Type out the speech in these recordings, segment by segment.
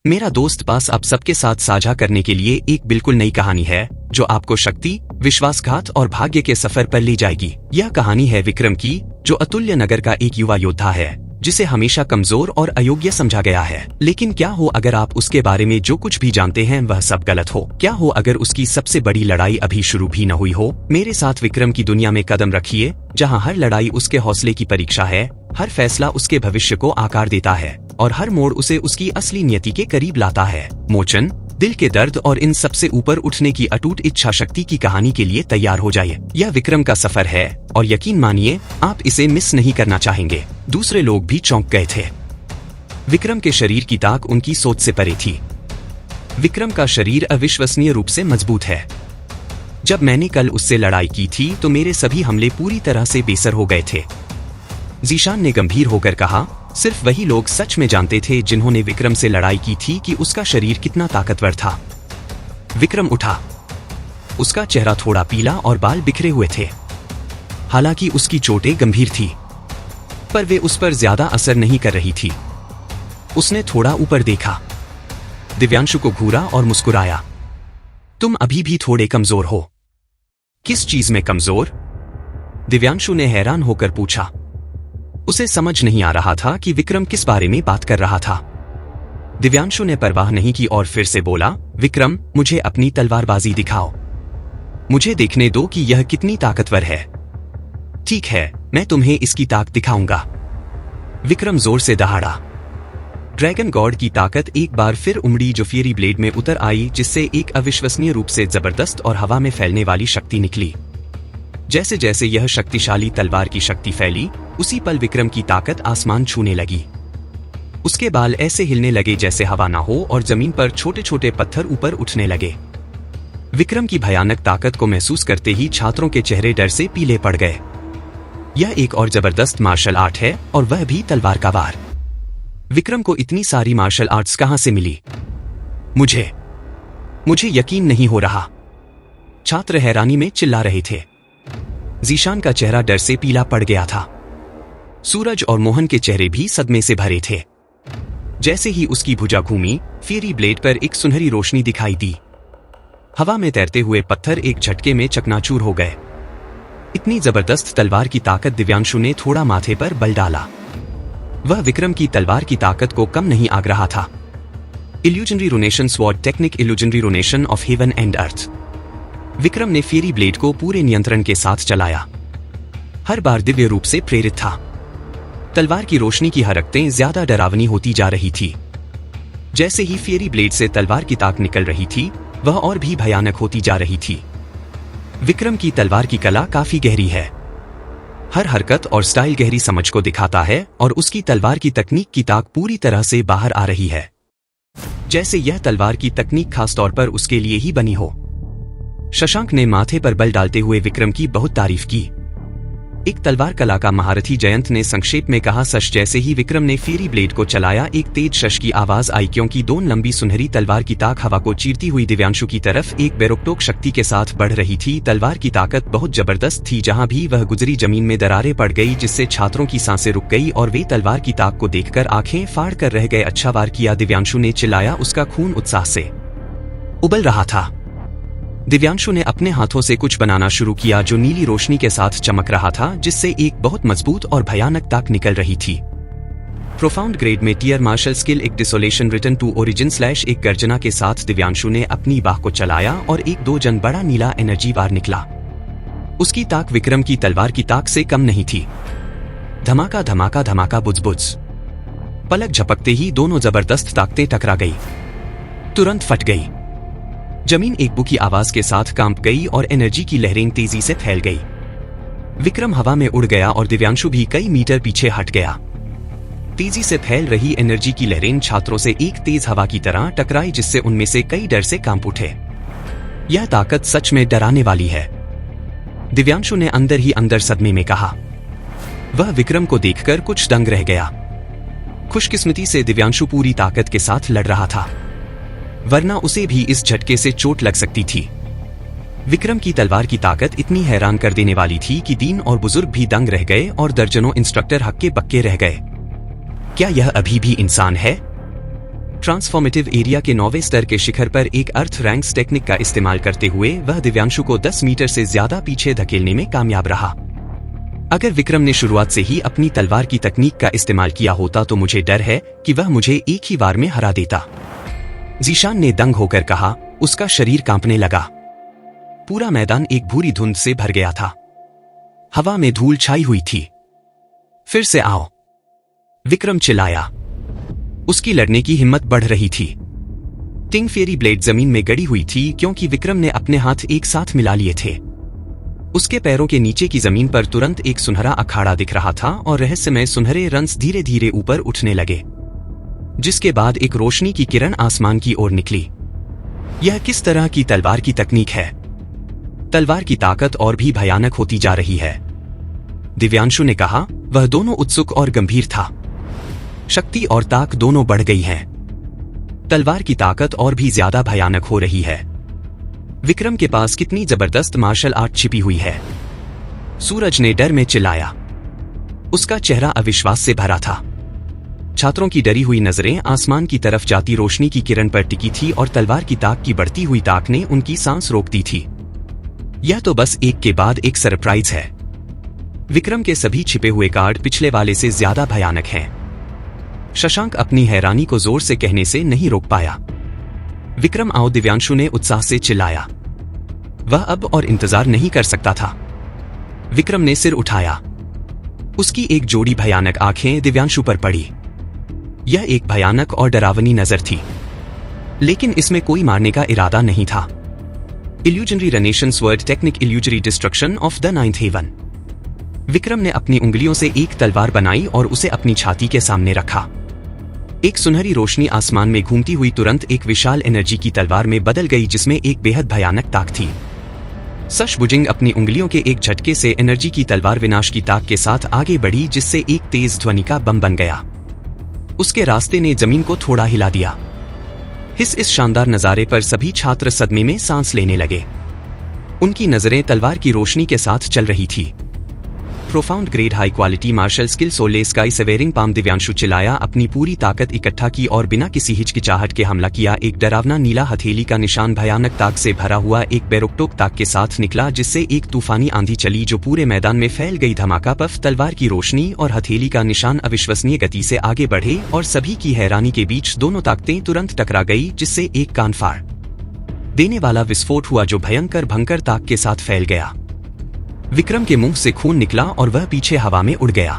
मेरा दोस्त पास आप सबके साथ साझा करने के लिए एक बिल्कुल नई कहानी है जो आपको शक्ति, विश्वासघात और भाग्य के सफर पर ले जाएगी। यह कहानी है विक्रम की, जो अतुल्य नगर का एक युवा योद्धा है जिसे हमेशा कमजोर और अयोग्य समझा गया है। लेकिन क्या हो अगर आप उसके बारे में जो कुछ भी जानते हैं वह सब गलत हो? क्या हो अगर उसकी सबसे बड़ी लड़ाई अभी शुरू भी न हुई हो? मेरे साथ विक्रम की दुनिया में कदम रखिए, जहां हर लड़ाई उसके हौसले की परीक्षा है, हर फैसला उसके भविष्य को आकार देता है और हर मोड़ उसे उसकी असली नियति के करीब लाता है। मोचन, दिल के दर्द और इन सबसे ऊपर उठने की अटूट इच्छा शक्ति की कहानी के लिए तैयार हो जाइए। यह विक्रम का सफर है और यकीन मानिए आप इसे मिस नहीं करना चाहेंगे। दूसरे लोग भी चौंक गए थे। विक्रम के शरीर की ताक उनकी सोच से परे थी। विक्रम का शरीर अविश्वसनीय रूप से मजबूत है। जब मैंने कल उससे लड़ाई की थी तो मेरे सभी हमले पूरी तरह से बेसर हो गए थे। जीशान ने गंभीर होकर कहा, सिर्फ वही लोग सच में जानते थे जिन्होंने विक्रम से लड़ाई की थी कि उसका शरीर कितना ताकतवर था। विक्रम उठा। उसका चेहरा थोड़ा पीला और बाल बिखरे हुए थे। हालांकि उसकी चोटें गंभीर थी, पर वे उस पर ज्यादा असर नहीं कर रही थी। उसने थोड़ा ऊपर देखा, दिव्यांशु को घूरा और मुस्कुराया। तुम अभी भी थोड़े कमजोर हो। किस चीज में कमजोर? दिव्यांशु ने हैरान होकर पूछा। उसे समझ नहीं आ रहा था कि विक्रम किस बारे में बात कर रहा था। दिव्यांशु ने परवाह नहीं की और फिर से बोला, विक्रम, मुझे अपनी तलवारबाजी दिखाओ। मुझे देखने दो कि यह कितनी ताकतवर है। ठीक है, मैं तुम्हें इसकी ताकत दिखाऊंगा। विक्रम जोर से दहाड़ा। ड्रैगन गॉड की ताकत एक बार फिर उमड़ी, जो फियरी ब्लेड में उतर आई, जिससे एक अविश्वसनीय रूप से जबरदस्त और हवा में फैलने वाली शक्ति निकली। जैसे जैसे यह शक्तिशाली तलवार की शक्ति फैली, उसी पल विक्रम की ताकत आसमान छूने लगी। उसके बाल ऐसे हिलने लगे जैसे हवा ना हो और जमीन पर छोटे छोटे पत्थर ऊपर उठने लगे। विक्रम की भयानक ताकत को महसूस करते ही छात्रों के चेहरे डर से पीले पड़ गए। यह एक और जबरदस्त मार्शल आर्ट है, और वह भी तलवार का वार। विक्रम को इतनी सारी मार्शल आर्ट्स कहां से मिली? मुझे यकीन नहीं हो रहा। छात्र हैरानी में चिल्ला रहे थे। जीशान का चेहरा डर से पीला पड़ गया था। सूरज और मोहन के चेहरे भी सदमे से भरे थे। जैसे ही उसकी भुजा घूमी, फियरी ब्लेड पर एक सुनहरी रोशनी दिखाई दी। हवा में तैरते हुए पत्थर एक झटके में चकनाचूर हो गए। इतनी जबरदस्त तलवार की ताकत दिव्यांशु ने थोड़ा माथे पर बल डाला। वह विक्रम की तलवार की ताकत को कम नहीं आंक रहा था। Illusionary ronation sword technique, illusionary ronation of heaven and earth. Vikram ने फियरी ब्लेड को पूरे नियंत्रण के साथ चलाया। हर बार दिव्य रूप से प्रेरित था। तलवार की रोशनी की हरकतें ज्यादा डरावनी होती जा रही थी। जैसे ही फियरी ब्लेड से तलवार की ताक निकल रही थी, वह और भी भयानक होती जा रही थी। विक्रम की तलवार की कला काफी गहरी है। हर हरकत और स्टाइल गहरी समझ को दिखाता है, और उसकी तलवार की तकनीक की ताक पूरी तरह से बाहर आ रही है। जैसे यह तलवार की तकनीक खास तौर पर उसके लिए ही बनी हो। शशांक ने माथे पर बल डालते हुए विक्रम की बहुत तारीफ की। एक तलवार कला का महारथी जयंत ने संक्षेप में कहा, सच जैसे ही विक्रम ने फियरी ब्लेड को चलाया, एक तेज शश की आवाज आई, क्योंकि दो लंबी सुनहरी तलवार की ताक हवा को चीरती हुई दिव्यांशु की तरफ एक बेरोकटोक शक्ति के साथ बढ़ रही थी। तलवार की ताकत बहुत जबरदस्त थी। जहां भी वह गुजरी, जमीन में दरारें पड़ गई, जिससे छात्रों की सांसें रुक गई और वे तलवार की ताक को देखकर आंखें फाड़ कर रह गए। अच्छा वार किया, दिव्यांशु ने चिल्लाया। उसका खून उत्साह से उबल रहा था। दिव्यांशु ने अपने हाथों से कुछ बनाना शुरू किया, जो नीली रोशनी के साथ चमक रहा था, जिससे एक बहुत मजबूत और भयानक ताक निकल रही थी। प्रोफाउंड ग्रेड में टियर मार्शल स्किल, एक डिसोलेशन रिटर्न टू ओरिजिन / एक गर्जना के साथ दिव्यांशु ने अपनी बाह को चलाया और एक 2 जन बड़ा नीला एनर्जी वार निकला। उसकी ताक विक्रम की तलवार की ताक से कम नहीं थी। धमाका धमाका धमाका, बुज। पलक झपकते ही दोनों जबरदस्त ताकतें टकरा गई, तुरंत फट गई। जमीन एक बू की आवाज के साथ कांप गई और एनर्जी की लहरें तेजी से फैल गई। विक्रम हवा में उड़ गया और दिव्यांशु भी कई मीटर पीछे हट गया। तेजी से फैल रही एनर्जी की लहरें छात्रों से एक तेज हवा की तरह टकराई, जिससे उनमें से कई डर से कांप उठे। यह ताकत सच में डराने वाली है, दिव्यांशु ने अंदर ही अंदर सदमे में कहा। वह विक्रम को देखकर कुछ दंग रह गया। खुशकिस्मती से दिव्यांशु पूरी ताकत के साथ लड़ रहा था, वरना उसे भी इस झटके से चोट लग सकती थी। विक्रम की तलवार की ताकत इतनी हैरान कर देने वाली थी कि दीन और बुजुर्ग भी दंग रह गए और दर्जनों इंस्ट्रक्टर हक्के बक्के रह गए। क्या यह अभी भी इंसान है? ट्रांसफॉर्मेटिव एरिया के 9वें स्तर के शिखर पर एक अर्थ रैंक्स टेक्निक का इस्तेमाल करते हुए वह दिव्यांशु को 10 मीटर से ज्यादा पीछे धकेलने में कामयाब रहा। अगर विक्रम ने शुरुआत से ही अपनी तलवार की तकनीक का इस्तेमाल किया होता तो मुझे डर है कि वह मुझे एक ही बार में हरा देता। जीशान ने दंग होकर कहा। उसका शरीर कांपने लगा। पूरा मैदान एक भूरी धुंध से भर गया था। हवा में धूल छाई हुई थी। फिर से आओ, विक्रम चिल्लाया। उसकी लड़ने की हिम्मत बढ़ रही थी। टिंग फेरी ब्लेड जमीन में गड़ी हुई थी क्योंकि विक्रम ने अपने हाथ एक साथ मिला लिए थे। उसके पैरों के नीचे की जमीन पर तुरंत एक सुनहरा अखाड़ा दिख रहा था और रहस्यमय सुनहरे रंस धीरे धीरे ऊपर उठने लगे, जिसके बाद एक रोशनी की किरण आसमान की ओर निकली। यह किस तरह की तलवार की तकनीक है? तलवार की ताकत और भी भयानक होती जा रही है, दिव्यांशु ने कहा। वह दोनों उत्सुक और गंभीर था। शक्ति और ताक दोनों बढ़ गई हैं। तलवार की ताकत और भी ज्यादा भयानक हो रही है। विक्रम के पास कितनी जबरदस्त मार्शल आर्ट छिपी हुई है। सूरज ने डर में चिल्लाया। उसका चेहरा अविश्वास से भरा था। छात्रों की डरी हुई नजरें आसमान की तरफ जाती रोशनी की किरण पर टिकी थी और तलवार की ताक की बढ़ती हुई ताक ने उनकी सांस रोक दी थी। यह तो बस एक के बाद एक सरप्राइज है। विक्रम के सभी छिपे हुए कार्ड पिछले वाले से ज्यादा भयानक हैं। शशांक अपनी हैरानी को जोर से कहने से नहीं रोक पाया। विक्रम आओ, दिव्यांशु ने उत्साह से चिल्लाया। वह अब और इंतजार नहीं कर सकता था। विक्रम ने सिर उठाया। उसकी एक जोड़ी भयानक आंखें दिव्यांशु पर पड़ी। यह एक भयानक और डरावनी नजर थी, लेकिन इसमें कोई मारने का इरादा नहीं था। Illusionary renations word technique illusory destruction of the ninth heaven. Vikram ने अपनी उंगलियों से एक तलवार बनाई और उसे अपनी छाती के सामने रखा। एक सुनहरी रोशनी आसमान में घूमती हुई तुरंत एक विशाल एनर्जी की तलवार में बदल गई, जिसमें एक बेहद भयानक ताक थी। सशबुजिंग अपनी उंगलियों के एक झटके से एनर्जी की तलवार विनाश की ताक के साथ आगे बढ़ी, जिससे एक तेज ध्वनि का बम बन गया। उसके रास्ते ने जमीन को थोड़ा हिला दिया। इस शानदार नजारे पर सभी छात्र सदमे में सांस लेने लगे। उनकी नजरें तलवार की रोशनी के साथ चल रही थी। Profound grade high quality martial skill sole sky severing palm. Divyanshu चिल्लाया, अपनी पूरी ताकत इकट्ठा की और बिना किसी हिचकिचाहट के हमला किया। एक डरावना नीला हथेली का निशान भयानक ताक से भरा हुआ एक बेरोकटोक ताक के साथ निकला, जिससे एक तूफानी आंधी चली जो पूरे मैदान में फैल गई। धमाका पफ, तलवार की रोशनी और हथेली का निशान अविश्वसनीय गति से आगे बढ़े और सभी की हैरानी के बीच दोनों ताकतें तुरंत टकरा गई, जिससे एक कान फाड़ देने वाला विस्फोट हुआ जो भयंकर भंकर ताक के साथ फैल गया। विक्रम के मुंह से खून निकला और वह पीछे हवा में उड़ गया।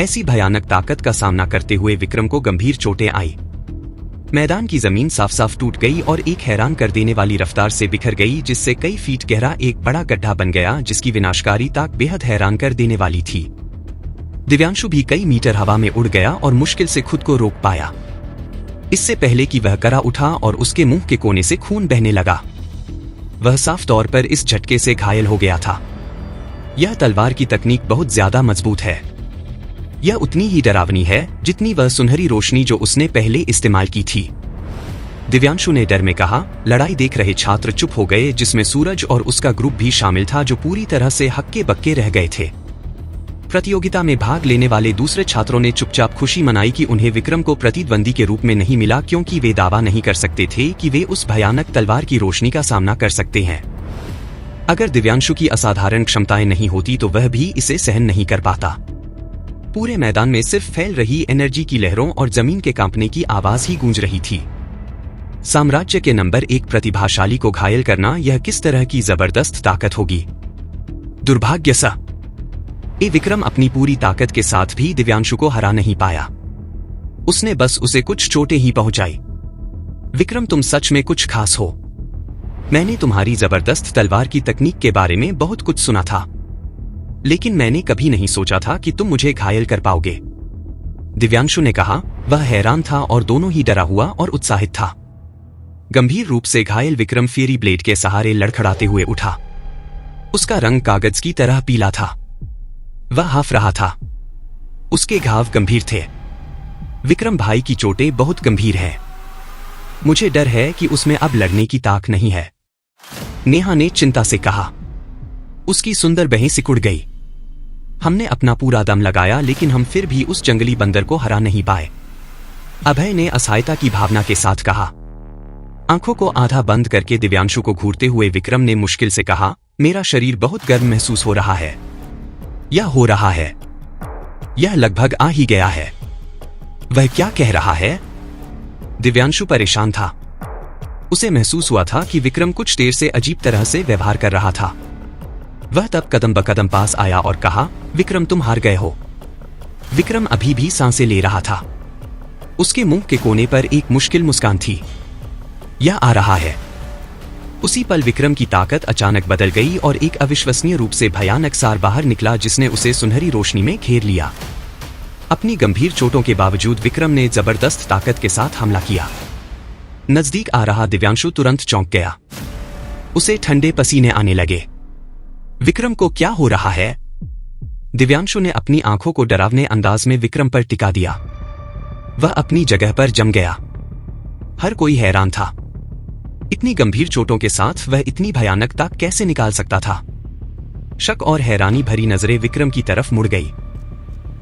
ऐसी भयानक ताकत का सामना करते हुए विक्रम को गंभीर चोटें आई। मैदान की जमीन साफ साफ टूट गई और एक हैरान कर देने वाली रफ्तार से बिखर गई, जिससे कई फीट गहरा एक बड़ा गड्ढा बन गया, जिसकी विनाशकारी ताक बेहद हैरान कर देने वाली थी। दिव्यांशु भी कई मीटर हवा में उड़ गया और मुश्किल से खुद को रोक पाया, इससे पहले कि वह करा उठा और उसके मुंह के कोने से खून बहने लगा। वह साफ तौर पर इस झटके से घायल हो गया था। यह तलवार की तकनीक बहुत ज्यादा मजबूत है। यह उतनी ही डरावनी है जितनी वह सुनहरी रोशनी जो उसने पहले इस्तेमाल की थी। दिव्यांशु ने डर में कहा। लड़ाई देख रहे छात्र चुप हो गए, जिसमें सूरज और उसका ग्रुप भी शामिल था, जो पूरी तरह से हक्के बक्के रह गए थे। प्रतियोगिता में भाग लेने वाले दूसरे छात्रों ने चुपचाप खुशी मनाई कि उन्हें विक्रम को प्रतिद्वंदी के रूप में नहीं मिला, क्योंकि वे दावा नहीं कर सकते थे कि वे उस भयानक तलवार की रोशनी का सामना कर सकते हैं। अगर दिव्यांशु की असाधारण क्षमताएं नहीं होती तो वह भी इसे सहन नहीं कर पाता। पूरे मैदान में सिर्फ फैल रही एनर्जी की लहरों और जमीन के कांपने की आवाज ही गूंज रही थी। साम्राज्य के नंबर 1 प्रतिभाशाली को घायल करना, यह किस तरह की जबरदस्त ताकत होगी। दुर्भाग्य सा, विक्रम अपनी पूरी ताकत के साथ भी दिव्यांशु को हरा नहीं पाया। उसने बस उसे कुछ चोटें ही पहुंचाई। विक्रम, तुम सच में कुछ खास हो। मैंने तुम्हारी जबरदस्त तलवार की तकनीक के बारे में बहुत कुछ सुना था, लेकिन मैंने कभी नहीं सोचा था कि तुम मुझे घायल कर पाओगे, दिव्यांशु ने कहा। वह हैरान था और दोनों ही डरा हुआ और उत्साहित था। गंभीर रूप से घायल विक्रम फेरी ब्लेड के सहारे लड़खड़ाते हुए उठा। उसका रंग कागज की तरह पीला था। वह हाफ रहा था। उसके घाव गंभीर थे। विक्रम भाई की चोटें बहुत गंभीर हैं। मुझे डर है कि उसमें अब लड़ने की ताक नहीं है, नेहा ने चिंता से कहा। उसकी सुंदर बहें सिकुड़ गई। हमने अपना पूरा दम लगाया, लेकिन हम फिर भी उस जंगली बंदर को हरा नहीं पाए। अभय ने असहायता की भावना के साथ कहा। आंखों को आधा बंद करके दिव्यांशु को घूरते हुए विक्रम ने मुश्किल से कहा, मेरा शरीर बहुत गर्म महसूस हो रहा है। यह हो रहा है। यह लगभग आ ही गया है। वह क्या कह रहा है? दिव्यांशु परेशान था। उसे महसूस हुआ था कि विक्रम कुछ देर से अजीब तरह से व्यवहार कर रहा था। वह तब कदम ब कदम पास आया और कहा, विक्रम तुम हार गए हो। विक्रम अभी भी सांसें ले रहा था। उसके मुंह के कोने पर एक मुश्किल मुस्कान थी। यह आ रहा है। उसी पल विक्रम की ताकत अचानक बदल गई और एक अविश्वसनीय रूप से भयानक सार बाहर निकला जिसने उसे सुनहरी रोशनी में घेर लिया। अपनी गंभीर चोटों के बावजूद विक्रम ने जबरदस्त ताकत के साथ हमला किया। नजदीक आ रहा दिव्यांशु तुरंत चौंक गया। उसे ठंडे पसीने आने लगे। विक्रम को क्या हो रहा है? दिव्यांशु ने अपनी आंखों को डरावने अंदाज में विक्रम पर टिका दिया। वह अपनी जगह पर जम गया। हर कोई हैरान था। इतनी गंभीर चोटों के साथ वह इतनी भयानक ताकत कैसे निकाल सकता था? शक और हैरानी भरी नजरें विक्रम की तरफ मुड़ गई।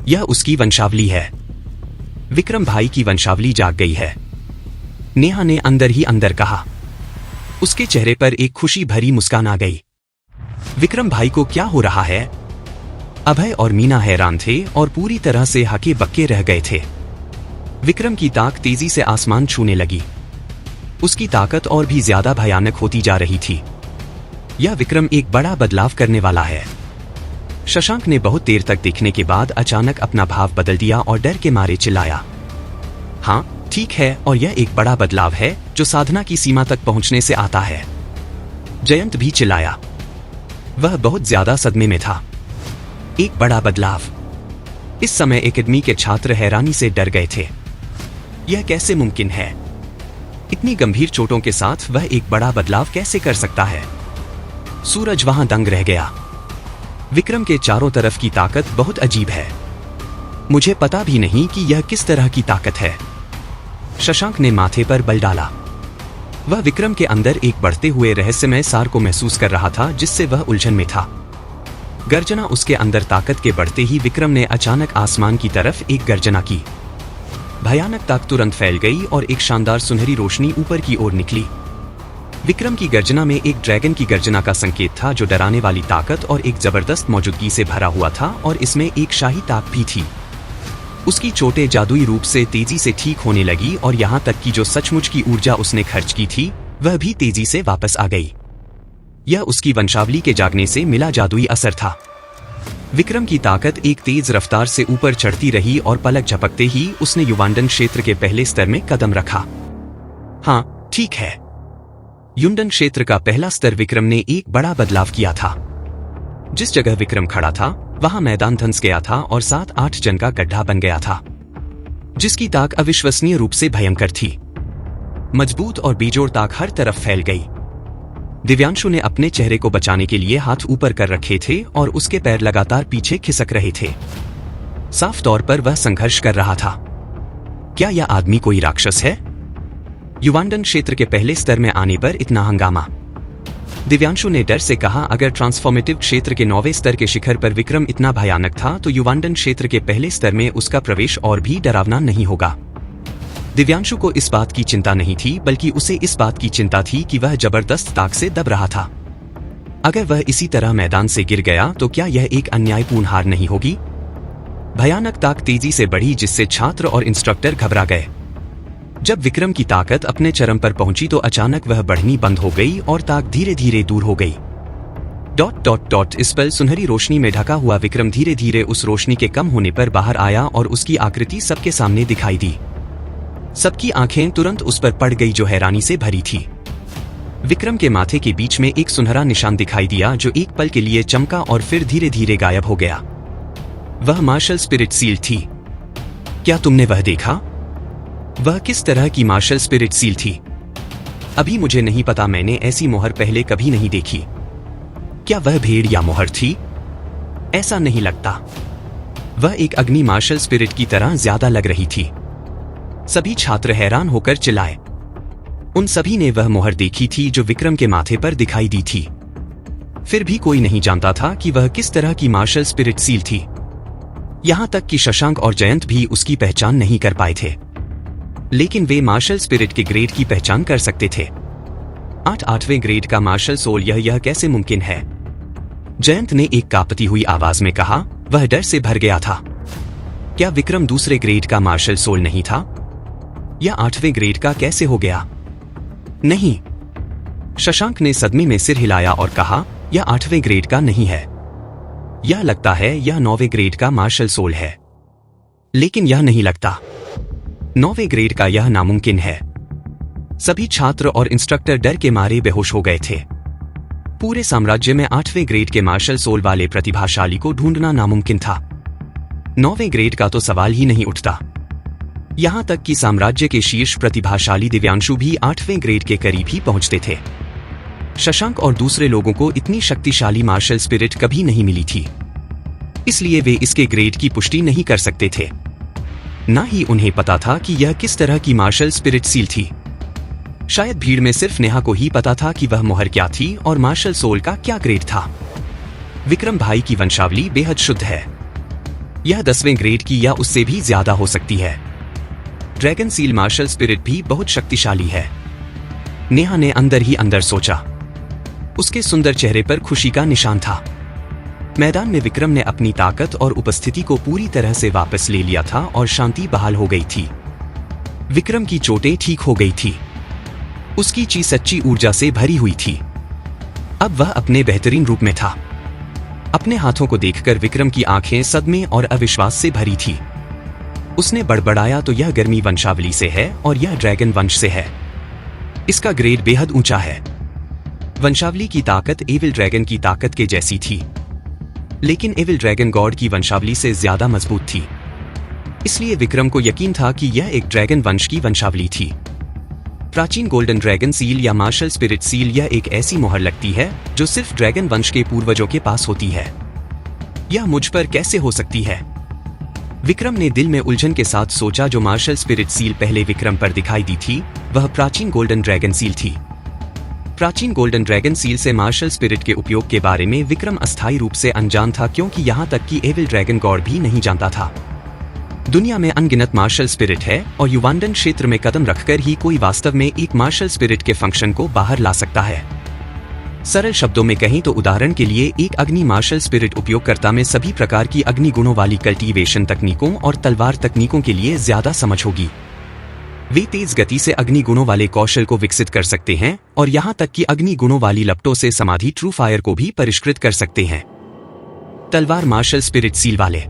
यह उसकी वंशावली है। विक्रम भाई की वंशावली जाग गई है, नेहा ने अंदर ही अंदर कहा। उसके चेहरे पर एक खुशी भरी मुस्कान आ गई। विक्रम भाई को क्या हो रहा है? अभय और मीना हैरान थे और पूरी तरह से हके बक्के रह गए थे। विक्रम की ताकत तेजी से आसमान छूने लगी। उसकी ताकत और भी ज्यादा भयानक होती जा रही थी। यह विक्रम एक बड़ा बदलाव करने वाला है। शशांक ने बहुत देर तक देखने के बाद अचानक अपना भाव बदल दिया और डर के मारे चिल्लाया, हाँ ठीक है, और यह एक बड़ा बदलाव है जो साधना की सीमा तक पहुंचने से आता है। जयंत भी चिल्लाया। वह बहुत ज्यादा सदमे में था। एक बड़ा बदलाव। इस समय एकेडमी के छात्र हैरानी से डर गए थे। यह कैसे मुमकिन है? इतनी गंभीर चोटों के साथ वह एक बड़ा बदलाव कैसे कर सकता है? सूरज वहां दंग रह गया। विक्रम के चारों तरफ की ताकत बहुत अजीब है। मुझे पता भी नहीं कि यह किस तरह की ताकत है। शशांक ने माथे पर बल डाला। वह विक्रम के अंदर एक बढ़ते हुए रहस्यमय सार को महसूस कर रहा था जिससे वह उलझन में था। गर्जना उसके अंदर ताकत के बढ़ते ही विक्रम ने अचानक आसमान की तरफ एक गर्जना की। भयानक ताकत तुरंत फैल गई और एक शानदार सुनहरी रोशनी ऊपर की ओर निकली। विक्रम की गर्जना में एक ड्रैगन की गर्जना का संकेत था जो डराने वाली ताकत और एक जबरदस्त मौजूदगी से भरा हुआ था, और इसमें एक शाही ताक भी थी। उसकी चोटें जादुई रूप से तेजी से ठीक होने लगी और यहाँ तक कि जो सचमुच की ऊर्जा उसने खर्च की थी वह भी तेजी से वापस आ गई। यह उसकी वंशावली के जागने से मिला जादुई असर था। विक्रम की ताकत एक तेज रफ्तार से ऊपर चढ़ती रही और पलक झपकते ही उसने युवांडन क्षेत्र के पहले स्तर में कदम रखा। हाँ ठीक है, युंडन क्षेत्र का पहला स्तर। विक्रम ने एक बड़ा बदलाव किया था। जिस जगह विक्रम खड़ा था वहां मैदान धंस गया था और 7-8 जन का गड्ढा बन गया था, जिसकी ताक अविश्वसनीय रूप से भयंकर थी। मजबूत और बेजोड़ ताक हर तरफ फैल गई। दिव्यांशु ने अपने चेहरे को बचाने के लिए हाथ ऊपर कर रखे थे और उसके पैर लगातार पीछे खिसक रहे थे। साफ तौर पर वह संघर्ष कर रहा था। क्या यह आदमी कोई राक्षस है? युवांडन क्षेत्र के पहले स्तर में आने पर इतना हंगामा। दिव्यांशु ने डर से कहा, अगर ट्रांसफॉर्मेटिव क्षेत्र के 9वें स्तर के शिखर पर विक्रम इतना भयानक था तो युवांडन क्षेत्र के पहले स्तर में उसका प्रवेश और भी डरावना नहीं होगा। दिव्यांशु को इस बात की चिंता नहीं थी, बल्कि उसे इस बात की चिंता थी कि वह जबरदस्त ताक से दब रहा था। अगर वह इसी तरह मैदान से गिर गया तो क्या यह एक अन्यायपूर्ण हार नहीं होगी? भयानक ताक तेजी से बढ़ी जिससे छात्र और इंस्ट्रक्टर घबरा गए। जब विक्रम की ताकत अपने चरम पर पहुंची तो अचानक वह बढ़नी बंद हो गई और ताक धीरे धीरे दूर हो गई। ... इस पल सुनहरी रोशनी में ढका हुआ विक्रम धीरे धीरे उस रोशनी के कम होने पर बाहर आया और उसकी आकृति सबके सामने दिखाई दी। सबकी आंखें तुरंत उस पर पड़ गई जो हैरानी से भरी थी। विक्रम के माथे के बीच में एक सुनहरा निशान दिखाई दिया जो एक पल के लिए चमका और फिर धीरे धीरे गायब हो गया। वह मार्शल स्पिरिट सील थी। क्या तुमने वह देखा? वह किस तरह की मार्शल स्पिरिट सील थी? अभी मुझे नहीं पता, मैंने ऐसी मोहर पहले कभी नहीं देखी। क्या वह भेड़ या मोहर थी? ऐसा नहीं लगता। वह एक अग्नि मार्शल स्पिरिट की तरह ज्यादा लग रही थी। सभी छात्र हैरान होकर चिल्लाए। उन सभी ने वह मोहर देखी थी जो विक्रम के माथे पर दिखाई दी थी। फिर भी कोई नहीं जानता था कि वह किस तरह की मार्शल स्पिरिट सील थी। यहां तक कि शशांक और जयंत भी उसकी पहचान नहीं कर पाए थे। लेकिन वे मार्शल स्पिरिट के ग्रेड की पहचान कर सकते थे। 8वें ग्रेड का मार्शल सोल, यह कैसे मुमकिन है? जयंत ने एक कांपती हुई आवाज में कहा। वह डर से भर गया था। क्या विक्रम दूसरे ग्रेड का मार्शल सोल नहीं था? या 8वें ग्रेड का कैसे हो गया? नहीं। शशांक ने सदमे में सिर हिलाया और कहा, यह 8वें ग्रेड का नहीं है। यह लगता है यह 9वें ग्रेड का मार्शल सोल है। लेकिन यह नहीं लगता। 9वें ग्रेड का यह नामुमकिन है। सभी छात्र और इंस्ट्रक्टर डर के मारे बेहोश हो गए थे। पूरे साम्राज्य में 8वें ग्रेड के मार्शल सोल वाले प्रतिभाशाली को ढूंढना नामुमकिन था। 9वें ग्रेड का तो सवाल ही नहीं उठता। यहां तक कि साम्राज्य के शीर्ष प्रतिभाशाली दिव्यांशु भी 8वें ग्रेड के करीब ही पहुंचते थे। शशांक और दूसरे लोगों को इतनी शक्तिशाली मार्शल स्पिरिट कभी नहीं मिली थी, इसलिए वे इसके ग्रेड की पुष्टि नहीं कर सकते थे। न ही उन्हें पता था कि यह किस तरह की मार्शल स्पिरिट सील थी। शायद भीड़ में सिर्फ नेहा को ही पता था कि वह मोहर क्या थी और मार्शल सोल का क्या ग्रेड था। विक्रम भाई की वंशावली बेहद शुद्ध है। यह 10वें ग्रेड की या उससे भी ज्यादा हो सकती है। ड्रैगन सील मार्शल स्पिरिट भी बहुत शक्तिशाली है। नेहा ने अंदर ही अंदर सोचा। उसके सुंदर चेहरे पर खुशी का निशान था। मैदान में विक्रम ने अपनी ताकत और उपस्थिति को पूरी तरह से वापस ले लिया था और शांति बहाल हो गई थी। विक्रम की चोटें ठीक हो गई थी। उसकी ची सच्ची ऊर्जा से भरी हुई थी। अब वह अपने बेहतरीन रूप में था। अपने हाथों को देखकर विक्रम की आंखें सदमे और अविश्वास से भरी थी। उसने बड़बड़ाया, तो यह गर्मी वंशावली से है और यह ड्रैगन वंश से है। इसका ग्रेड बेहद ऊंचा है। वंशावली की ताकत एविल ड्रैगन की ताकत के जैसी थी, लेकिन एविल ड्रैगन गॉड की वंशावली से ज्यादा मजबूत थी। इसलिए विक्रम को यकीन था कि यह एक ड्रैगन वंश की वंशावली थी। प्राचीन गोल्डन ड्रैगन सील या मार्शल स्पिरिट सील, यह एक ऐसी मोहर लगती है जो सिर्फ ड्रैगन वंश के पूर्वजों के पास होती है। यह मुझ पर कैसे हो सकती है? विक्रम ने दिल में उलझन के साथ सोचा। जो मार्शल स्पिरिट सील पहले विक्रम पर दिखाई दी थी, वह प्राचीन गोल्डन ड्रैगन सील थी। प्राचीन गोल्डन ड्रैगन सील से मार्शल स्पिरिट के उपयोग के बारे में विक्रम अस्थायी रूप से अनजान था, क्योंकि यहां तक कि एविल ड्रैगन गॉड भी नहीं जानता था। दुनिया में अनगिनत मार्शल स्पिरिट है और युवांडन क्षेत्र में कदम रखकर ही कोई वास्तव में एक मार्शल स्पिरिट के फंक्शन को बाहर ला सकता है। सरल शब्दों में कहें तो उदाहरण के लिए एक अग्नि मार्शल स्पिरिट उपयोगकर्ता में सभी प्रकार की अग्नि गुणों वाली कल्टीवेशन तकनीकों और तलवार तकनीकों के लिए ज्यादा समझ होगी। वे तेज गति से अग्नि गुणों वाले कौशल को विकसित कर सकते हैं और यहां तक कि अग्नि गुणों वाली लपटों से समाधि ट्रू फायर को भी परिष्कृत कर सकते हैं। तलवार मार्शल स्पिरिट सील वाले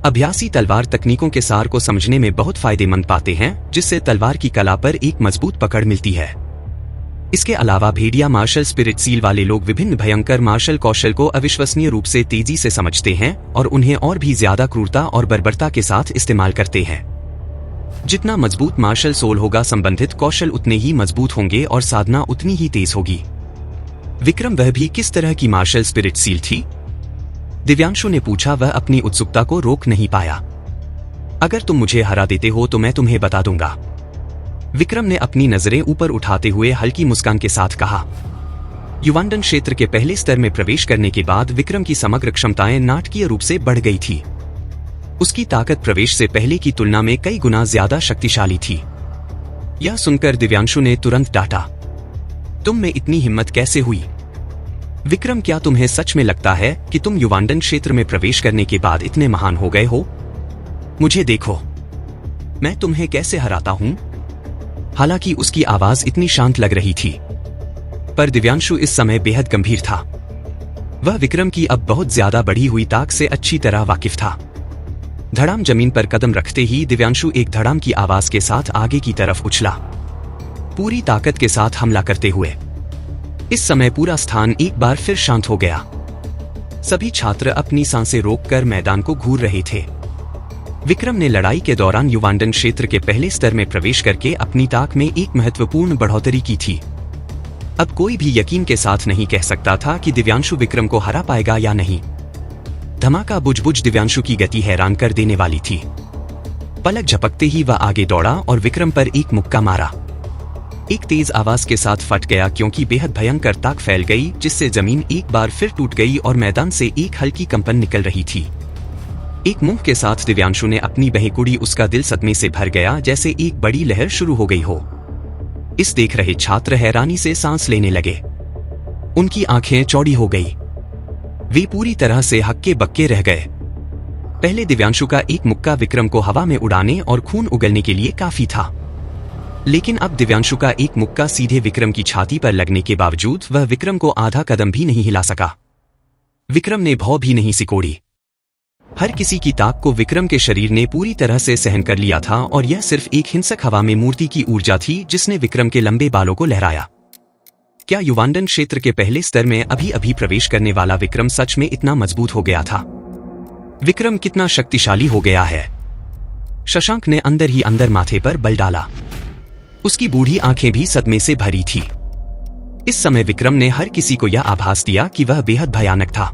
अभ्यासी तलवार तकनीकों के सार को समझने में बहुत फायदेमंद पाते हैं, जिससे तलवार की कला पर एक मजबूत पकड़ मिलती है। इसके अलावा भेड़िया मार्शल स्पिरिट सील वाले लोग विभिन्न भयंकर मार्शल कौशल को अविश्वसनीय रूप से तेजी से समझते हैं और उन्हें और भी ज्यादा क्रूरता और बर्बरता के साथ इस्तेमाल करते हैं। जितना मजबूत मार्शल सोल होगा, संबंधित कौशल उतने ही मजबूत होंगे और साधना उतनी ही तेज होगी। विक्रम वह भी किस तरह की मार्शल स्पिरिट सील थी? दिव्यांशु ने पूछा। वह अपनी उत्सुकता को रोक नहीं पाया। अगर तुम मुझे हरा देते हो तो मैं तुम्हें बता दूंगा। विक्रम ने अपनी नजरें ऊपर उठाते हुए हल्की मुस्कान के साथ कहा। युवांडन क्षेत्र के पहले स्तर में प्रवेश करने के बाद विक्रम की समग्र क्षमताएं नाटकीय रूप से बढ़ गई थी। उसकी ताकत प्रवेश से पहले की तुलना में कई गुना ज्यादा शक्तिशाली थी। यह सुनकर दिव्यांशु ने तुरंत डांटा। तुम में इतनी हिम्मत कैसे हुई? विक्रम, क्या तुम्हें सच में लगता है कि तुम युवांडन क्षेत्र में प्रवेश करने के बाद इतने महान हो गए हो? मुझे देखो, मैं तुम्हें कैसे हराता हूं। हालांकि उसकी आवाज इतनी शांत लग रही थी, पर दिव्यांशु इस समय बेहद गंभीर था। वह विक्रम की अब बहुत ज्यादा बढ़ी हुई ताक से अच्छी तरह वाकिफ था। धड़ाम जमीन पर कदम रखते ही दिव्यांशु एक धड़ाम की आवाज के साथ आगे की तरफ उछला, पूरी ताकत के साथ हमला करते हुए। इस समय पूरा स्थान एक बार फिर शांत हो गया। सभी छात्र अपनी सांसें रोककर मैदान को घूर रहे थे। विक्रम ने लड़ाई के दौरान युवांडन क्षेत्र के पहले स्तर में प्रवेश करके अपनी ताक में एक महत्वपूर्ण बढ़ोतरी की थी। अब कोई भी यकीन के साथ नहीं कह सकता था कि दिव्यांशु विक्रम को हरा पाएगा या नहीं। धमाका बुझ दिव्यांशु की गति हैरान कर देने वाली थी। पलक झपकते ही वह आगे दौड़ा और विक्रम पर एक मुक्का मारा। एक तेज आवाज के साथ फट गया, क्योंकि बेहद भयंकर ताक फैल गई, जिससे जमीन एक बार फिर टूट गई और मैदान से एक हल्की कंपन निकल रही थी। एक मुंह के साथ दिव्यांशु ने अपनी बहेकुड़ी, उसका दिल सदमे से भर गया जैसे एक बड़ी लहर शुरू हो गई हो। इस देख रहे छात्र हैरानी से सांस लेने लगे। उनकी आंखें चौड़ी हो गई। वे पूरी तरह से हक्के बक्के रह गए। पहले दिव्यांशु का एक मुक्का विक्रम को हवा में उड़ाने और खून उगलने के लिए काफी था, लेकिन अब दिव्यांशु का एक मुक्का सीधे विक्रम की छाती पर लगने के बावजूद वह विक्रम को आधा कदम भी नहीं हिला सका। विक्रम ने भौं भी नहीं सिकोड़ी। हर किसी की ताक को विक्रम के शरीर ने पूरी तरह से सहन कर लिया था और यह सिर्फ एक हिंसक हवा में मूर्ति की ऊर्जा थी जिसने विक्रम के लंबे बालों को लहराया। क्या युवांडन क्षेत्र के पहले स्तर में अभी अभी प्रवेश करने वाला विक्रम सच में इतना मजबूत हो गया था? विक्रम कितना शक्तिशाली हो गया है? शशांक ने अंदर ही अंदर माथे पर बल डाला। उसकी बूढ़ी आंखें भी सदमे से भरी थी। इस समय विक्रम ने हर किसी को यह आभास दिया कि वह बेहद भयानक था।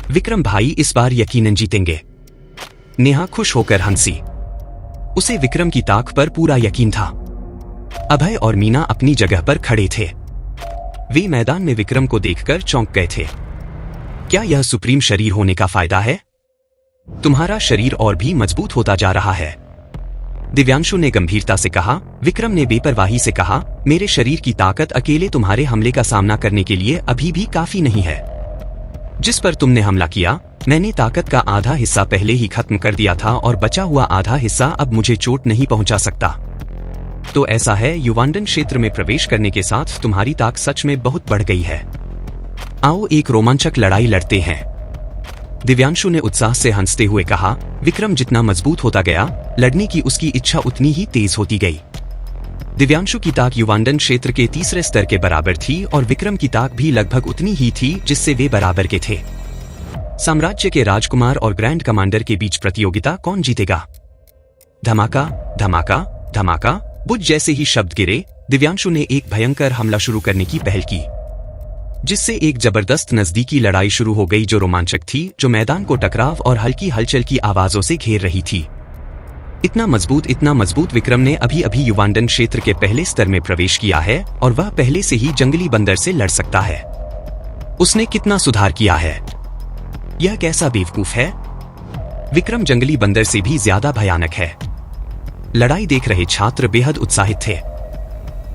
विक्रम भाई इस बार यकीनन जीतेंगे। नेहा खुश होकर हंसी। उसे विक्रम की ताक पर पूरा यकीन था। अभय और मीना अपनी जगह पर खड़े थे। वे मैदान में विक्रम को देखकर चौंक गए थे। क्या यह सुप्रीम शरीर होने का फायदा है? तुम्हारा शरीर और भी मजबूत होता जा रहा है, दिव्यांशु ने गंभीरता से कहा। विक्रम ने बेपरवाही से कहा, मेरे शरीर की ताकत अकेले तुम्हारे हमले का सामना करने के लिए अभी भी काफी नहीं है। जिस पर तुमने हमला किया, मैंने ताकत का आधा हिस्सा पहले ही खत्म कर दिया था और बचा हुआ आधा हिस्सा अब मुझे चोट नहीं पहुंचा सकता। तो ऐसा है, युवांडन क्षेत्र में प्रवेश करने के साथ तुम्हारी ताकत सच में बहुत बढ़ गई है। आओ एक रोमांचक लड़ाई लड़ते हैं, दिव्यांशु ने उत्साह से हंसते हुए कहा। विक्रम जितना मजबूत होता गया, लड़ने की उसकी इच्छा उतनी ही तेज होती गई। दिव्यांशु की ताक युवांडन क्षेत्र के तीसरे स्तर के बराबर थी और विक्रम की ताक भी लगभग उतनी ही थी जिससे वे बराबर के थे। साम्राज्य के राजकुमार और ग्रैंड कमांडर के बीच प्रतियोगिता कौन जीतेगा? धमाका धमाका धमाका। बुझ जैसे ही शब्द गिरे, दिव्यांशु ने एक भयंकर हमला शुरू करने की पहल की, जिससे एक जबरदस्त नजदीकी लड़ाई शुरू हो गई जो रोमांचक थी, जो मैदान को टकराव और हल्की हलचल की आवाजों से घेर रही थी। इतना मजबूत विक्रम ने अभी अभी युवांडन क्षेत्र के पहले स्तर में प्रवेश किया है और वह पहले से ही जंगली बंदर से लड़ सकता है। उसने कितना सुधार किया है? यह कैसा बेवकूफ है? विक्रम जंगली बंदर से भी ज्यादा भयानक है। लड़ाई देख रहे छात्र बेहद उत्साहित थे।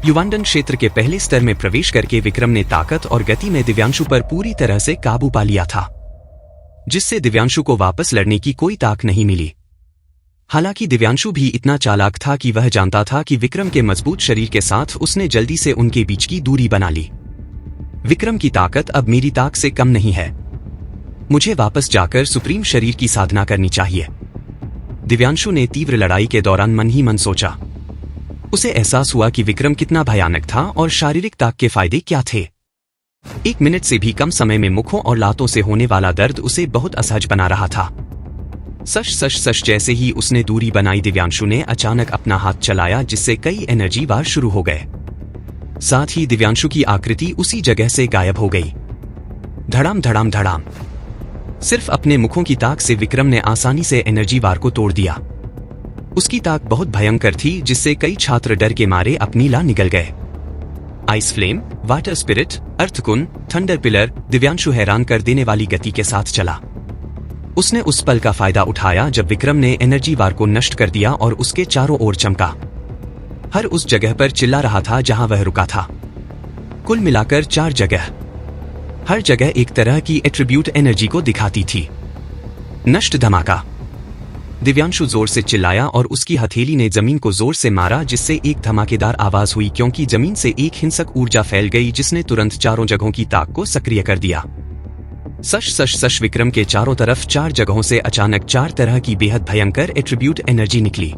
युवांडन क्षेत्र के पहले स्तर में प्रवेश करके विक्रम ने ताकत और गति में दिव्यांशु पर पूरी तरह से काबू पा लिया था, जिससे दिव्यांशु को वापस लड़ने की कोई ताक नहीं मिली। हालांकि दिव्यांशु भी इतना चालाक था कि वह जानता था कि विक्रम के मजबूत शरीर के साथ उसने जल्दी से उनके बीच की दूरी बना ली। विक्रम की ताकत अब मेरी ताकत से कम नहीं है। मुझे वापस जाकर सुप्रीम शरीर की साधना करनी चाहिए, दिव्यांशु ने तीव्र लड़ाई के दौरान मन ही मन सोचा। उसे एहसास हुआ कि विक्रम कितना भयानक था और शारीरिक ताकत के फायदे क्या थे। 1 मिनट से भी कम समय में मुखों और लातों से होने वाला दर्द उसे बहुत असहज बना रहा था। सश जैसे ही उसने दूरी बनाई, दिव्यांशु ने अचानक अपना हाथ चलाया जिससे कई एनर्जी बार शुरू हो गए। साथ ही दिव्यांशु की आकृति उसी जगह से गायब हो गई। धड़ाम धड़ाम धड़ाम। सिर्फ अपने मुखों की ताक से विक्रम ने आसानी से एनर्जी बार को तोड़ दिया। उसकी ताक बहुत भयंकर थी जिससे कई छात्र डर के मारे अपनी ला निकल गए। आइस फ्लेम, वाटर स्पिरिट, अर्थकुन, थंडर पिलर। दिव्यांशु हैरान कर देने वाली गति के साथ चला। उसने उस पल का फायदा उठाया जब विक्रम ने एनर्जी बार को नष्ट कर दिया और उसके चारों ओर चमका। हर उस जगह पर चिल्ला रहा था जहां वह रुका था। कुल मिलाकर 4 जगह। हर जगह एक तरह की एट्रीब्यूट एनर्जी को दिखाती थी। नष्ट धमाका। दिव्यांशु जोर से चिल्लाया और उसकी हथेली ने जमीन को जोर से मारा जिससे एक धमाकेदार आवाज हुई, क्योंकि जमीन से एक हिंसक ऊर्जा फैल गई जिसने तुरंत चारों जगहों की ताक को सक्रिय कर दिया। सश विक्रम के चारों तरफ 4 जगहों से अचानक 4 तरह की बेहद भयंकर एट्रीब्यूट एनर्जी निकली।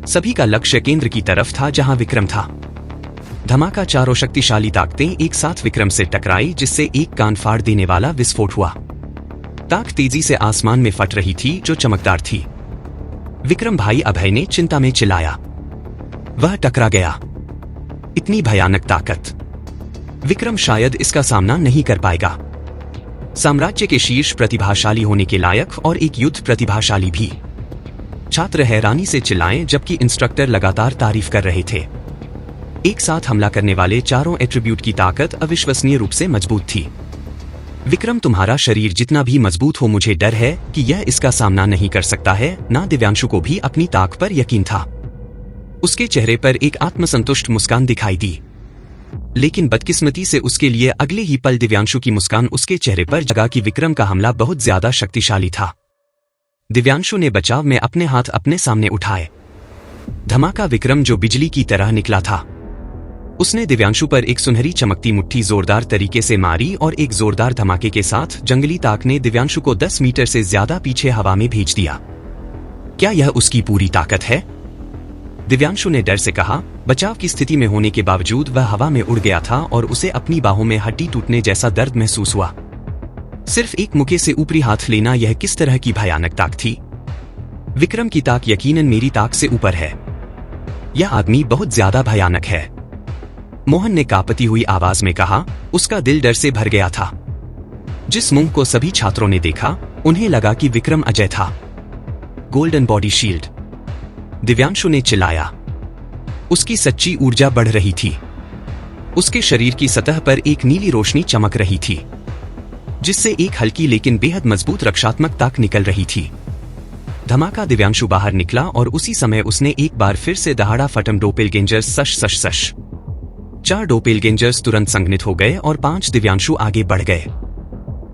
सभी का लक्ष्य केंद्र की तरफ था जहां विक्रम था। धमाका। चारों शक्तिशाली ताकतें एक साथ विक्रम से टकराई जिससे एक कान फाड़ देने वाला विस्फोट हुआ। ताक तेजी से आसमान में फट रही थी जो चमकदार थी। विक्रम भाई अभय ने चिंता में चिल्लाया। वह टकरा गया। इतनी भयानक ताकत, विक्रम शायद इसका सामना नहीं कर पाएगा। साम्राज्य के शीर्ष प्रतिभाशाली होने के लायक और एक युद्ध प्रतिभाशाली भी। छात्र हैरानी से चिल्लाए जबकि इंस्ट्रक्टर लगातार तारीफ कर रहे थे। एक साथ हमला करने वाले चारों एट्रीब्यूट की ताकत अविश्वसनीय रूप से मजबूत थी। विक्रम, तुम्हारा शरीर जितना भी मजबूत हो, मुझे डर है कि यह इसका सामना नहीं कर सकता है। ना दिव्यांशु को भी अपनी ताक पर यकीन था। उसके चेहरे पर एक आत्मसंतुष्ट मुस्कान दिखाई दी, लेकिन बदकिस्मती से उसके लिए अगले ही पल दिव्यांशु की मुस्कान उसके चेहरे पर जगा कि विक्रम का हमला बहुत ज्यादा शक्तिशाली था। दिव्यांशु ने बचाव में अपने हाथ अपने सामने उठाए। धमाका! विक्रम जो बिजली की तरह निकला था, उसने दिव्यांशु पर एक सुनहरी चमकती मुट्ठी जोरदार तरीके से मारी और एक जोरदार धमाके के साथ जंगली ताक ने दिव्यांशु को 10 मीटर से ज्यादा पीछे हवा में भेज दिया। क्या यह उसकी पूरी ताकत है? दिव्यांशु ने डर से कहा। बचाव की स्थिति में होने के बावजूद वह हवा में उड़ गया था और उसे अपनी बाहों में हड्डी टूटने जैसा दर्द महसूस हुआ। सिर्फ एक मुक्के से ऊपरी हाथ लेना, यह किस तरह की भयानक ताक थी? विक्रम की ताक यकीनन मेरी ताक से ऊपर है। यह आदमी बहुत ज्यादा भयानक है, मोहन ने कांपती हुई आवाज में कहा। उसका दिल डर से भर गया था। जिस मुंह को सभी छात्रों ने देखा, उन्हें लगा कि विक्रम अजय था। गोल्डन बॉडी शील्ड, दिव्यांशु ने चिल्लाया। उसकी सच्ची ऊर्जा बढ़ रही थी। उसके शरीर की सतह पर एक नीली रोशनी चमक रही थी, जिससे एक हल्की लेकिन बेहद मजबूत रक्षात्मक ताक निकल रही थी। धमाका! दिव्यांशु बाहर निकला और उसी समय उसने एक बार फिर से दहाड़ा फटम डोपेलगेंजर्स सश सश सश। 4 डोपेलगेंजर्स तुरंत संघनित हो गए और 5 दिव्यांशु आगे बढ़ गए।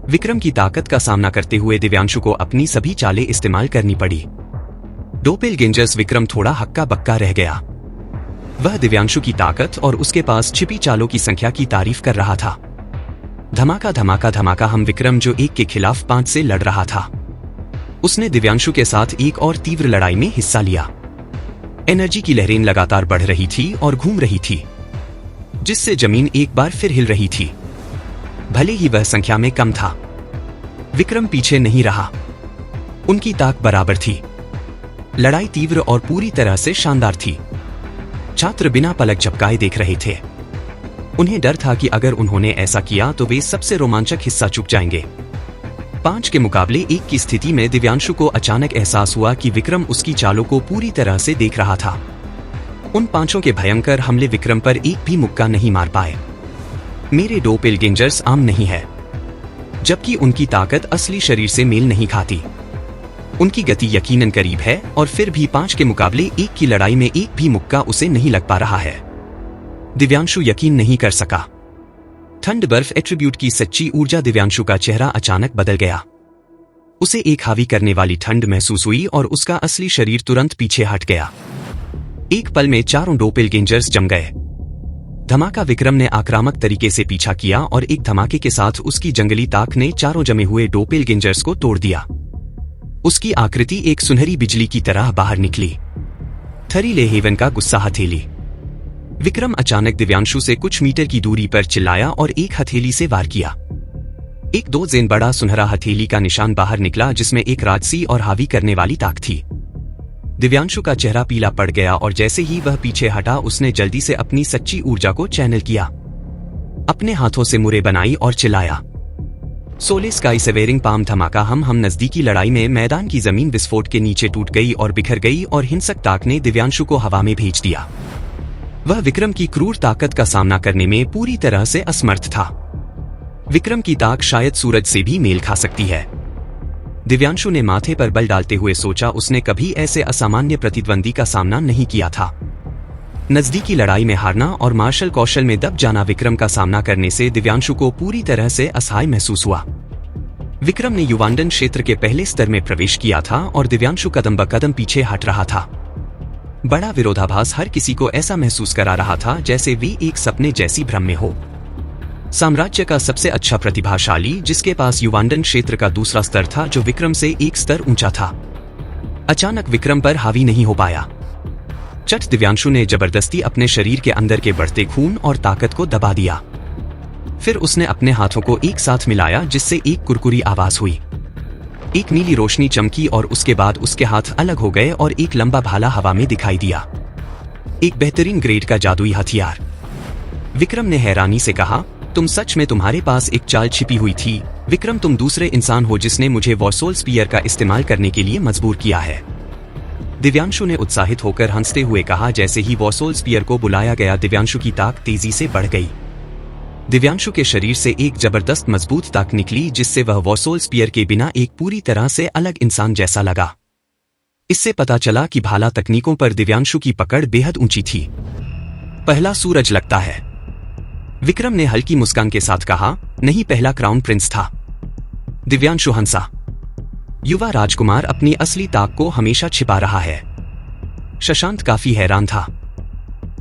विक्रम की ताकत का सामना करते हुए दिव्यांशु को अपनी सभी चालें इस्तेमाल करनी पड़ी। डोपेलगेंजर्स विक्रम थोड़ा हक्का बक्का रह गया। वह दिव्यांशु की ताकत और उसके पास छिपी चालों की संख्या की तारीफ कर रहा था। धमाका धमाका धमाका! हम विक्रम जो 1 के खिलाफ 5 से लड़ रहा था, उसने दिव्यांशु के साथ एक और तीव्र लड़ाई में हिस्सा लिया। एनर्जी की लहरें लगातार बढ़ रही थी और घूम रही थी, जिससे जमीन एक बार फिर हिल रही थी। भले ही वह संख्या में कम था, विक्रम पीछे नहीं रहा। उनकी ताक बराबर थी। लड़ाई तीव्र और पूरी तरह से शानदार थी। छात्र बिना पलक झपकाए देख रहे थे। उन्हें डर था कि अगर उन्होंने ऐसा किया तो वे सबसे रोमांचक हिस्सा चूक जाएंगे। 5 के मुकाबले 1 की स्थिति में दिव्यांशु को अचानक एहसास हुआ कि विक्रम उसकी चालों को पूरी तरह से देख रहा था। उन 5 के भयंकर हमले विक्रम पर एक भी मुक्का नहीं मार पाए। मेरे डोपेलगेंजर्स आम नहीं है, जबकि उनकी ताकत असली शरीर से मेल नहीं खाती। उनकी गति यकीनन करीब है और फिर भी 5 के मुकाबले 1 की लड़ाई में एक भी मुक्का उसे नहीं लग पा रहा है। दिव्यांशु यकीन नहीं कर सका। ठंड बर्फ एट्रीब्यूट की सच्ची ऊर्जा! दिव्यांशु का चेहरा अचानक बदल गया। उसे एक हावी करने वाली ठंड महसूस हुई और उसका असली शरीर तुरंत पीछे हट गया। एक पल में 4 डोपेलगेंजर्स जम गए। धमाका! विक्रम ने आक्रामक तरीके से पीछा किया और एक धमाके के साथ उसकी जंगली ताक ने 4 जमे हुए डोपेलगेंजर्स को तोड़ दिया। उसकी आकृति एक सुनहरी बिजली की तरह बाहर निकली। थरी ले हेवन का गुस्सा हथेली। विक्रम अचानक दिव्यांशु से कुछ मीटर की दूरी पर चिल्लाया और एक हथेली से वार किया। एक 2 जेन बड़ा सुनहरा हथेली का निशान बाहर निकला, जिसमें एक राजसी और हावी करने वाली ताक थी। दिव्यांशु का चेहरा पीला पड़ गया और जैसे ही वह पीछे हटा, उसने जल्दी से अपनी सच्ची ऊर्जा को चैनल किया। अपने हाथों से मुरे बनाई और चिल्लाया, सोले स्काई सेवेरिंग पाम! धमाका! हम नजदीकी लड़ाई में मैदान की जमीन विस्फोट के नीचे टूट गई और बिखर गई और हिंसक ताक ने दिव्यांशु को हवा में भेज दिया। वह विक्रम की क्रूर ताकत का सामना करने में पूरी तरह से असमर्थ था। विक्रम की ताक शायद सूरज से भी मेल खा सकती है। दिव्यांशु ने माथे पर बल डालते हुए सोचा, उसने कभी ऐसे असामान्य प्रतिद्वंदी का सामना नहीं किया था। नजदीकी लड़ाई में हारना और मार्शल कौशल में दब जाना विक्रम का सामना करने से दिव्यांशु को पूरी तरह से असहाय महसूस हुआ। विक्रम ने युवांडन क्षेत्र के पहले स्तर में प्रवेश किया था और दिव्यांशु कदम ब कदम पीछे हट रहा था। बड़ा विरोधाभास हर किसी को ऐसा महसूस करा रहा था जैसे वे एक सपने जैसी भ्रम में हो। साम्राज्य का सबसे अच्छा प्रतिभाशाली, जिसके पास युवांडन क्षेत्र का दूसरा स्तर था जो विक्रम से एक स्तर ऊंचा था, अचानक विक्रम पर हावी नहीं हो पाया। चट! दिव्यांशु ने जबरदस्ती अपने शरीर के अंदर के बढ़ते खून और ताकत को दबा दिया। फिर उसने अपने हाथों को एक साथ मिलाया, जिससे एक कुरकुरी आवाज हुई। एक नीली रोशनी चमकी और उसके बाद उसके हाथ अलग हो गए और एक लंबा भाला हवा में दिखाई दिया। एक बेहतरीन ग्रेड का जादुई हथियार। विक्रम ने हैरानी से कहा, तुम सच में, तुम्हारे पास एक चाल छिपी हुई थी। विक्रम, तुम दूसरे इंसान हो जिसने मुझे वॉरसोल स्पीयर का इस्तेमाल करने के लिए मजबूर किया है। दिव्यांशु ने उत्साहित होकर हंसते हुए कहा। जैसे ही वॉरसोल स्पीयर को बुलाया गया, दिव्यांशु की ताक तेजी से बढ़ गई। दिव्यांशु के शरीर से एक जबरदस्त मजबूत ताक निकली जिससे वह वॉर्सोल स्पीयर के बिना एक पूरी तरह से अलग इंसान जैसा लगा। इससे पता चला कि भाला तकनीकों पर दिव्यांशु की पकड़ बेहद ऊंची थी। पहला सूरज लगता है, विक्रम ने हल्की मुस्कान के साथ कहा। नहीं, पहला क्राउन प्रिंस था। दिव्यांशु हंसा। युवा राजकुमार अपनी असली ताक को हमेशा छिपा रहा है। शशांक काफी हैरान था।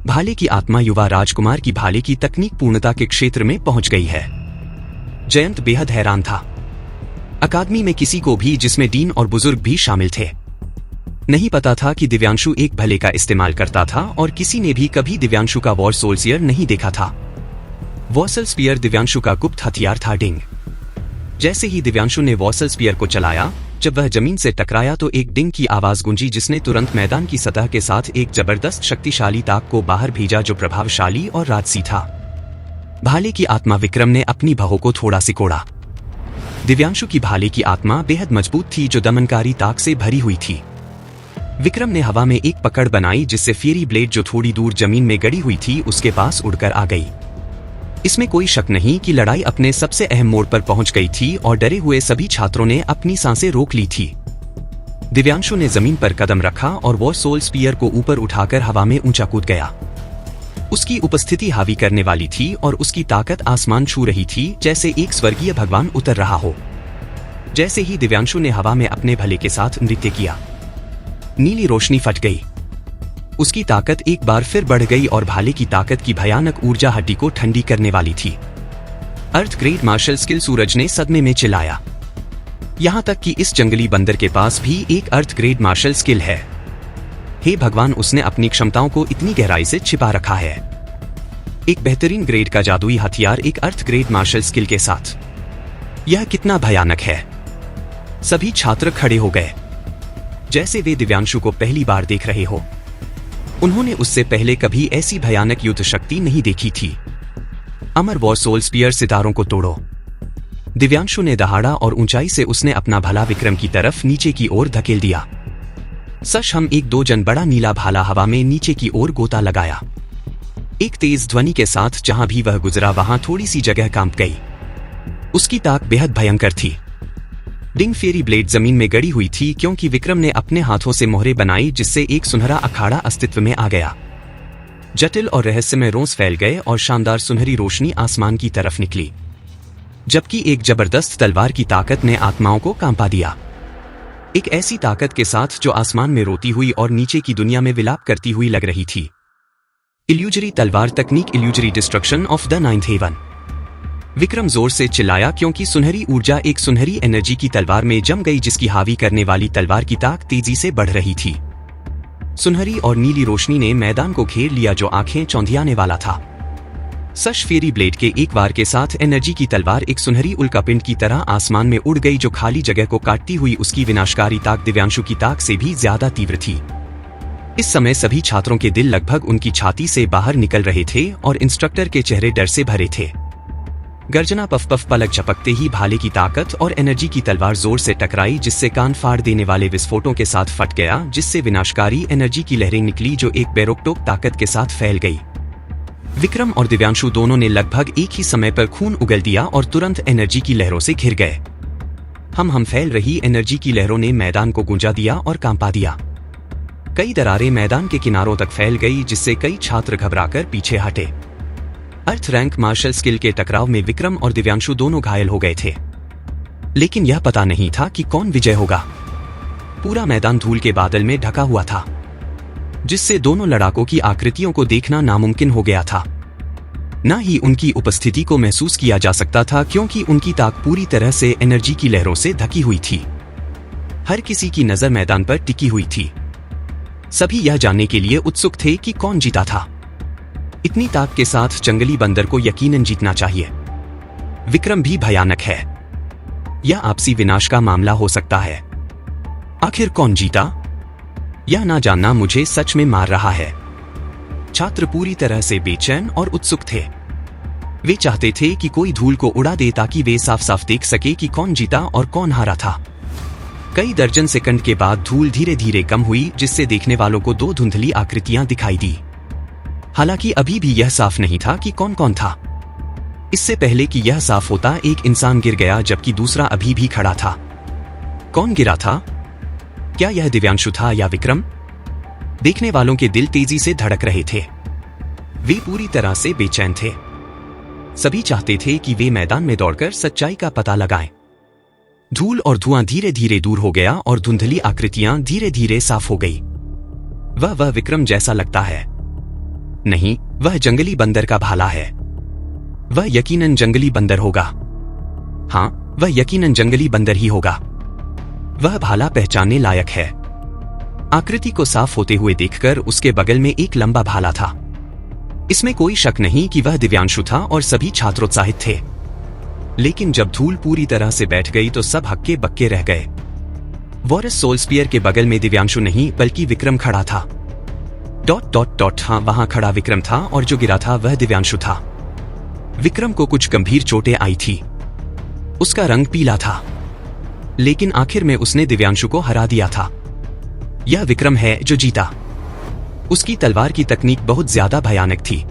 भाले की आत्मा युवा राजकुमार की भाले की तकनीक पूर्णता के क्षेत्र में पहुंच गई है। जयंत बेहद हैरान था। अकादमी में किसी को भी, जिसमें डीन और बुजुर्ग भी शामिल थे, नहीं पता था कि दिव्यांशु एक भले का इस्तेमाल करता था और किसी ने भी कभी दिव्यांशु का वॉर सोल्सियर नहीं देखा था। वॉसल स्पीयर दिव्यांशु का गुप्त हथियार था। डिंग। जैसे ही दिव्यांशु ने वॉसल स्पीयर को चलाया, जब वह जमीन से टकराया तो एक डिंग की आवाज गूंजी जिसने तुरंत मैदान की सतह के साथ एक जबरदस्त शक्तिशाली ताक को बाहर भेजा जो प्रभावशाली और राजसी था। भाले की आत्मा विक्रम ने अपनी भौं को थोड़ा सिकोड़ा। दिव्यांशु की भाले की आत्मा बेहद मजबूत थी जो दमनकारी ताक से भरी हुई थी। विक्रम ने हवा में एक पकड़ बनाई जिससे फेरी ब्लेड जो थोड़ी दूर जमीन में गड़ी हुई थी उसके पास उड़कर आ गई। इसमें कोई शक नहीं कि लड़ाई अपने सबसे अहम मोड़ पर पहुंच गई थी और डरे हुए सभी छात्रों ने अपनी सांसें रोक ली थी। दिव्यांशु ने जमीन पर कदम रखा और वो सोल स्पीयर को ऊपर उठाकर हवा में ऊंचा कूद गया। उसकी उपस्थिति हावी करने वाली थी और उसकी ताकत आसमान छू रही थी जैसे एक स्वर्गीय भगवान उतर रहा हो। जैसे ही दिव्यांशु ने हवा में अपने भले के साथ नृत्य किया, नीली रोशनी फट गई। उसकी ताकत एक बार फिर बढ़ गई और भाले की ताकत की भयानक ऊर्जा हड्डी को ठंडी करने वाली थी। अर्थ ग्रेड मार्शल स्किल, सूरज ने सदमे में चिल्लाया। यहां तक कि इस जंगली बंदर के पास भी एक अर्थ ग्रेड मार्शल स्किल है। हे भगवान, उसने अपनी क्षमताओं को इतनी गहराई से छिपा रखा है। एक बेहतरीन ग्रेड का जादुई हथियार एक अर्थ ग्रेड मार्शल स्किल के साथ। यह कितना भयानक है। सभी छात्र खड़े हो गए जैसे वे दिव्यांशु को पहली बार देख रहे हो। उन्होंने उससे पहले कभी ऐसी भयानक युद्ध शक्ति नहीं देखी थी। अमर वॉर सोल स्पीयर, सितारों को तोड़ो। दिव्यांशु ने दहाड़ा और ऊंचाई से उसने अपना भला विक्रम की तरफ नीचे की ओर धकेल दिया। सच हम एक 2 जन बड़ा नीला भाला हवा में नीचे की ओर गोता लगाया। एक तेज ध्वनि के साथ जहां भी वह गुजरा वहां थोड़ी सी जगह कांप गई। उसकी ताक बेहद भयंकर थी। डिंग फेरी ब्लेड जमीन में गड़ी हुई थी क्योंकि विक्रम ने अपने हाथों से मोहरे बनाई जिससे एक सुनहरा अखाड़ा अस्तित्व में आ गया। जटिल और रहस्यमय रोंस फैल गए और शानदार सुनहरी रोशनी आसमान की तरफ निकली, जबकि एक जबरदस्त तलवार की ताकत ने आत्माओं को कांपा दिया। एक ऐसी ताकत के साथ जो आसमान में रोती हुई और नीचे की दुनिया में विलाप करती हुई लग रही थी। इल्यूजरी तलवार तकनीक, illusory destruction of the ninth heaven. Vikram जोर से चिल्लाया क्योंकि सुनहरी ऊर्जा एक सुनहरी एनर्जी की तलवार में जम गई जिसकी हावी करने वाली तलवार की ताक तेजी से बढ़ रही थी। सुनहरी और नीली रोशनी ने मैदान को घेर लिया जो आंखें चौंधियाने वाला था। सश फेरी ब्लेड के एक वार के साथ एनर्जी की तलवार एक सुनहरी उल्कापिंड की तरह आसमान में उड़ गई जो खाली जगह को काटती हुई उसकी विनाशकारी ताक दिव्यांशु की ताक से भी ज्यादा तीव्र थी। इस समय सभी छात्रों के दिल लगभग उनकी छाती से बाहर निकल रहे थे और इंस्ट्रक्टर के चेहरे डर से भरे थे। गर्जना पफ पफ, पलक झपकते ही भाले की ताकत और एनर्जी की तलवार जोर से टकराई जिससे कान फाड़ देने वाले विस्फोटों के साथ फट गया, जिससे विनाशकारी एनर्जी की लहरें निकली जो एक बेरोकटोक ताकत के साथ फैल गई। विक्रम और दिव्यांशु दोनों ने लगभग एक ही समय पर खून उगल दिया और तुरंत एनर्जी की लहरों से घिर गए। हम फैल रही एनर्जी की लहरों ने मैदान को गूंजा दिया और कांपा दिया। कई दरारें मैदान के किनारों तक फैल गई जिससे कई छात्र घबराकर पीछे हटे। अर्थ रैंक मार्शल स्किल के टकराव में विक्रम और दिव्यांशु दोनों घायल हो गए थे, लेकिन यह पता नहीं था कि कौन विजय होगा। पूरा मैदान धूल के बादल में ढका हुआ था, जिससे दोनों लड़ाकों की आकृतियों को देखना नामुमकिन हो गया था। न ही उनकी उपस्थिति को महसूस किया जा सकता था क्योंकि उनकी ताक पूरी तरह से एनर्जी की लहरों से ढकी हुई थी। हर किसी की नजर मैदान पर टिकी हुई थी। सभी यह जानने के लिए उत्सुक थे कि कौन जीता था। इतनी ताक के साथ जंगली बंदर को यकीनन जीतना चाहिए। विक्रम भी भयानक है। यह आपसी विनाश का मामला हो सकता है। आखिर कौन जीता, यह ना जानना मुझे सच में मार रहा है। छात्र पूरी तरह से बेचैन और उत्सुक थे। वे चाहते थे कि कोई धूल को उड़ा दे ताकि वे साफ साफ देख सके कि कौन जीता और कौन हारा था। कई दर्जन सेकंड के बाद धूल धीरे धीरे कम हुई जिससे देखने वालों को 2 धुंधली आकृतियां दिखाई दी। हालांकि अभी भी यह साफ नहीं था कि कौन कौन था। इससे पहले कि यह साफ होता एक इंसान गिर गया जबकि दूसरा अभी भी खड़ा था। कौन गिरा था? क्या यह दिव्यांशु था या विक्रम? देखने वालों के दिल तेजी से धड़क रहे थे। वे पूरी तरह से बेचैन थे। सभी चाहते थे कि वे मैदान में दौड़कर सच्चाई का पता लगाएं। धूल और धुआं धीरे धीरे दूर हो गया और धुंधली आकृतियां धीरे धीरे साफ हो गई। वह विक्रम जैसा लगता है। नहीं, वह जंगली बंदर का भाला है। वह यकीनन जंगली बंदर होगा। हाँ, वह यकीनन जंगली बंदर ही होगा। वह भाला पहचानने लायक है। आकृति को साफ होते हुए देखकर उसके बगल में एक लंबा भाला था। इसमें कोई शक नहीं कि वह दिव्यांशु था और सभी छात्र उत्साहित थे। लेकिन जब धूल पूरी तरह से बैठ गई तो सब हक्के बक्के रह गए। वॉरेस सोल्सपियर के बगल में दिव्यांशु नहीं बल्कि विक्रम खड़ा था। ... हाँ, वहां खड़ा विक्रम था और जो गिरा था वह दिव्यांशु था। विक्रम को कुछ गंभीर चोटें आई थी। उसका रंग पीला था, लेकिन आखिर में उसने दिव्यांशु को हरा दिया था। यह विक्रम है जो जीता। उसकी तलवार की तकनीक बहुत ज्यादा भयानक थी।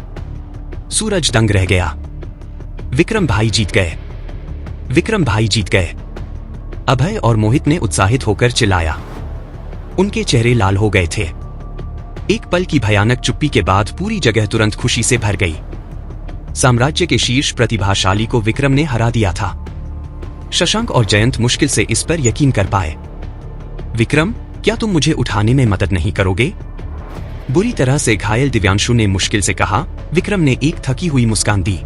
सूरज दंग रह गया। विक्रम भाई जीत गए। विक्रम भाई जीत गए। अभय और मोहित ने उत्साहित होकर चिल्लाया। उनके चेहरे लाल हो गए थे। एक पल की भयानक चुप्पी के बाद पूरी जगह तुरंत खुशी से भर गई। साम्राज्य के शीर्ष प्रतिभाशाली को विक्रम ने हरा दिया था। शशांक और जयंत मुश्किल से इस पर यकीन कर पाए। विक्रम, क्या तुम मुझे उठाने में मदद नहीं करोगे? बुरी तरह से घायल दिव्यांशु ने मुश्किल से कहा। विक्रम ने एक थकी हुई मुस्कान दी।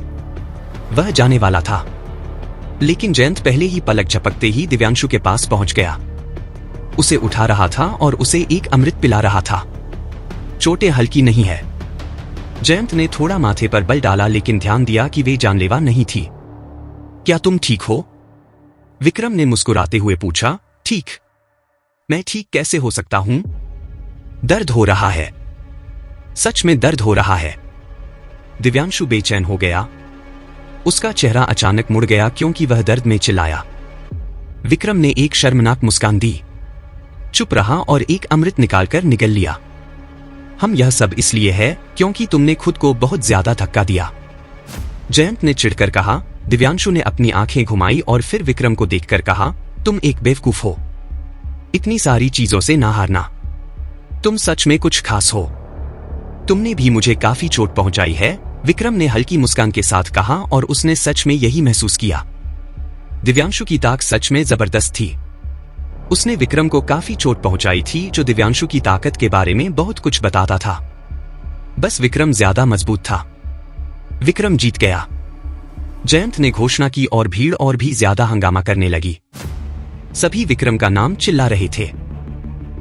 वह जाने वाला था, लेकिन जयंत पहले ही पलक झपकते ही दिव्यांशु के पास पहुंच गया। उसे उठा रहा था और उसे एक अमृत पिला रहा था। चोटें हल्की नहीं है। जयंत ने थोड़ा माथे पर बल डाला लेकिन ध्यान दिया कि वे जानलेवा नहीं थी। क्या तुम ठीक हो? विक्रम ने मुस्कुराते हुए पूछा। ठीक? मैं ठीक कैसे हो सकता हूं? दर्द हो रहा है। सच में दर्द हो रहा है। दिव्यांशु बेचैन हो गया। उसका चेहरा अचानक मुड़ गया क्योंकि वह दर्द में चिल्लाया। विक्रम ने एक शर्मनाक मुस्कान दी, चुप रहा और एक अमृत निकालकर निगल लिया। हम यह सब इसलिए है क्योंकि तुमने खुद को बहुत ज्यादा धक्का दिया, जयंत ने चिढ़कर कहा। दिव्यांशु ने अपनी आंखें घुमाई और फिर विक्रम को देखकर कहा, तुम एक बेवकूफ हो। इतनी सारी चीजों से ना हारना। तुम सच में कुछ खास हो। तुमने भी मुझे काफी चोट पहुंचाई है, विक्रम ने हल्की मुस्कान के साथ कहा और उसने सच में यही महसूस किया। दिव्यांशु की ताकत सच में जबरदस्त थी। उसने विक्रम को काफी चोट पहुंचाई थी जो दिव्यांशु की ताकत के बारे में बहुत कुछ बताता था। बस विक्रम ज्यादा मजबूत था। विक्रम जीत गया। जयंत ने घोषणा की और भीड़ और भी ज्यादा हंगामा करने लगी। सभी विक्रम का नाम चिल्ला रहे थे।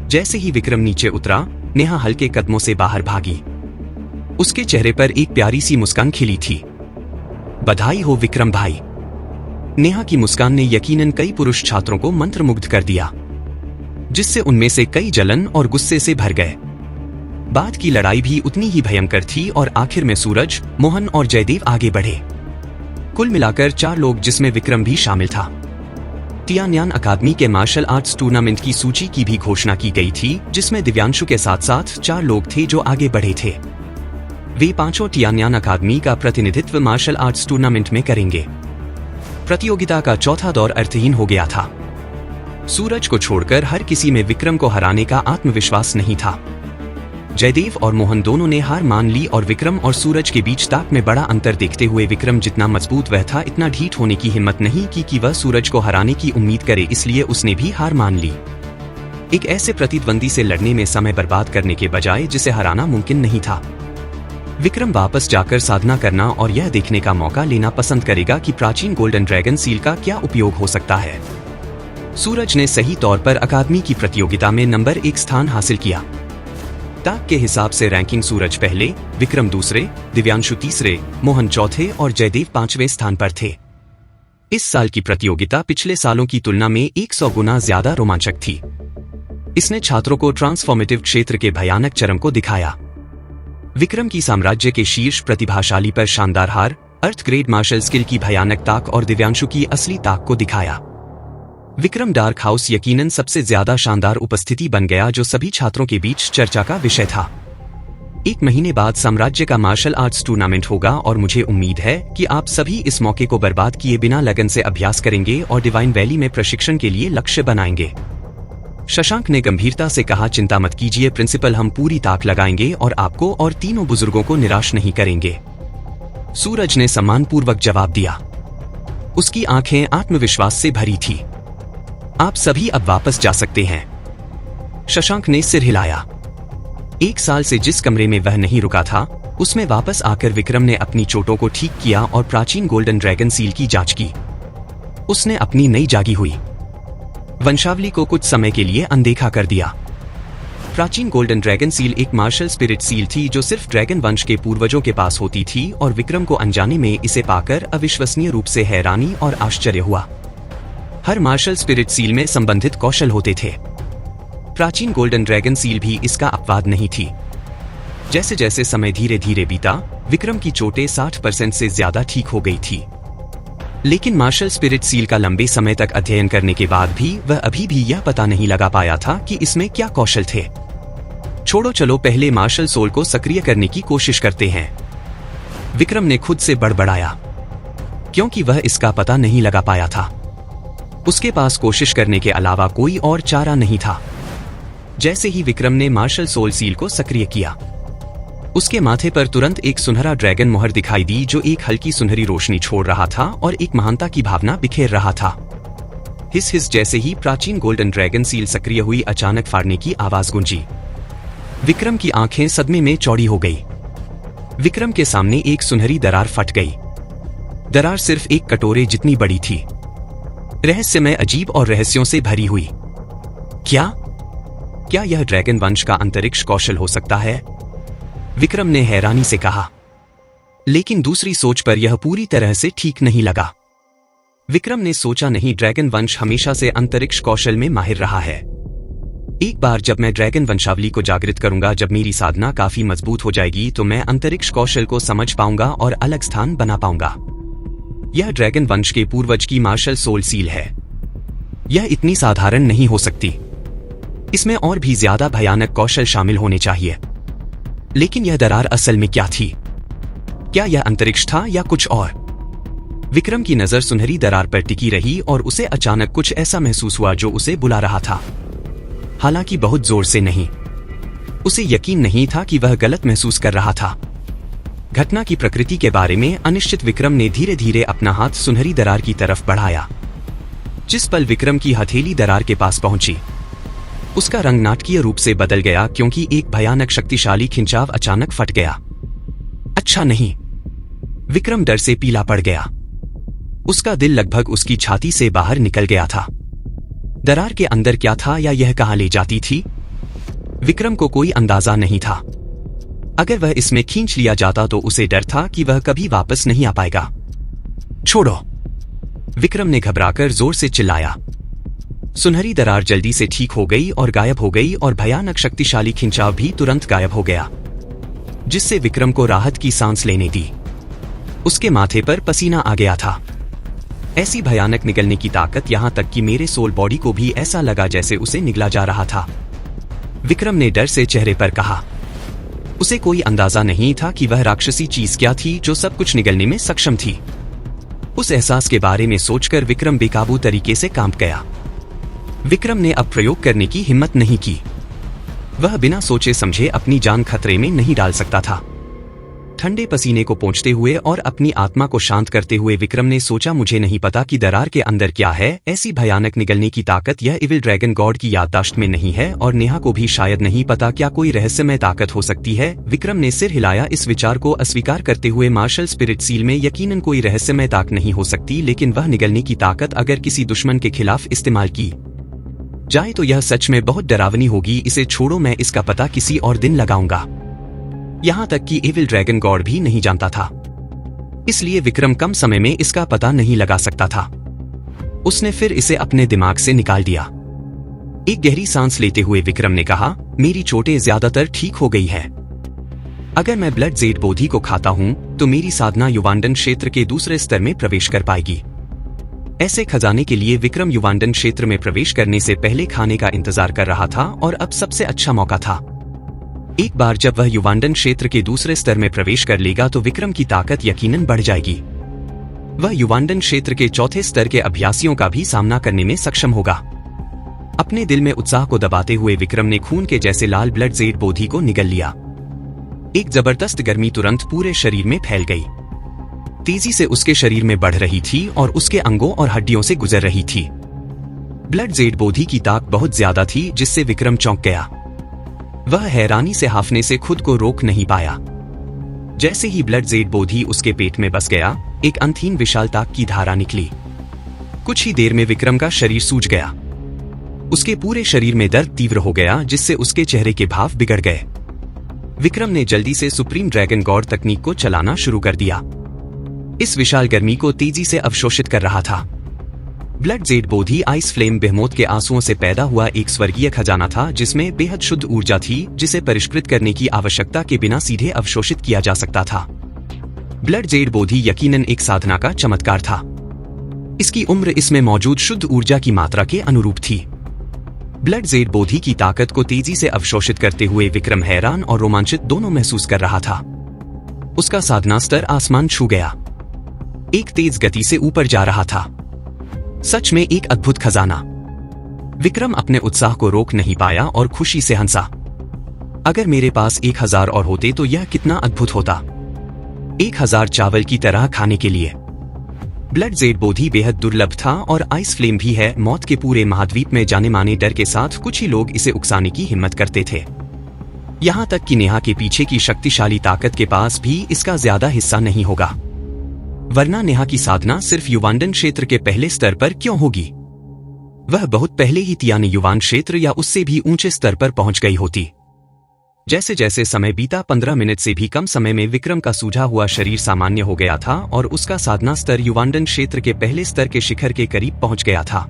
जैसे ही विक्रम नीचे उतरा, नेहा हल्के कदमों से बाहर भागी। उसके चेहरे पर एक प्यारी सी मुस्कान खिली थी। बधाई हो विक्रम भाई। नेहा की मुस्कान ने यकीनन कई पुरुष छात्रों को मंत्रमुग्ध कर दिया, जिससे उनमें से कई जलन और गुस्से से भर गए। बाद की लड़ाई भी उतनी ही भयंकर थी और आखिर में सूरज, मोहन और जयदेव आगे बढ़े। कुल मिलाकर 4 लोग, जिसमें विक्रम भी शामिल था। तियानयान अकादमी के मार्शल आर्ट्स टूर्नामेंट की सूची की भी घोषणा की गई थी, जिसमें दिव्यांशु के साथ साथ 4 लोग थे जो आगे बढ़े थे। वे 5 तियानयान अकादमी का प्रतिनिधित्व मार्शल आर्ट्स टूर्नामेंट में करेंगे। प्रतियोगिता का चौथा दौर अर्थहीन हो गया था। सूरज को छोड़कर हर किसी में विक्रम को हराने का आत्मविश्वास नहीं था। जयदेव और मोहन दोनों ने हार मान ली और विक्रम और सूरज के बीच ताक में बड़ा अंतर देखते हुए विक्रम जितना मजबूत वह था, इतना ढीठ होने की हिम्मत नहीं की कि वह सूरज को हराने की उम्मीद करे, इसलिए उसने भी हार मान ली। एक ऐसे प्रतिद्वंदी से लड़ने में समय बर्बाद करने के बजाय जिसे हराना मुमकिन नहीं था, विक्रम वापस जाकर साधना करना और यह देखने का मौका लेना पसंद करेगा कि प्राचीन गोल्डन ड्रैगन सील का क्या उपयोग हो सकता है। सूरज ने सही तौर पर अकादमी की प्रतियोगिता में नंबर 1 स्थान हासिल किया। ताक के हिसाब से रैंकिंग सूरज पहले, विक्रम दूसरे, दिव्यांशु तीसरे, मोहन चौथे और जयदेव 5वें स्थान पर थे। इस साल की प्रतियोगिता पिछले सालों की तुलना में 100 गुना ज्यादा रोमांचक थी। इसने छात्रों को ट्रांसफॉर्मेटिव क्षेत्र के भयानक चरम को दिखाया। विक्रम की साम्राज्य के शीर्ष प्रतिभाशाली पर शानदार हार, अर्थ ग्रेड मार्शल स्किल की भयानक ताक और दिव्यांशु की असली ताक को दिखाया। विक्रम डार्क हाउस यकीनन सबसे ज्यादा शानदार उपस्थिति बन गया जो सभी छात्रों के बीच चर्चा का विषय था। 1 महीने बाद साम्राज्य का मार्शल आर्ट्स टूर्नामेंट होगा और मुझे उम्मीद है कि आप सभी इस मौके को बर्बाद किए बिना लगन से अभ्यास करेंगे और डिवाइन वैली में प्रशिक्षण के लिए लक्ष्य बनाएंगे। शशांक ने गंभीरता से कहा, चिंता मत कीजिए प्रिंसिपल, हम पूरी ताक लगाएंगे और आपको और तीनों बुजुर्गों को निराश नहीं करेंगे। सूरज ने सम्मानपूर्वक जवाब दिया। उसकी आंखें आत्मविश्वास से भरी थी। आप सभी अब वापस जा सकते हैं। शशांक ने सिर हिलाया। 1 साल से जिस कमरे में वह नहीं रुका था, उसमें वापस आकर विक्रम ने अपनी चोटों को ठीक किया और प्राचीन गोल्डन ड्रैगन सील की जांच की। उसने अपनी नई जागी हुई वंशावली को कुछ समय के लिए अनदेखा कर दिया। प्राचीन गोल्डन ड्रैगन सील एक मार्शल स्पिरिट सील थी जो सिर्फ ड्रैगन वंश के पूर्वजों के पास होती थी और विक्रम को अनजाने में इसे पाकर अविश्वसनीय रूप से हैरानी और आश्चर्य हुआ। हर मार्शल स्पिरिट सील में संबंधित कौशल होते थे। प्राचीन गोल्डन ड्रैगन सील भी इसका अपवाद नहीं थी। जैसे जैसे समय धीरे धीरे बीता, विक्रम की चोटें 60% से ज्यादा ठीक हो गई थी। लेकिन मार्शल स्पिरिट सील का लंबे समय तक अध्ययन करने के बाद भी वह अभी भी यह पता नहीं लगा पाया था कि इसमें क्या कौशल थे। छोड़ो, चलो पहले मार्शल सोल को सक्रिय करने की कोशिश करते हैं, विक्रम ने खुद से बड़बड़ाया, क्योंकि वह इसका पता नहीं लगा पाया था। उसके पास कोशिश करने के अलावा कोई और चारा नहीं था। जैसे ही विक्रम ने मार्शल सोल सील को सक्रिय किया, उसके माथे पर तुरंत एक सुनहरा ड्रैगन मोहर दिखाई दी जो एक हल्की सुनहरी रोशनी छोड़ रहा था और एक महानता की भावना बिखेर रहा था। हिस हिस जैसे ही प्राचीन गोल्डन ड्रैगन सील सक्रिय हुई, अचानक फाड़ने की आवाज गूंजी। विक्रम की आंखें सदमे में चौड़ी हो गई। विक्रम के सामने एक सुनहरी दरार फट गई। दरार सिर्फ एक कटोरे जितनी बड़ी थी, रहस्यमय, अजीब और रहस्यों से भरी हुई। क्या यह ड्रैगन वंश का अंतरिक्ष कौशल हो सकता है? विक्रम ने हैरानी से कहा। लेकिन दूसरी सोच पर यह पूरी तरह से ठीक नहीं लगा। विक्रम ने सोचा, नहीं, ड्रैगन वंश हमेशा से अंतरिक्ष कौशल में माहिर रहा है। एक बार जब मैं ड्रैगन वंशावली को जागृत करूंगा, जब मेरी साधना काफी मजबूत हो जाएगी, तो मैं अंतरिक्ष कौशल को समझ पाऊंगा और अलग स्थान बना पाऊंगा। यह ड्रैगन वंश के पूर्वज की मार्शल सोल सील है। यह इतनी साधारण नहीं हो सकती। इसमें और भी ज्यादा भयानक कौशल शामिल होने चाहिए। लेकिन यह दरार असल में क्या थी? क्या यह अंतरिक्ष था या कुछ और? विक्रम की नजर सुनहरी दरार पर टिकी रही और उसे अचानक कुछ ऐसा महसूस हुआ जो उसे बुला रहा था। हालांकि बहुत जोर से नहीं। उसे यकीन नहीं था कि वह गलत महसूस कर रहा था। घटना की प्रकृति के बारे में अनिश्चित विक्रम ने धीरे धीरे अपना हाथ सुनहरी दरार की तरफ बढ़ाया। जिस पल विक्रम की हथेली दरार के पास पहुंची, उसका रंग नाटकीय रूप से बदल गया, क्योंकि एक भयानक शक्तिशाली खिंचाव अचानक फट गया। अच्छा नहीं। विक्रम डर से पीला पड़ गया। उसका दिल लगभग उसकी छाती से बाहर निकल गया था। दरार के अंदर क्या था या यह कहां ले जाती थी? विक्रम को कोई अंदाजा नहीं था। अगर वह इसमें खींच लिया जाता तो उसे डर था कि वह कभी वापस नहीं आ पाएगा। छोड़ो, विक्रम ने घबराकर जोर से चिल्लाया। सुनहरी दरार जल्दी से ठीक हो गई और गायब हो गई और भयानक शक्तिशाली खिंचाव भी तुरंत गायब हो गया, जिससे विक्रम को राहत की सांस लेने दी। उसके माथे पर पसीना आ गया था। ऐसी भयानक निगलने की ताकत, यहां तक कि मेरे सोल बॉडी को भी ऐसा लगा जैसे उसे निगला जा रहा था, विक्रम ने डर से चेहरे पर कहा। उसे कोई अंदाजा नहीं था कि वह राक्षसी चीज क्या थी जो सब कुछ निगलने में सक्षम थी। उस एहसास के बारे में सोचकर विक्रम बेकाबू तरीके से कांप गया। विक्रम ने अब प्रयोग करने की हिम्मत नहीं की। वह बिना सोचे समझे अपनी जान खतरे में नहीं डाल सकता था। ठंडे पसीने को पोंछते हुए और अपनी आत्मा को शांत करते हुए विक्रम ने सोचा, मुझे नहीं पता कि दरार के अंदर क्या है। ऐसी भयानक निगलने की ताकत यह इविल ड्रैगन गॉड की याददाश्त में नहीं है और नेहा को भी शायद नहीं पता क्या कोई रहस्यमय ताकत हो सकती है। विक्रम ने सिर हिलाया, इस विचार को अस्वीकार करते हुए। मार्शल स्पिरिट सील में यकीनन कोई रहस्यमय ताकत नहीं हो सकती, लेकिन वह निगलने की ताकत अगर किसी दुश्मन के खिलाफ इस्तेमाल की जाए तो यह सच में बहुत डरावनी होगी। इसे छोड़ो, मैं इसका पता किसी और दिन लगाऊंगा। यहां तक कि एविल ड्रैगन गॉड भी नहीं जानता था, इसलिए विक्रम कम समय में इसका पता नहीं लगा सकता था। उसने फिर इसे अपने दिमाग से निकाल दिया। एक गहरी सांस लेते हुए विक्रम ने कहा, मेरी चोटें ज्यादातर ठीक हो गई है। अगर मैं ब्लड जेड बोधी को खाता हूं तो मेरी साधना युवांडन क्षेत्र के दूसरे स्तर में प्रवेश कर पाएगी। ऐसे खजाने के लिए विक्रम युवांडन क्षेत्र में प्रवेश करने से पहले खाने का इंतजार कर रहा था और अब सबसे अच्छा मौका था। एक बार जब वह युवांडन क्षेत्र के दूसरे स्तर में प्रवेश कर लेगा तो विक्रम की ताकत यकीनन बढ़ जाएगी। वह युवांडन क्षेत्र के चौथे स्तर के अभ्यासियों का भी सामना करने में सक्षम होगा। अपने दिल में उत्साह को दबाते हुए विक्रम ने खून के जैसे लाल ब्लड जेड बोधी को निगल लिया। एक जबरदस्त गर्मी तुरंत पूरे शरीर में फैल गई, तेजी से उसके शरीर में बढ़ रही थी और उसके अंगों और हड्डियों से गुजर रही थी। ब्लड जेड बोधी की ताक बहुत ज्यादा थी जिससे विक्रम चौंक गया। वह हैरानी से हाफने से खुद को रोक नहीं पाया। जैसे ही ब्लड जेड बोधी उसके पेट में बस गया, एक अंतहीन विशाल ताक की धारा निकली। कुछ ही देर में विक्रम का शरीर सूज गया। उसके पूरे शरीर में दर्द तीव्र हो गया जिससे उसके चेहरे के भाव बिगड़ गए। विक्रम ने जल्दी से सुप्रीम ड्रैगन गॉड तकनीक को चलाना शुरू कर दिया। इस विशाल गर्मी को तेजी से अवशोषित कर रहा था। Blood jade Bodhi ice flame behemoth के आंसुओं से पैदा हुआ एक स्वर्गीय खजाना था जिसमें बेहद शुद्ध ऊर्जा थी जिसे परिष्कृत करने की आवश्यकता के बिना सीधे अवशोषित किया जा सकता था। ब्लड जेड बोधी यकीनन एक साधना का चमत्कार था। इसकी उम्र इसमें मौजूद शुद्ध ऊर्जा की मात्रा के अनुरूप थी। ब्लड जेड बोधी की ताकत को तेजी से अवशोषित करते हुए विक्रम हैरान और रोमांचित दोनों महसूस कर रहा था। उसका साधना स्तर आसमान छू गया, एक तेज गति से ऊपर जा रहा था। सच में एक अद्भुत खजाना। विक्रम अपने उत्साह को रोक नहीं पाया और खुशी से हंसा। अगर मेरे पास 1000 और होते तो यह कितना अद्भुत होता। 1000 चावल की तरह खाने के लिए। ब्लड जेड बोधी बेहद दुर्लभ था और आइस फ्लेम भी है। मौत के पूरे महाद्वीप में जाने माने डर के साथ कुछ ही लोग इसे उकसाने की हिम्मत करते थे। यहां तक कि नेहा के पीछे की शक्तिशाली ताकत के पास भी इसका ज्यादा हिस्सा नहीं होगा, वरना नेहा की साधना सिर्फ युवांडन क्षेत्र के पहले स्तर पर क्यों होगी? वह बहुत पहले ही तियानी युवान क्षेत्र या उससे भी ऊंचे स्तर पर पहुंच गई होती। जैसे जैसे समय बीता 15 मिनट से भी कम समय में विक्रम का सूझा हुआ शरीर सामान्य हो गया था और उसका साधना स्तर युवांडन क्षेत्र के पहले स्तर के शिखर के करीब पहुंच गया था।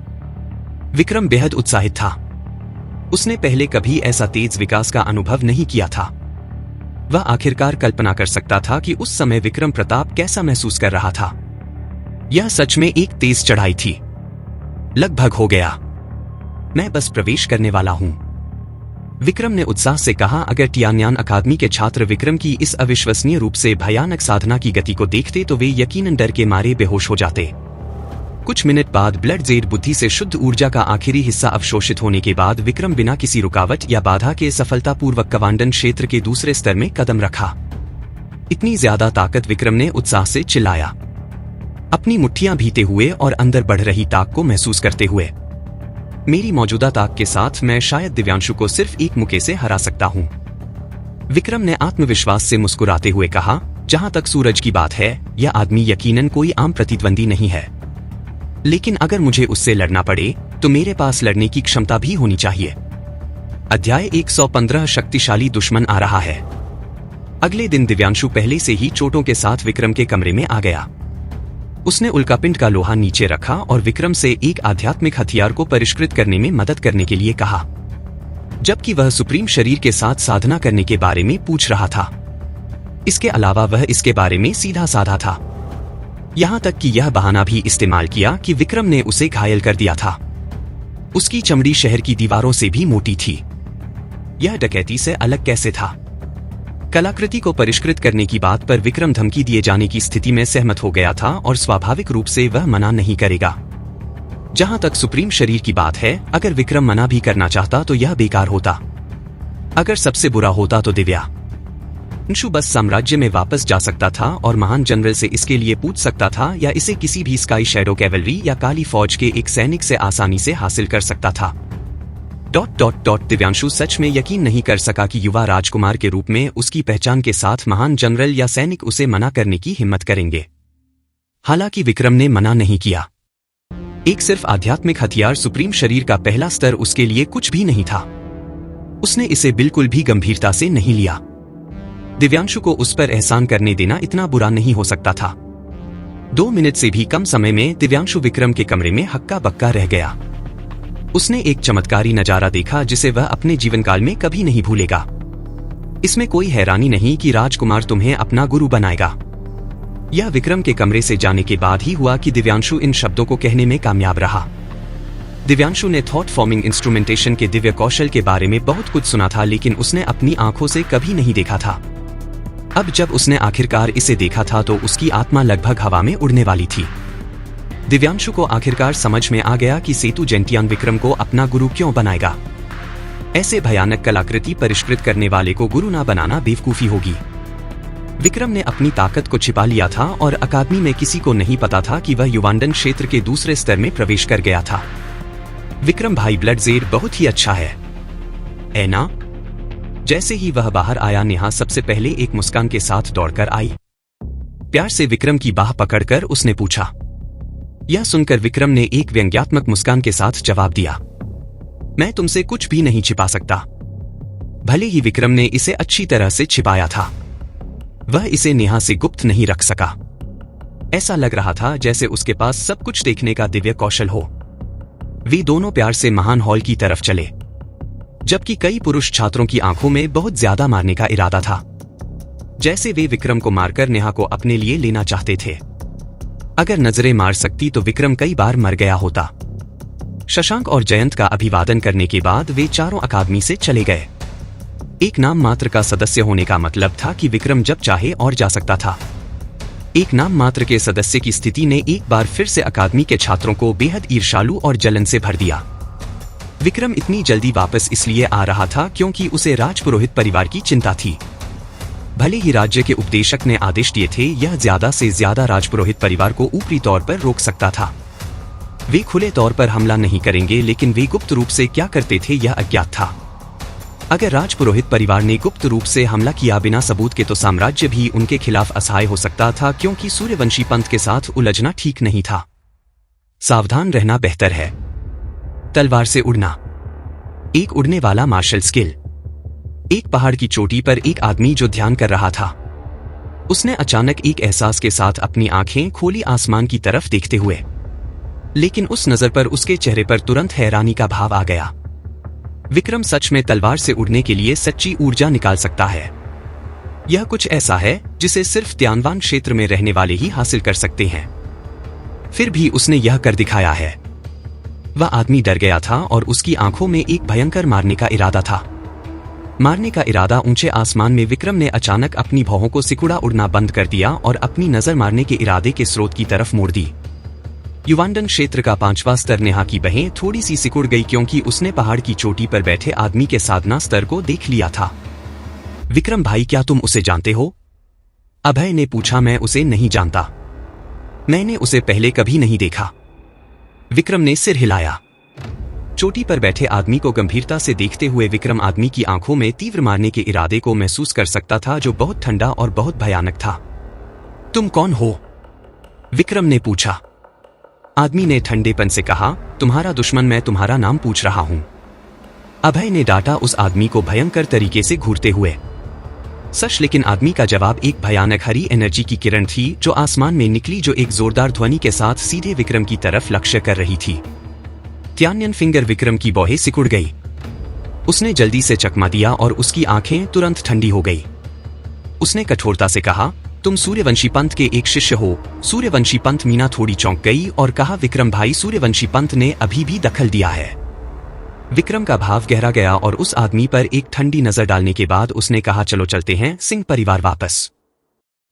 विक्रम बेहद उत्साहित था। उसने पहले कभी ऐसा तेज विकास का अनुभव नहीं किया था। वह आखिरकार कल्पना कर सकता था कि उस समय विक्रम प्रताप कैसा महसूस कर रहा था। यह सच में एक तेज चढ़ाई थी। लगभग हो गया, मैं बस प्रवेश करने वाला हूं, विक्रम ने उत्साह से कहा। अगर टियान्यान अकादमी के छात्र विक्रम की इस अविश्वसनीय रूप से भयानक साधना की गति को देखते तो वे यकीनन डर के मारे बेहोश हो जाते। कुछ मिनट बाद ब्लड जेड बुद्धि से शुद्ध ऊर्जा का आखिरी हिस्सा अवशोषित होने के बाद विक्रम बिना किसी रुकावट या बाधा के सफलतापूर्वक कवांडन क्षेत्र के दूसरे स्तर में कदम रखा। इतनी ज्यादा ताकत, विक्रम ने उत्साह से चिल्लाया, अपनी मुट्ठियां भीते हुए और अंदर बढ़ रही ताक को महसूस करते हुए। मेरी मौजूदा ताक के साथ मैं शायद दिव्यांशु को सिर्फ एक मुक्के से हरा सकता हूं, विक्रम ने आत्मविश्वास से मुस्कुराते हुए कहा। जहां तक सूरज की बात है, यह आदमी यकीनन कोई आम प्रतिद्वंदी नहीं है, लेकिन अगर मुझे उससे लड़ना पड़े तो मेरे पास लड़ने की क्षमता भी होनी चाहिए। अध्याय 115 शक्तिशाली दुश्मन आ रहा है। अगले दिन दिव्यांशु पहले से ही चोटों के साथ विक्रम के कमरे में आ गया। उसने उल्कापिंड का लोहा नीचे रखा और विक्रम से एक आध्यात्मिक हथियार को परिष्कृत करने में मदद करने के लिए कहा, जबकि वह सुप्रीम शरीर के साथ साधना करने के बारे में पूछ रहा था। इसके अलावा वह इसके बारे में सीधा साधा था, यहां तक कि यह बहाना भी इस्तेमाल किया कि विक्रम ने उसे घायल कर दिया था। उसकी चमड़ी शहर की दीवारों से भी मोटी थी। यह डकैती से अलग कैसे था? कलाकृति को परिष्कृत करने की बात पर विक्रम धमकी दिए जाने की स्थिति में सहमत हो गया था और स्वाभाविक रूप से वह मना नहीं करेगा। जहां तक सुप्रीम शरीर की बात है, अगर विक्रम मना भी करना चाहता तो यह बेकार होता। अगर सबसे बुरा होता तो दिव्यांशु बस साम्राज्य में वापस जा सकता था और महान जनरल से इसके लिए पूछ सकता था, या इसे किसी भी स्काई शैडो कैवलरी या काली फौज के एक सैनिक से आसानी से हासिल कर सकता था। ... दिव्यांशु सच में यकीन नहीं कर सका कि युवा राजकुमार के रूप में उसकी पहचान के साथ महान जनरल या सैनिक उसे मना करने की हिम्मत करेंगे। हालांकि विक्रम ने मना नहीं किया। एक सिर्फ आध्यात्मिक हथियार सुप्रीम शरीर का पहला स्तर उसके लिए कुछ भी नहीं था। उसने इसे बिल्कुल भी गंभीरता से नहीं लिया। दिव्यांशु को उस पर एहसान करने देना इतना बुरा नहीं हो सकता था। 2 मिनट से भी कम समय में दिव्यांशु विक्रम के कमरे में हक्का बक्का रह गया। उसने एक चमत्कारी नजारा देखा जिसे वह अपने जीवनकाल में कभी नहीं भूलेगा। इसमें कोई हैरानी नहीं कि राजकुमार तुम्हें अपना गुरु बनाएगा। यह विक्रम के कमरे से जाने के बाद ही हुआ कि दिव्यांशु इन शब्दों को कहने में कामयाब रहा। दिव्यांशु ने थॉट फॉर्मिंग इंस्ट्रूमेंटेशन के दिव्य कौशल के बारे में बहुत कुछ सुना था, लेकिन उसने अपनी आंखों से कभी नहीं देखा था। अब जब उसने आखिरकार इसे देखा था तो उसकी आत्मा लगभग हवा में उड़ने वाली थी। दिव्यांशु को आखिरकार समझ में आ गया कि सेतु जेंटियान विक्रम को अपना गुरु क्यों बनाएगा। ऐसे भयानक कलाकृति परिष्कृत करने वाले को गुरु ना बनाना बेवकूफी होगी। विक्रम ने अपनी ताकत को छिपा लिया था और अकादमी में किसी को नहीं पता था कि वह युवांडन क्षेत्र के दूसरे स्तर में प्रवेश कर गया था। विक्रम भाई ब्लडजेड बहुत ही अच्छा है ना? जैसे ही वह बाहर आया, नेहा सबसे पहले एक मुस्कान के साथ दौड़कर आई। प्यार से विक्रम की बाह पकड़कर उसने पूछा। यह सुनकर विक्रम ने एक व्यंग्यात्मक मुस्कान के साथ जवाब दिया, मैं तुमसे कुछ भी नहीं छिपा सकता। भले ही विक्रम ने इसे अच्छी तरह से छिपाया था, वह इसे नेहा से गुप्त नहीं रख सका। ऐसा लग रहा था जैसे उसके पास सब कुछ देखने का दिव्य कौशल हो। वे दोनों प्यार से महान हॉल की तरफ चले, जबकि कई पुरुष छात्रों की आंखों में बहुत ज्यादा मारने का इरादा था, जैसे वे विक्रम को मारकर नेहा को अपने लिए लेना चाहते थे। अगर नजरें मार सकती तो विक्रम कई बार मर गया होता। शशांक और जयंत का अभिवादन करने के बाद वे चारों अकादमी से चले गए। एक नाम मात्र का सदस्य होने का मतलब था कि विक्रम जब चाहे और जा सकता था। एक नाम मात्र के सदस्य की स्थिति ने एक बार फिर से अकादमी के छात्रों को बेहद ईर्ष्यालु और जलन से भर दिया। विक्रम इतनी जल्दी वापस इसलिए आ रहा था क्योंकि उसे राजपुरोहित परिवार की चिंता थी। भले ही राज्य के उपदेशक ने आदेश दिए थे, यह ज्यादा से ज्यादा राजपुरोहित परिवार को ऊपरी तौर पर रोक सकता था। वे खुले तौर पर हमला नहीं करेंगे, लेकिन वे गुप्त रूप से क्या करते थे यह अज्ञात था। अगर राजपुरोहित परिवार ने गुप्त रूप से हमला किया बिना सबूत के तो साम्राज्य भी उनके खिलाफ असहाय हो सकता था, क्योंकि सूर्यवंशी पंथ के साथ उलझना ठीक नहीं था। सावधान रहना बेहतर है। तलवार से उड़ना, एक उड़ने वाला मार्शल स्किल। एक पहाड़ की चोटी पर एक आदमी जो ध्यान कर रहा था, उसने अचानक एक एहसास के साथ अपनी आंखें खोली आसमान की तरफ देखते हुए, लेकिन उस नजर पर उसके चेहरे पर तुरंत हैरानी का भाव आ गया। विक्रम सच में तलवार से उड़ने के लिए सच्ची ऊर्जा निकाल सकता है। यह कुछ ऐसा है जिसे सिर्फ त्यानवान क्षेत्र में रहने वाले ही हासिल कर सकते हैं। फिर भी उसने यह कर दिखाया है। वह आदमी डर गया था और उसकी आंखों में एक भयंकर मारने का इरादा था। मारने का इरादा ऊंचे आसमान में विक्रम ने अचानक अपनी भौहों को सिकुड़ा उड़ना बंद कर दिया और अपनी नजर मारने के इरादे के स्रोत की तरफ मोड़ दी। युवांडन क्षेत्र का 5वां स्तर नेहा की बहें थोड़ी सी सिकुड़ गई, क्योंकि उसने पहाड़ की चोटी पर बैठे आदमी के साधना स्तर को देख लिया था। विक्रम भाई, क्या तुम उसे जानते हो? अभय ने पूछा। मैं उसे नहीं जानता, मैंने उसे पहले कभी नहीं देखा। विक्रम ने सिर हिलाया। चोटी पर बैठे आदमी को गंभीरता से देखते हुए विक्रम आदमी की आंखों में तीव्र मारने के इरादे को महसूस कर सकता था, जो बहुत ठंडा और बहुत भयानक था। तुम कौन हो? विक्रम ने पूछा। आदमी ने ठंडेपन से कहा, तुम्हारा दुश्मन, मैं तुम्हारा नाम पूछ रहा हूं। अभय ने डांटा उस आदमी को भयंकर तरीके से घूरते हुए। सच, लेकिन आदमी का जवाब एक भयानक हरी एनर्जी की किरण थी जो आसमान में निकली, जो एक जोरदार ध्वनि के साथ सीधे विक्रम की तरफ लक्ष्य कर रही थी। त्यान्यन फिंगर विक्रम की बौहें सिकुड़ गई। उसने जल्दी से चकमा दिया और उसकी आंखें तुरंत ठंडी हो गई। उसने कठोरता से कहा, तुम सूर्यवंशी पंथ के एक शिष्य हो। सूर्यवंशी पंथ। मीना थोड़ी चौंक गई और कहा, विक्रम भाई, सूर्यवंशी पंथ ने अभी भी दखल दिया है। विक्रम का भाव गहरा गया और उस आदमी पर एक ठंडी नजर डालने के बाद उसने कहा, चलो चलते हैं सिंह परिवार वापस।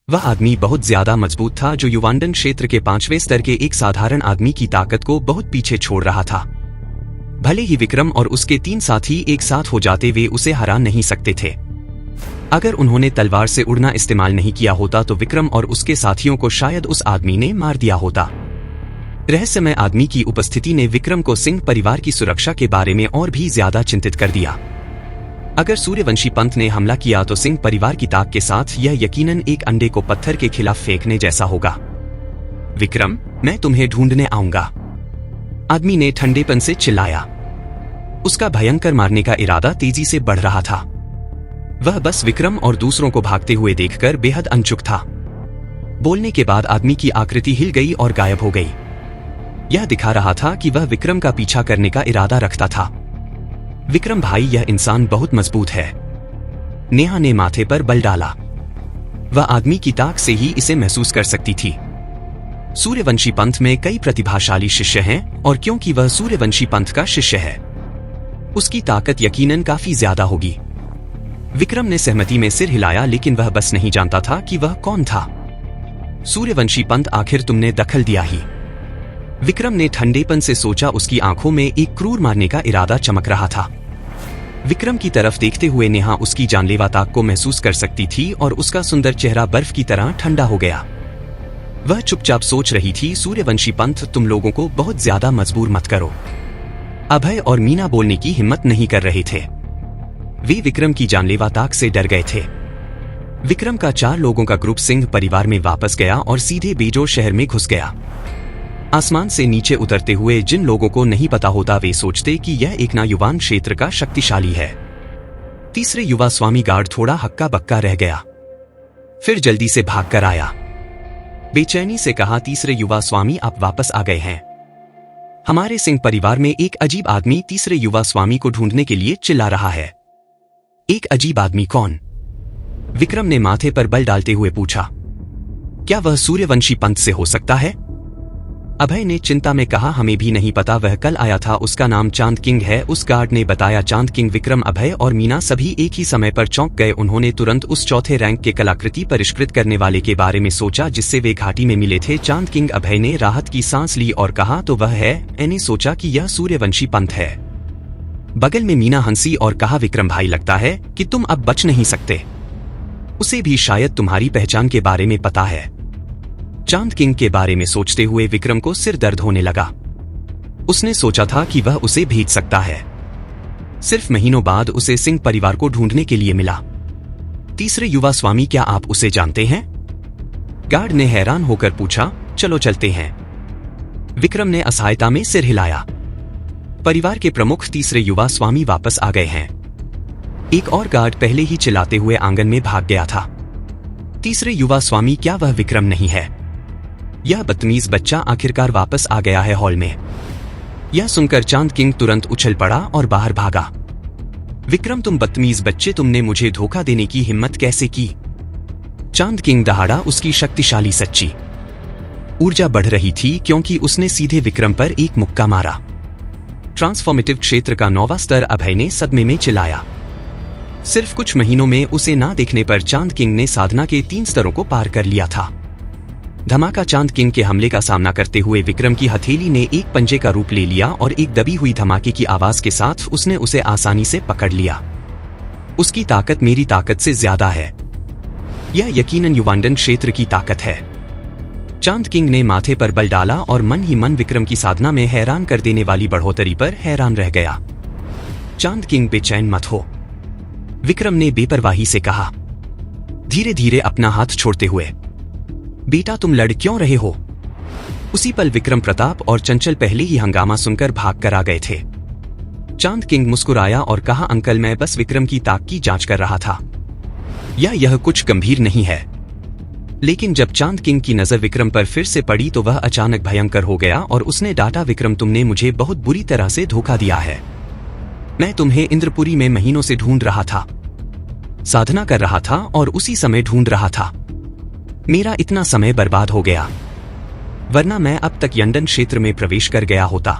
वह आदमी बहुत ज्यादा मजबूत था, जो युवांडन क्षेत्र के 5वें स्तर के एक साधारण आदमी की ताकत को बहुत पीछे छोड़ रहा था। भले ही विक्रम और उसके 3 साथी एक साथ हो जाते, वे उसे हरा नहीं सकते थे। अगर उन्होंने तलवार से उड़ना इस्तेमाल नहीं किया होता तो विक्रम और उसके साथियों को शायद उस आदमी ने मार दिया होता। रहस्यमय आदमी की उपस्थिति ने विक्रम को सिंह परिवार की सुरक्षा के बारे में और भी ज्यादा चिंतित कर दिया। अगर सूर्यवंशी पंथ ने हमला किया तो सिंह परिवार की ताक के साथ यह यकीनन एक अंडे को पत्थर के खिलाफ फेंकने जैसा होगा। विक्रम, मैं तुम्हें ढूंढने आऊंगा, आदमी ने ठंडेपन से चिल्लाया। उसका भयंकर मारने का इरादा तेजी से बढ़ रहा था। वह बस विक्रम और दूसरों को भागते हुए देखकर बेहद अनचुक था। बोलने के बाद आदमी की आकृति हिल गई और गायब हो गई। यह दिखा रहा था कि वह विक्रम का पीछा करने का इरादा रखता था। विक्रम भाई, यह इंसान बहुत मजबूत है। नेहा ने माथे पर बल डाला। वह आदमी की ताक से ही इसे महसूस कर सकती थी। सूर्यवंशी पंथ में कई प्रतिभाशाली शिष्य हैं और क्योंकि वह सूर्यवंशी पंथ का शिष्य है, उसकी ताकत यकीनन काफी ज्यादा होगी। विक्रम ने सहमति में सिर हिलाया, लेकिन वह बस नहीं जानता था कि वह कौन था। सूर्यवंशी पंथ, आखिर तुमने दखल दिया ही। विक्रम ने ठंडेपन से सोचा। उसकी आंखों में एक क्रूर मारने का इरादा चमक रहा था। विक्रम की तरफ देखते हुए नेहा उसकी जानलेवा ताक को महसूस कर सकती थी और उसका सुंदर चेहरा बर्फ की तरह ठंडा हो गया। वह चुपचाप सोच रही थी, सूर्यवंशी पंथ, तुम लोगों को बहुत ज्यादा मजबूर मत करो। अभय और मीना बोलने की हिम्मत नहीं कर रहे थे। वे विक्रम की जानलेवा ताक से डर गए थे। विक्रम का 4 लोगों का ग्रुप सिंह परिवार में वापस गया और सीधे बेजोड़ शहर में घुस गया। आसमान से नीचे उतरते हुए जिन लोगों को नहीं पता होता, वे सोचते कि यह एक नौयुवान क्षेत्र का शक्तिशाली है। तीसरे युवा स्वामी गार्ड थोड़ा हक्का बक्का रह गया, फिर जल्दी से भागकर आया। बेचैनी से कहा, तीसरे युवा स्वामी आप वापस आ गए हैं। हमारे सिंह परिवार में एक अजीब आदमी तीसरे युवा स्वामी को ढूंढने के लिए चिल्ला रहा है। एक अजीब आदमी कौन? विक्रम ने माथे पर बल डालते हुए पूछा। क्या वह सूर्यवंशी पंथ से हो सकता है? अभय ने चिंता में कहा, हमें भी नहीं पता, वह कल आया था, उसका नाम चांद किंग है, उस गार्ड ने बताया। चांद किंग? विक्रम, अभय और मीना सभी एक ही समय पर चौंक गए। उन्होंने तुरंत उस चौथे रैंक के कलाकृति परिष्कृत करने वाले के बारे में सोचा जिससे वे घाटी में मिले थे। चांद किंग? अभय ने राहत की सांस ली और कहा, तो वह है। मैंने सोचा कि यह सूर्यवंशी पंथ है। बगल में मीना हंसी और कहा, विक्रम भाई, लगता है कि तुम अब बच नहीं सकते। उसे भी शायद तुम्हारी पहचान के बारे में पता है। चांद किंग के बारे में सोचते हुए विक्रम को सिर दर्द होने लगा। उसने सोचा था कि वह उसे भेज सकता है। सिर्फ महीनों बाद उसे सिंह परिवार को ढूंढने के लिए मिला। तीसरे युवा स्वामी, क्या आप उसे जानते हैं? गार्ड ने हैरान होकर पूछा। चलो चलते हैं। विक्रम ने असहायता में सिर हिलाया। परिवार के प्रमुख तीसरे युवा स्वामी वापस आ गए हैं। एक और गार्ड पहले ही चिल्लाते हुए आंगन में भाग गया था। तीसरे युवा स्वामी? क्या वह विक्रम नहीं है? यह बदतमीज बच्चा आखिरकार वापस आ गया है हॉल में। यह सुनकर चांद किंग तुरंत उछल पड़ा और बाहर भागा। विक्रम, तुम बदतमीज बच्चे, तुमने मुझे धोखा देने की हिम्मत कैसे की? चांद किंग दहाड़ा। उसकी शक्तिशाली सच्ची ऊर्जा बढ़ रही थी क्योंकि उसने सीधे विक्रम पर एक मुक्का मारा। ट्रांसफॉर्मेटिव क्षेत्र का 9वां स्तर। अभय ने सदमे में चिल्लाया। सिर्फ कुछ महीनों में उसे ना देखने पर चांद किंग ने साधना के 3 स्तरों को पार कर लिया था। धमाका। चांद किंग के हमले का सामना करते हुए विक्रम की हथेली ने एक पंजे का रूप ले लिया और एक दबी हुई धमाके की आवाज के साथ उसने उसे आसानी से पकड़ लिया। उसकी ताकत मेरी ताकत से ज्यादा है। यह यकीनन युवांडन क्षेत्र की ताकत है। चांद किंग ने माथे पर बल डाला और मन ही मन विक्रम की साधना में हैरान कर देने वाली बढ़ोतरी पर हैरान रह गया। चांद किंग, बेचैन मत हो, विक्रम ने बेपरवाही से कहा, धीरे धीरे अपना हाथ छोड़ते हुए। बेटा, तुम लड़ क्यों रहे हो? उसी पल विक्रम प्रताप और चंचल पहले ही हंगामा सुनकर भाग कर आ गए थे। चांद किंग मुस्कुराया और कहा, अंकल, मैं बस विक्रम की ताक की जांच कर रहा था। यह कुछ गंभीर नहीं है। लेकिन जब चांद किंग की नजर विक्रम पर फिर से पड़ी तो वह अचानक भयंकर हो गया और उसने डांटा, विक्रम, तुमने मुझे बहुत बुरी तरह से धोखा दिया है। मैं तुम्हें इंद्रपुरी में महीनों से ढूंढ रहा था, साधना कर रहा था और उसी समय ढूंढ रहा था। मेरा इतना समय बर्बाद हो गया, वरना मैं अब तक यंडन क्षेत्र में प्रवेश कर गया होता।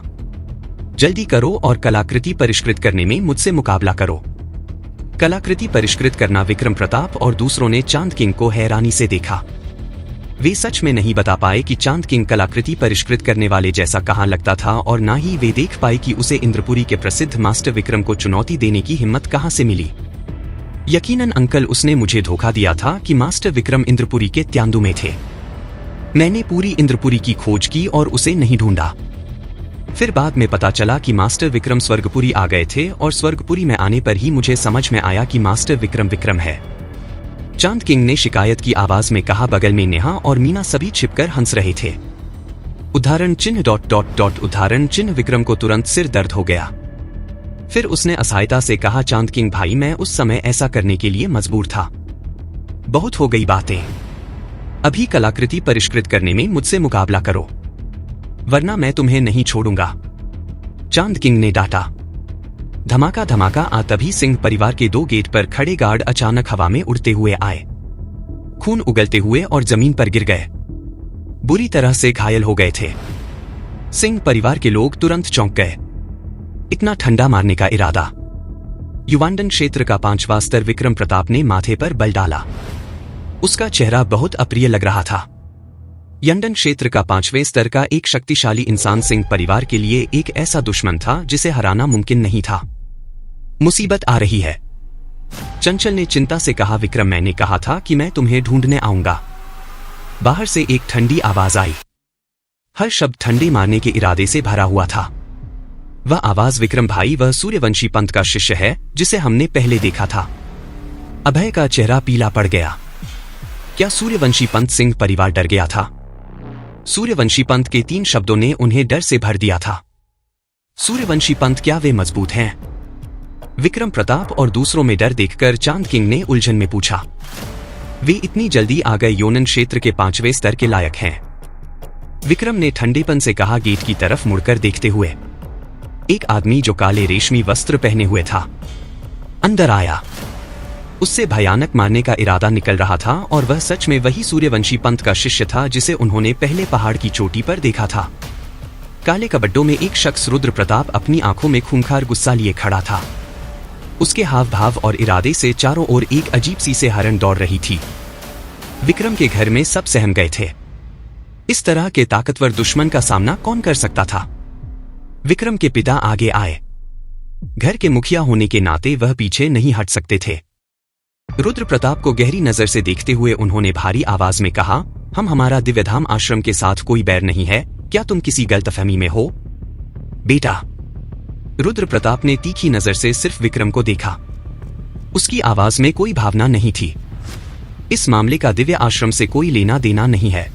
जल्दी करो और कलाकृति परिष्कृत करने में मुझसे मुकाबला करो। कलाकृति परिष्कृत करना। विक्रम प्रताप और दूसरों ने चांद किंग को हैरानी से देखा। वे सच में नहीं बता पाए कि चांद किंग कलाकृति परिष्कृत करने वाले जैसा कहां लगता था और ना ही वे देख पाए कि उसे इंद्रपुरी के प्रसिद्ध मास्टर विक्रम को चुनौती देने की हिम्मत कहां से मिली। यकीनन अंकल, उसने मुझे धोखा दिया था कि मास्टर विक्रम इंद्रपुरी के त्यांदु में थे। मैंने पूरी इंद्रपुरी की खोज की और उसे नहीं ढूंढा। फिर बाद में पता चला कि मास्टर विक्रम स्वर्गपुरी आ गए थे और स्वर्गपुरी में आने पर ही मुझे समझ में आया कि मास्टर विक्रम विक्रम है। चांद किंग ने शिकायत की आवाज में कहा। बगल में नेहा और मीना सभी छिपकर हंस रहे थे। उदाहरण चिन्ह ... उदाहरण चिन्ह। विक्रम को तुरंत सिर दर्द हो गया। फिर उसने असहायता से कहा, चांद किंग भाई, मैं उस समय ऐसा करने के लिए मजबूर था। बहुत हो गई बातें। अभी कलाकृति परिष्कृत करने में मुझसे मुकाबला करो, वरना मैं तुम्हें नहीं छोड़ूंगा, चांद किंग ने डांटा। धमाका धमाका। तभी सिंह परिवार के 2 गेट पर खड़े गार्ड अचानक हवा में उड़ते हुए आए, खून उगलते हुए और जमीन पर गिर गए। बुरी तरह से घायल हो गए थे। सिंह परिवार के लोग तुरंत चौंक गए। इतना ठंडा मारने का इरादा। युवांडन क्षेत्र का 5वां स्तर विक्रम प्रताप ने माथे पर बल डाला। उसका चेहरा बहुत अप्रिय लग रहा था। यंडन क्षेत्र का 5वें स्तर का एक शक्तिशाली इंसान सिंह परिवार के लिए एक ऐसा दुश्मन था जिसे हराना मुमकिन नहीं था। मुसीबत आ रही है। चंचल ने चिंता से कहा, विक्रम, मैंने कहा था कि मैं तुम्हें ढूंढने आऊंगा। बाहर से एक ठंडी आवाज आई। हर शब्द ठंडे मारने के इरादे से भरा हुआ था। वह आवाज विक्रम भाई, वह सूर्यवंशी पंत का शिष्य है जिसे हमने पहले देखा था। अभय का चेहरा पीला पड़ गया। क्या सूर्यवंशी पंत सिंह परिवार डर गया था? सूर्यवंशी पंत के 3 शब्दों ने उन्हें डर से भर दिया था। सूर्यवंशी पंत, क्या वे मजबूत हैं? विक्रम प्रताप और दूसरों में डर देखकर चांद किंग ने उलझन में पूछा। वे इतनी जल्दी आ गए योनन क्षेत्र के 5वें स्तर के लायक हैं। विक्रम ने ठंडेपन से कहा, गेट की तरफ मुड़कर देखते हुए। एक आदमी जो काले रेशमी वस्त्र पहने हुए था अंदर आया। उससे भयानक मारने का इरादा निकल रहा था और वह सच में वही सूर्यवंशी पंत का शिष्य था जिसे उन्होंने पहले पहाड़ की चोटी पर देखा था। काले कपड़ों में एक शख्स रुद्र प्रताप अपनी आंखों में खूंखार गुस्सा लिए खड़ा था। उसके हाव भाव और इरादे से चारों ओर एक अजीब सी सिहरन दौड़ रही थी। विक्रम के घर में सब सहम गए थे। इस तरह के ताकतवर दुश्मन का सामना कौन कर सकता था? विक्रम के पिता आगे आए। घर के मुखिया होने के नाते वह पीछे नहीं हट सकते थे। रुद्र प्रताप को गहरी नजर से देखते हुए उन्होंने भारी आवाज में कहा, हमारा दिव्यधाम आश्रम के साथ कोई बैर नहीं है। क्या तुम किसी गलतफहमी में हो? बेटा। रुद्र प्रताप ने तीखी नजर से सिर्फ विक्रम को देखा। उसकी आवाज में कोई भावना नहीं थी। इस मामले का दिव्य आश्रम से कोई लेना देना नहीं है।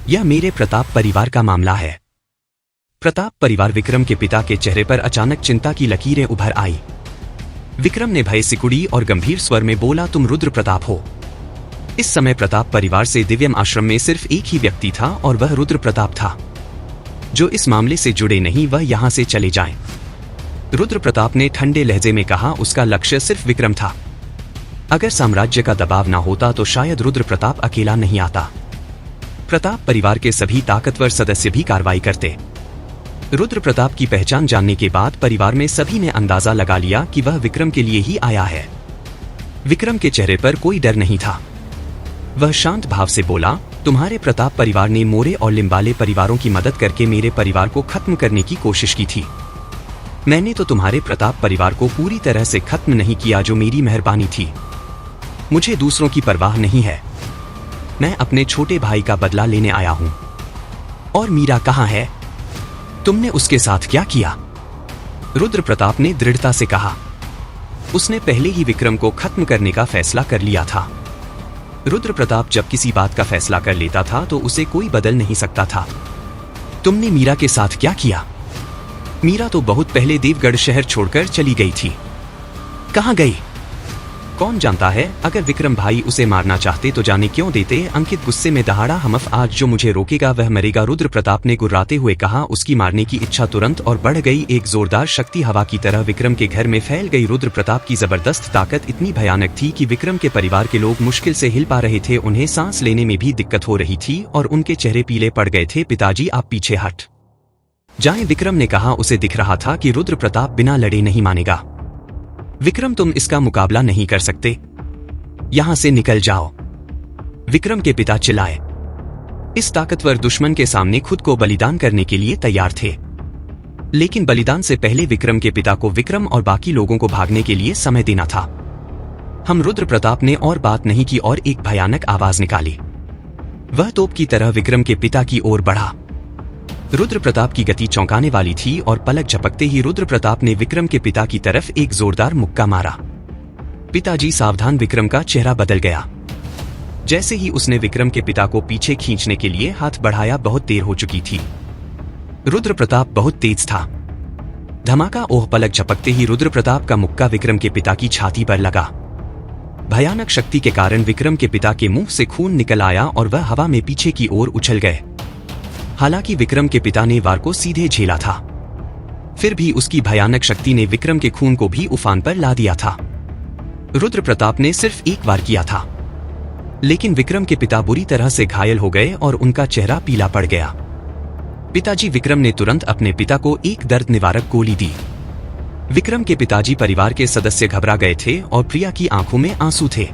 यह मेरे प्रताप परिवार का मामला है। प्रताप परिवार। विक्रम के पिता के चेहरे पर अचानक चिंता की लकीरें उभर आई। विक्रम ने भय सिकुड़ी और गंभीर स्वर में बोला, तुम रुद्र प्रताप हो। इस समय प्रताप परिवार से दिव्यम आश्रम में सिर्फ एक ही व्यक्ति था और वह रुद्र प्रताप था। जो इस मामले से जुड़े नहीं वह यहां से चले जाएं। रुद्र प्रताप ने ठंडे लहजे में कहा, उसका लक्ष्य सिर्फ विक्रम था। अगर साम्राज्य का दबाव ना होता तो शायद रुद्र प्रताप अकेला नहीं आता। प्रताप परिवार के सभी ताकतवर सदस्य भी कार्रवाई करते। रुद्र प्रताप की पहचान जानने के बाद परिवार में सभी ने अंदाजा लगा लिया कि वह विक्रम के लिए ही आया है। विक्रम के चेहरे पर कोई डर नहीं था। वह शांत भाव से बोला, तुम्हारे प्रताप परिवार ने मोरे और लिम्बाले परिवारों की मदद करके मेरे परिवार को खत्म करने की कोशिश की थी। मैंने तो तुम्हारे प्रताप परिवार को पूरी तरह से खत्म नहीं किया, जो मेरी मेहरबानी थी। मुझे दूसरों की परवाह नहीं है। मैं अपने छोटे भाई का बदला लेने आया हूं। और मीरा कहां है? तुमने उसके साथ क्या किया? रुद्र प्रताप ने दृढ़ता से कहा। उसने पहले ही विक्रम को खत्म करने का फैसला कर लिया था। रुद्र प्रताप जब किसी बात का फैसला कर लेता था तो उसे कोई बदल नहीं सकता था। तुमने मीरा के साथ क्या किया? मीरा तो बहुत पहले देवगढ़ शहर छोड़कर चली गई थी। कहां गई? कौन जानता है। अगर विक्रम भाई उसे मारना चाहते तो जाने क्यों देते। अंकित गुस्से में दहाड़ा, हमफ आज जो मुझे रोकेगा वह मरेगा। रुद्र प्रताप ने गुर्राते हुए कहा। उसकी मारने की इच्छा तुरंत और बढ़ गई। एक जोरदार शक्ति हवा की तरह विक्रम के घर में फैल गई। रुद्र प्रताप की जबरदस्त ताकत इतनी भयानक थी कि विक्रम के परिवार के लोग मुश्किल से हिल पा रहे थे। उन्हें सांस लेने में भी दिक्कत हो रही थी और उनके चेहरे पीले पड़ गए थे। पिताजी, आप पीछे हट जाएं, विक्रम ने कहा। उसे दिख रहा था कि रुद्र प्रताप बिना लड़े नहीं मानेगा। विक्रम, तुम इसका मुकाबला नहीं कर सकते। यहां से निकल जाओ। विक्रम के पिता चिल्लाए। इस ताकतवर दुश्मन के सामने खुद को बलिदान करने के लिए तैयार थे। लेकिन बलिदान से पहले विक्रम के पिता को विक्रम और बाकी लोगों को भागने के लिए समय देना था। रुद्र प्रताप ने और बात नहीं की और एक भयानक आवाज निकाली। वह तोप की तरह विक्रम के पिता की ओर बढ़ा। रुद्र प्रताप की गति चौंकाने वाली थी और पलक झपकते ही रुद्र प्रताप ने विक्रम के पिता की तरफ एक जोरदार मुक्का मारा। पिताजी, सावधान। विक्रम का चेहरा बदल गया। जैसे ही उसने विक्रम के पिता को पीछे खींचने के लिए हाथ बढ़ाया, बहुत देर हो चुकी थी। रुद्र प्रताप बहुत तेज था। धमाका। ओह! पलक झपकते ही रुद्र प्रताप का मुक्का विक्रम के पिता की छाती पर लगा। भयानक शक्ति के कारण विक्रम के पिता के मुंह से खून निकल आया और वह हवा में पीछे की ओर उछल गए। हालांकि विक्रम के पिता ने वार को सीधे झेला था, फिर भी उसकी भयानक शक्ति ने विक्रम के खून को भी उफान पर ला दिया था। रुद्र प्रताप ने सिर्फ एक वार किया था, लेकिन विक्रम के पिता बुरी तरह से घायल हो गए और उनका चेहरा पीला पड़ गया। पिताजी विक्रम ने तुरंत अपने पिता को एक दर्द निवारक गोली दी। विक्रम के पिताजी परिवार के सदस्य घबरा गए थे और प्रिया की आंखों में आंसू थे।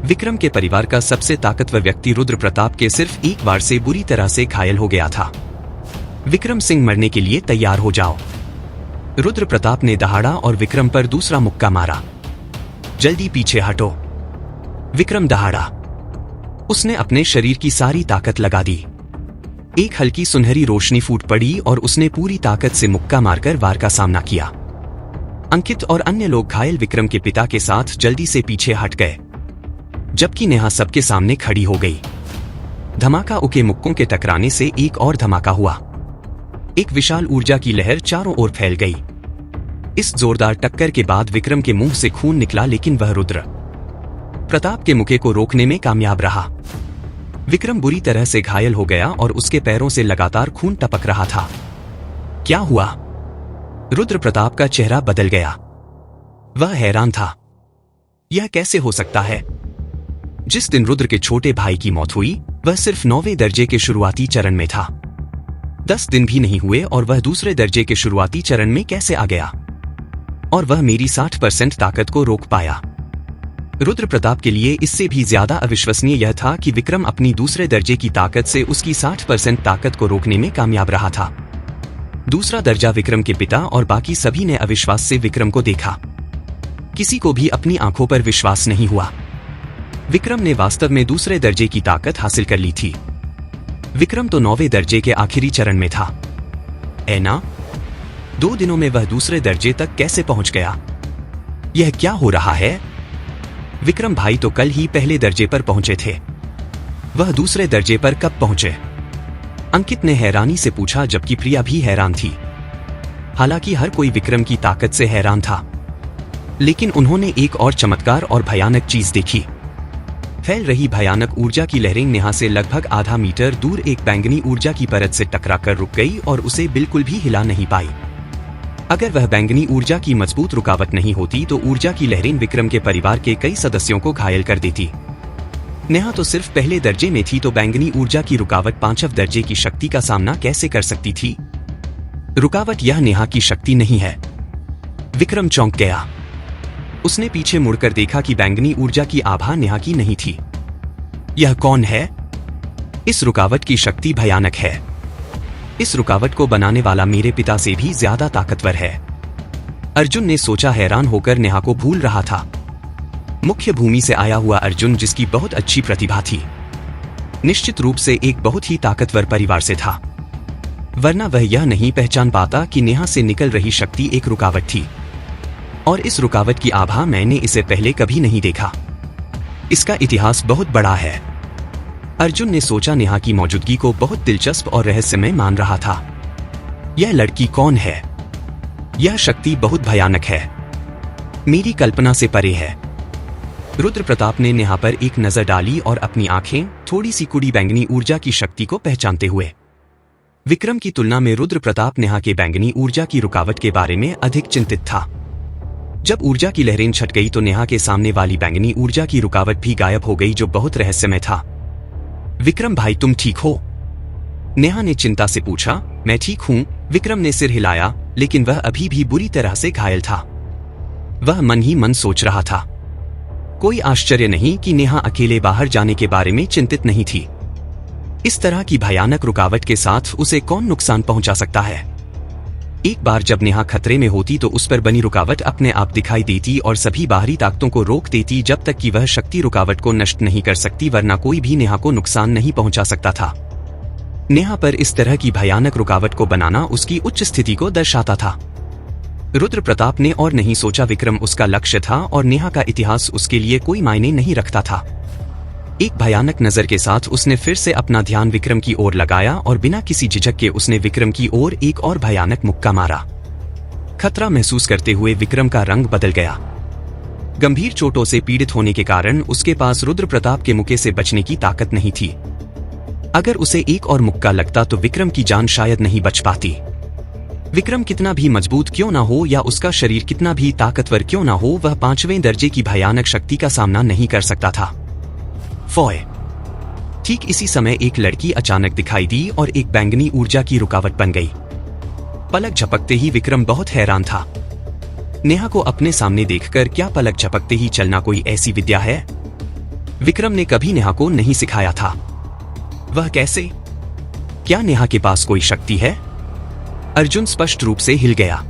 विक्रम के परिवार का सबसे ताकतवर व्यक्ति रुद्र प्रताप के सिर्फ एक बार से बुरी तरह से घायल हो गया था। विक्रम सिंह, मरने के लिए तैयार हो जाओ। रुद्र प्रताप ने दहाड़ा और विक्रम पर दूसरा मुक्का मारा। जल्दी पीछे हटो। विक्रम दहाड़ा। उसने अपने शरीर की सारी ताकत लगा दी। एक हल्की सुनहरी रोशनी फूट पड़ी और उसने पूरी ताकत से मुक्का मारकर वार का सामना किया। अंकित और अन्य लोग घायल विक्रम के पिता के साथ जल्दी से पीछे हट गए, जबकि नेहा सबके सामने खड़ी हो गई। धमाका उके मुक्कों के टकराने से एक और धमाका हुआ। एक विशाल ऊर्जा की लहर चारों ओर फैल गई। इस जोरदार टक्कर के बाद विक्रम के मुंह से खून निकला, लेकिन वह रुद्र प्रताप के मुक्के को रोकने में कामयाब रहा। विक्रम बुरी तरह से घायल हो गया और उसके पैरों से लगातार खून टपक रहा था। क्या हुआ? रुद्र प्रताप का चेहरा बदल गया। वह हैरान था। यह कैसे हो सकता है? जिस दिन रुद्र के छोटे भाई की मौत हुई, वह सिर्फ 9वें दर्जे के शुरुआती चरण में था। 10 दिन भी नहीं हुए और वह दूसरे दर्जे के शुरुआती चरण में कैसे आ गया? और वह मेरी 60% ताकत को रोक पाया। रुद्र प्रताप के लिए इससे भी ज्यादा अविश्वसनीय यह था कि विक्रम अपनी दूसरे दर्जे की ताकत से उसकी 60% ताकत को रोकने में कामयाब रहा था। दूसरा दर्जा विक्रम के पिता और बाकी सभी ने अविश्वास से विक्रम को देखा। किसी को भी अपनी आंखों पर विश्वास नहीं हुआ। विक्रम ने वास्तव में दूसरे दर्जे की ताकत हासिल कर ली थी। विक्रम तो 9वें दर्जे के आखिरी चरण में था। ऐना, 2 दिनों में वह दूसरे दर्जे तक कैसे पहुंच गया? यह क्या हो रहा है? विक्रम भाई तो कल ही पहले दर्जे पर पहुंचे थे, वह दूसरे दर्जे पर कब पहुंचे? अंकित ने हैरानी से पूछा, जबकि प्रिया भी हैरान थी। हालांकि हर कोई विक्रम की ताकत से हैरान था, लेकिन उन्होंने एक और चमत्कार और भयानक चीज देखी। फैल रही भयानक ऊर्जा की लहरें नेहा से लगभग आधा मीटर दूर एक बैंगनी ऊर्जा की परत से टकराकर रुक गई और उसे बिल्कुल भी हिला नहीं पाई। अगर वह बैंगनी ऊर्जा की मजबूत रुकावट नहीं होती तो ऊर्जा की लहरें विक्रम के परिवार के कई सदस्यों को घायल कर देती। नेहा तो सिर्फ पहले दर्जे में थी, तो बैंगनी ऊर्जा की रुकावट 5वें दर्जे की शक्ति का सामना कैसे कर सकती थी? रुकावट यह नेहा की शक्ति नहीं है। विक्रम चौंक गया। उसने पीछे मुड़कर देखा कि बैंगनी ऊर्जा की आभा नेहा की नहीं थी। यह कौन है? इस रुकावट की शक्ति भयानक है। इस रुकावट को बनाने वाला मेरे पिता से भी ज्यादा ताकतवर है। अर्जुन ने सोचा, हैरान होकर नेहा को भूल रहा था। मुख्य भूमि से आया हुआ अर्जुन, जिसकी बहुत अच्छी प्रतिभा थी, निश्चित रूप से एक बहुत ही ताकतवर परिवार से था, वरना वह यह नहीं पहचान पाता कि नेहा से निकल रही शक्ति एक रुकावट थी। और इस रुकावट की आभा मैंने इसे पहले कभी नहीं देखा। इसका इतिहास बहुत बड़ा है। अर्जुन ने सोचा, नेहा की मौजूदगी को बहुत दिलचस्प और रहस्यमय मान रहा था। यह लड़की कौन है? यह शक्ति बहुत भयानक है, मेरी कल्पना से परे है। रुद्र प्रताप ने नेहा पर एक नजर डाली और अपनी आंखें थोड़ी सी कुड़ी बैंगनी ऊर्जा की शक्ति को पहचानते हुए। विक्रम की तुलना में रुद्र प्रताप नेहा के बैंगनी ऊर्जा की रुकावट के बारे में अधिक चिंतित था। जब ऊर्जा की लहरें छट गई तो नेहा के सामने वाली बैंगनी ऊर्जा की रुकावट भी गायब हो गई, जो बहुत रहस्यमय था। विक्रम भाई, तुम ठीक हो? नेहा ने चिंता से पूछा। मैं ठीक हूं, विक्रम ने सिर हिलाया, लेकिन वह अभी भी बुरी तरह से घायल था। वह मन ही मन सोच रहा था। कोई आश्चर्य नहीं कि नेहा अकेले बाहर जाने के बारे में चिंतित नहीं थी। इस तरह की भयानक रुकावट के साथ उसे कौन नुकसान पहुंचा सकता है? एक बार जब नेहा खतरे में होती तो उस पर बनी रुकावट अपने आप दिखाई देती और सभी बाहरी ताकतों को रोक देती, जब तक कि वह शक्ति रुकावट को नष्ट नहीं कर सकती, वरना कोई भी नेहा को नुकसान नहीं पहुंचा सकता था। नेहा पर इस तरह की भयानक रुकावट को बनाना उसकी उच्च स्थिति को दर्शाता था। रुद्र प्रताप ने और नहीं सोचा विक्रम उसका लक्ष्य था और नेहा का इतिहास उसके लिए कोई मायने नहीं रखता था। एक भयानक नजर के साथ उसने फिर से अपना ध्यान विक्रम की ओर लगाया और बिना किसी झिझक के उसने विक्रम की ओर एक और भयानक मुक्का मारा। खतरा महसूस करते हुए विक्रम का रंग बदल गया। गंभीर चोटों से पीड़ित होने के कारण उसके पास रुद्र प्रताप के मुक्के से बचने की ताकत नहीं थी। अगर उसे एक और मुक्का लगता तो विक्रम की जान शायद नहीं बच पाती। विक्रम कितना भी मजबूत क्यों ना हो या उसका शरीर कितना भी ताकतवर क्यों ना हो, वह 5वें दर्जे की भयानक शक्ति का सामना नहीं कर सकता था। फॉय। ठीक इसी समय एक लड़की अचानक दिखाई दी और एक बैंगनी ऊर्जा की रुकावट बन गई। पलक झपकते ही विक्रम बहुत हैरान था। नेहा को अपने सामने देखकर क्या पलक झपकते ही चलना कोई ऐसी विद्या है? विक्रम ने कभी नेहा को नहीं सिखाया था। वह कैसे? क्या नेहा के पास कोई शक्ति है? अर्जुन स्पष्ट रूप से हिल गया।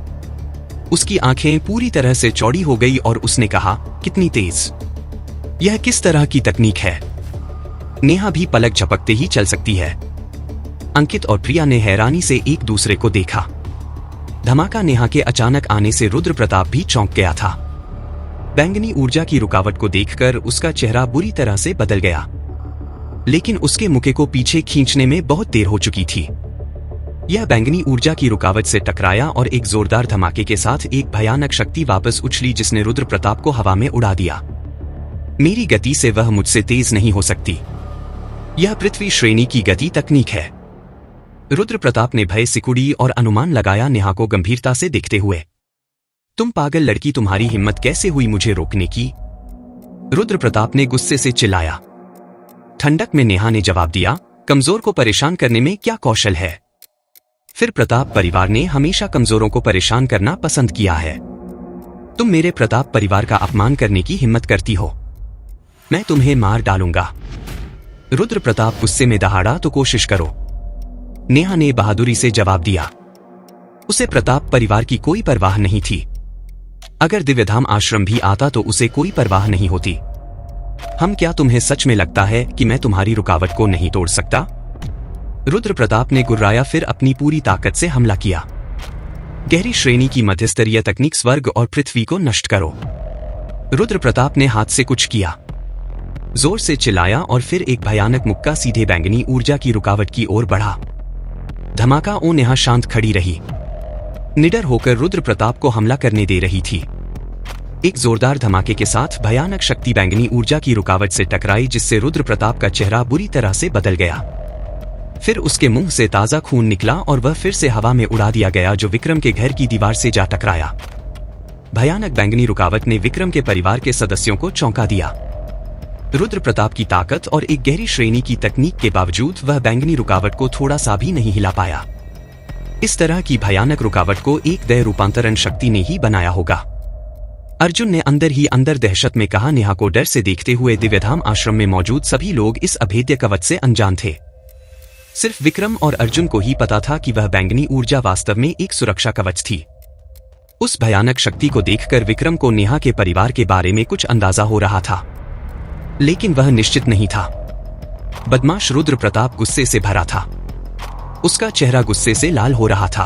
उसकी आंखें पूरी तरह से चौड़ी हो गई और उसने कहा, कितनी तेज? यह किस तरह की तकनीक है? नेहा भी पलक झपकते ही चल सकती है। अंकित और प्रिया ने हैरानी से एक दूसरे को देखा। धमाका नेहा के अचानक आने से रुद्र प्रताप भी चौंक गया था। बैंगनी ऊर्जा की रुकावट को देखकर उसका चेहरा बुरी तरह से बदल गया, लेकिन उसके मुके को पीछे खींचने में बहुत देर हो चुकी थी। यह बैंगनी ऊर्जा की रुकावट से टकराया और एक जोरदार धमाके के साथ एक भयानक शक्ति वापस उछली जिसने रुद्र प्रताप को हवा में उड़ा दिया। मेरी गति से वह मुझसे तेज नहीं हो सकती। यह पृथ्वी श्रेणी की गति तकनीक है। रुद्र प्रताप ने भय सिकुड़ी और अनुमान लगाया नेहा को गंभीरता से देखते हुए। तुम पागल लड़की, तुम्हारी हिम्मत कैसे हुई मुझे रोकने की? रुद्र प्रताप ने गुस्से से चिल्लाया। ठंडक में नेहा ने जवाब दिया, कमजोर को परेशान करने में क्या कौशल है? फिर प्रताप परिवार ने हमेशा कमजोरों को परेशान करना पसंद किया है। तुम मेरे प्रताप परिवार का अपमान करने की हिम्मत करती हो? मैं तुम्हें मार डालूंगा। रुद्र प्रताप गुस्से में दहाड़ा, तो कोशिश करो। नेहा ने बहादुरी से जवाब दिया। उसे प्रताप परिवार की कोई परवाह नहीं थी। अगर दिव्यधाम आश्रम भी आता तो उसे कोई परवाह नहीं होती। क्या तुम्हें सच में लगता है कि मैं तुम्हारी रुकावट को नहीं तोड़ सकता? रुद्र प्रताप ने गुर्राया, फिर अपनी पूरी ताकत से हमला किया। गहरी श्रेणी की मध्यस्तरीय तकनीक स्वर्ग और पृथ्वी को नष्ट करो। रुद्र प्रताप ने हाथ से कुछ किया, जोर से चिल्लाया और फिर एक भयानक मुक्का सीधे बैंगनी ऊर्जा की रुकावट की ओर बढ़ा। धमाका। नेहा शांत खड़ी रही, निडर होकर रुद्र प्रताप को हमला करने दे रही थी। एक जोरदार धमाके के साथ भयानक शक्ति बैंगनी ऊर्जा की रुकावट से टकराई जिससे रुद्र प्रताप का चेहरा बुरी तरह से बदल गया। फिर उसके मुंह से ताजा खून निकला और वह फिर से हवा में उड़ा दिया गया जो विक्रम के घर की दीवार से जा टकराया। भयानक बैंगनी रुकावट ने विक्रम के परिवार के सदस्यों को चौंका दिया। रुद्र प्रताप की ताकत और एक गहरी श्रेणी की तकनीक के बावजूद वह बैंगनी रुकावट को थोड़ा सा भी नहीं हिला पाया। इस तरह की भयानक रुकावट को एक दय रूपांतरण शक्ति ने ही बनाया होगा। अर्जुन ने अंदर ही अंदर दहशत में कहा। नेहा को डर से देखते हुए दिव्यधाम आश्रम में मौजूद सभी लोग इस अभेद्य कवच से अनजान थे। सिर्फ विक्रम और अर्जुन को ही पता था कि वह बैंगनी ऊर्जा वास्तव में एक सुरक्षा कवच थी। उस भयानक शक्ति को देखकर विक्रम को नेहा के परिवार के बारे में कुछ अंदाजा हो रहा था, लेकिन वह निश्चित नहीं था। बदमाश रुद्र प्रताप गुस्से से भरा था। उसका चेहरा गुस्से से लाल हो रहा था।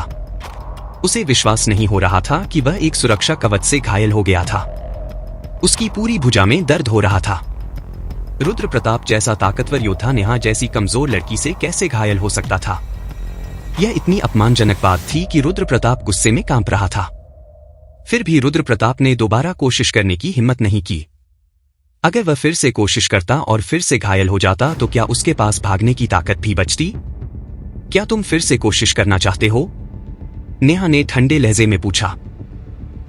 उसे विश्वास नहीं हो रहा था कि वह एक सुरक्षा कवच से घायल हो गया था। उसकी पूरी भुजा में दर्द हो रहा था। रुद्र प्रताप जैसा ताकतवर योद्धा नेहा जैसी कमजोर लड़की से कैसे घायल हो सकता था? यह इतनी अपमानजनक बात थी कि रुद्र प्रताप गुस्से में कांप रहा था। फिर भी रुद्र प्रताप ने दोबारा कोशिश करने की हिम्मत नहीं की। अगर वह फिर से कोशिश करता और फिर से घायल हो जाता तो क्या उसके पास भागने की ताकत भी बचती? क्या तुम फिर से कोशिश करना चाहते हो? नेहा ने ठंडे लहजे में पूछा।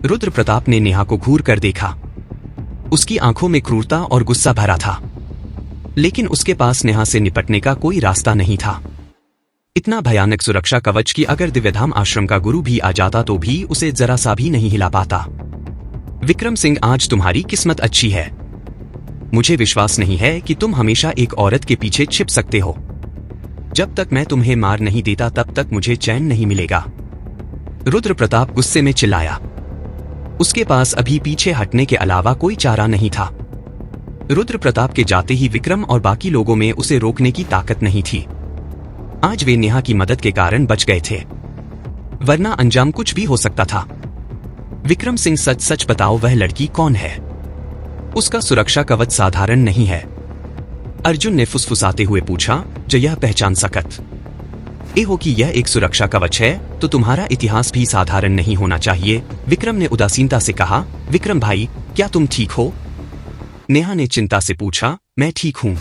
रुद्र प्रताप ने नेहा को घूर कर देखा। उसकी आंखों में क्रूरता और गुस्सा भरा था, लेकिन उसके पास नेहा से निपटने का कोई रास्ता नहीं था। इतना भयानक सुरक्षा कवच कि अगर दिव्यधाम आश्रम का गुरु भी आ जाता तो भी उसे जरा सा भी नहीं हिला पाता। विक्रम सिंह, आज तुम्हारी किस्मत अच्छी है। मुझे विश्वास नहीं है कि तुम हमेशा एक औरत के पीछे छिप सकते हो। जब तक मैं तुम्हें मार नहीं देता तब तक मुझे चैन नहीं मिलेगा। रुद्र प्रताप गुस्से में चिल्लाया। उसके पास अभी पीछे हटने के अलावा कोई चारा नहीं था। रुद्र प्रताप के जाते ही विक्रम और बाकी लोगों में उसे रोकने की ताकत नहीं थी। आज वे नेहा की मदद के कारण बच गए थे, वरना अंजाम कुछ भी हो सकता था। विक्रम सिंह, सच सच बताओ, वह लड़की कौन है? उसका सुरक्षा कवच साधारण नहीं है। अर्जुन ने फुसफुसाते हुए पूछा। जो यह पहचान सकत ए हो कि यह एक सुरक्षा कवच है तो तुम्हारा इतिहास भी साधारण नहीं होना चाहिए, विक्रम ने उदासीनता से कहा। विक्रम भाई, क्या तुम ठीक हो? नेहा ने चिंता से पूछा। मैं ठीक हूं।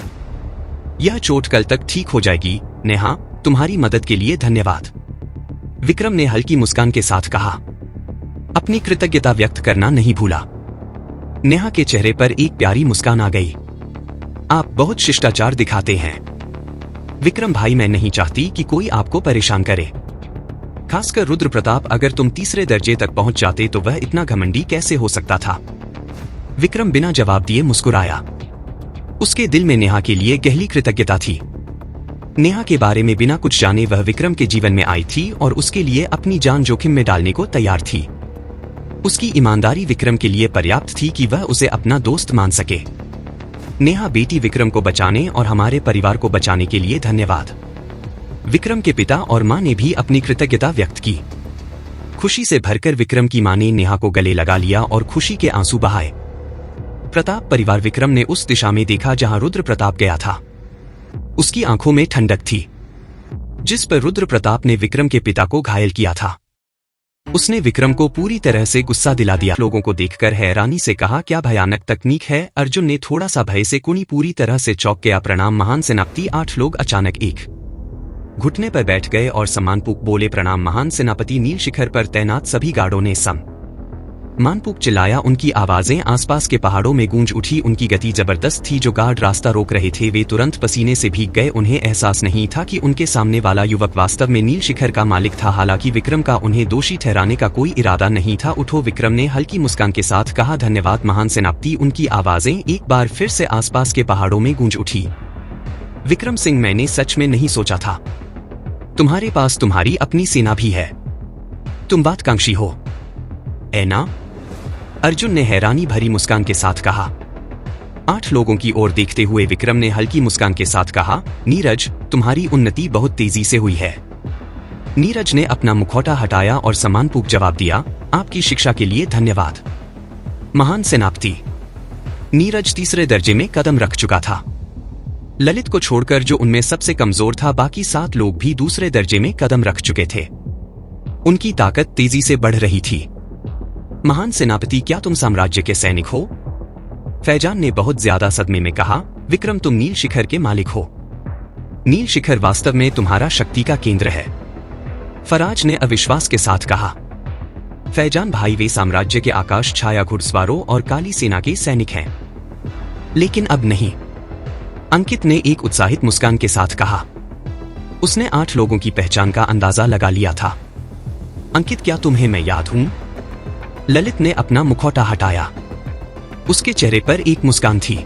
यह चोट कल तक ठीक हो जाएगी। नेहा, तुम्हारी मदद के लिए धन्यवाद, विक्रम ने हल्की मुस्कान के साथ कहा। अपनी कृतज्ञता व्यक्त करना नहीं भूला। नेहा के चेहरे पर एक प्यारी मुस्कान आ गई। आप बहुत शिष्टाचार दिखाते हैं। विक्रम भाई, मैं नहीं चाहती कि कोई आपको परेशान करे, खासकर रुद्र प्रताप। अगर तुम तीसरे दर्जे तक पहुंच जाते तो वह इतना घमंडी कैसे हो सकता था? विक्रम बिना जवाब दिए मुस्कुराया। उसके दिल में नेहा के लिए गहरी कृतज्ञता थी। नेहा के बारे में बिना कुछ जाने वह विक्रम के जीवन में आई थी और उसके लिए अपनी जान जोखिम में डालने को तैयार थी। उसकी ईमानदारी विक्रम के लिए पर्याप्त थी कि वह उसे अपना दोस्त मान सके। नेहा बेटी, विक्रम को बचाने और हमारे परिवार को बचाने के लिए धन्यवाद। विक्रम के पिता और मां ने भी अपनी कृतज्ञता व्यक्त की। खुशी से भरकर विक्रम की मां ने नेहा को गले लगा लिया और खुशी के आंसू बहाए। प्रताप परिवार। विक्रम ने उस दिशा में देखा जहां रुद्र प्रताप गया था। उसकी आंखों में ठंडक थी, जिस पर रुद्र प्रताप ने विक्रम के पिता को घायल किया था। उसने विक्रम को पूरी तरह से गुस्सा दिला दिया। लोगों को देखकर हैरानी से कहा, क्या भयानक तकनीक है? अर्जुन ने थोड़ा सा भय से कुनी पूरी तरह से चौंक गया। प्रणाम महान सेनापति। 8 लोग अचानक एक घुटने पर बैठ गए और सम्मानपूर्वक बोले, प्रणाम महान सेनापति। नील शिखर पर तैनात सभी गार्डों ने मानपूर्वक चिल्लाया। उनकी आवाजें आसपास के पहाड़ों में गूंज उठी। उनकी गति जबरदस्त थी। जो गार्ड रास्ता रोक रहे थे वे तुरंत पसीने से भीग गए। उन्हें एहसास नहीं था कि उनके सामने वाला युवक वास्तव में नील शिखर का मालिक था। हालांकि विक्रम का उन्हें दोषी ठहराने का कोई इरादा नहीं था। उठो, विक्रम ने हल्की मुस्कान के साथ कहा। धन्यवाद महान सेनापति। उनकी आवाजें एक बार फिर से आसपास के पहाड़ों में गूंज उठी। विक्रम सिंह, मैंने सच में नहीं सोचा था। तुम्हारे पास तुम्हारी अपनी सेना भी है। तुम महत्वाकांक्षी हो, है ना? अर्जुन ने हैरानी भरी मुस्कान के साथ कहा। 8 लोगों की ओर देखते हुए विक्रम ने हल्की मुस्कान के साथ कहा, नीरज, तुम्हारी उन्नति बहुत तेजी से हुई है। नीरज ने अपना मुखौटा हटाया और सम्मानपूर्वक जवाब दिया, आपकी शिक्षा के लिए धन्यवाद महान सेनापति। नीरज तीसरे दर्जे में कदम रख चुका था। ललित को छोड़कर जो उनमें सबसे कमजोर था, बाकी 7 लोग भी दूसरे दर्जे में कदम रख चुके थे। उनकी ताकत तेजी से बढ़ रही थी। महान सेनापति, क्या तुम साम्राज्य के सैनिक हो? फैजान ने बहुत ज्यादा सदमे में कहा, विक्रम, तुम नील शिखर के मालिक हो। नील शिखर वास्तव में तुम्हारा शक्ति का केंद्र है। फराज ने अविश्वास के साथ कहा। फैजान भाई, वे साम्राज्य के आकाश छाया घुड़सवारों और काली सेना के सैनिक हैं। लेकिन अब नहीं, अंकित ने एक उत्साहित मुस्कान के साथ कहा। उसने 8 लोगों की पहचान का अंदाजा लगा लिया था। अंकित, क्या तुम्हें मैं याद हूं? ललित ने अपना मुखौटा हटाया। उसके चेहरे पर एक मुस्कान थी।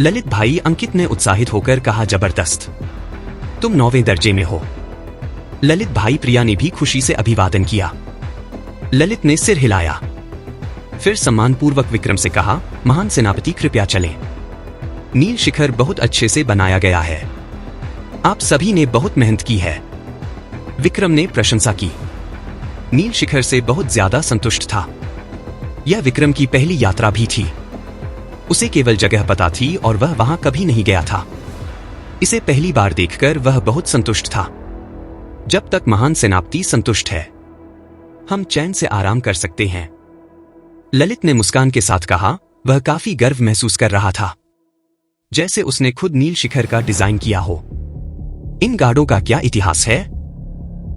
ललित भाई, अंकित ने उत्साहित होकर कहा, जबरदस्त, तुम 9वें दर्जे में हो। ललित भाई, प्रिया ने भी खुशी से अभिवादन किया। ललित ने सिर हिलाया, फिर सम्मानपूर्वक विक्रम से कहा, महान सेनापति, कृपया चलें। नील शिखर बहुत अच्छे से बनाया गया है। आप सभी ने बहुत मेहनत की है। विक्रम ने प्रशंसा की। नील शिखर से बहुत ज्यादा संतुष्ट था। यह विक्रम की पहली यात्रा भी थी। उसे केवल जगह पता थी और वह वहां कभी नहीं गया था। इसे पहली बार देखकर वह बहुत संतुष्ट था। जब तक महान सेनापति संतुष्ट है, हम चैन से आराम कर सकते हैं। ललित ने मुस्कान के साथ कहा। वह काफी गर्व महसूस कर रहा था, जैसे उसने खुद नील शिखर का डिजाइन किया हो। इन गार्डों का क्या इतिहास है?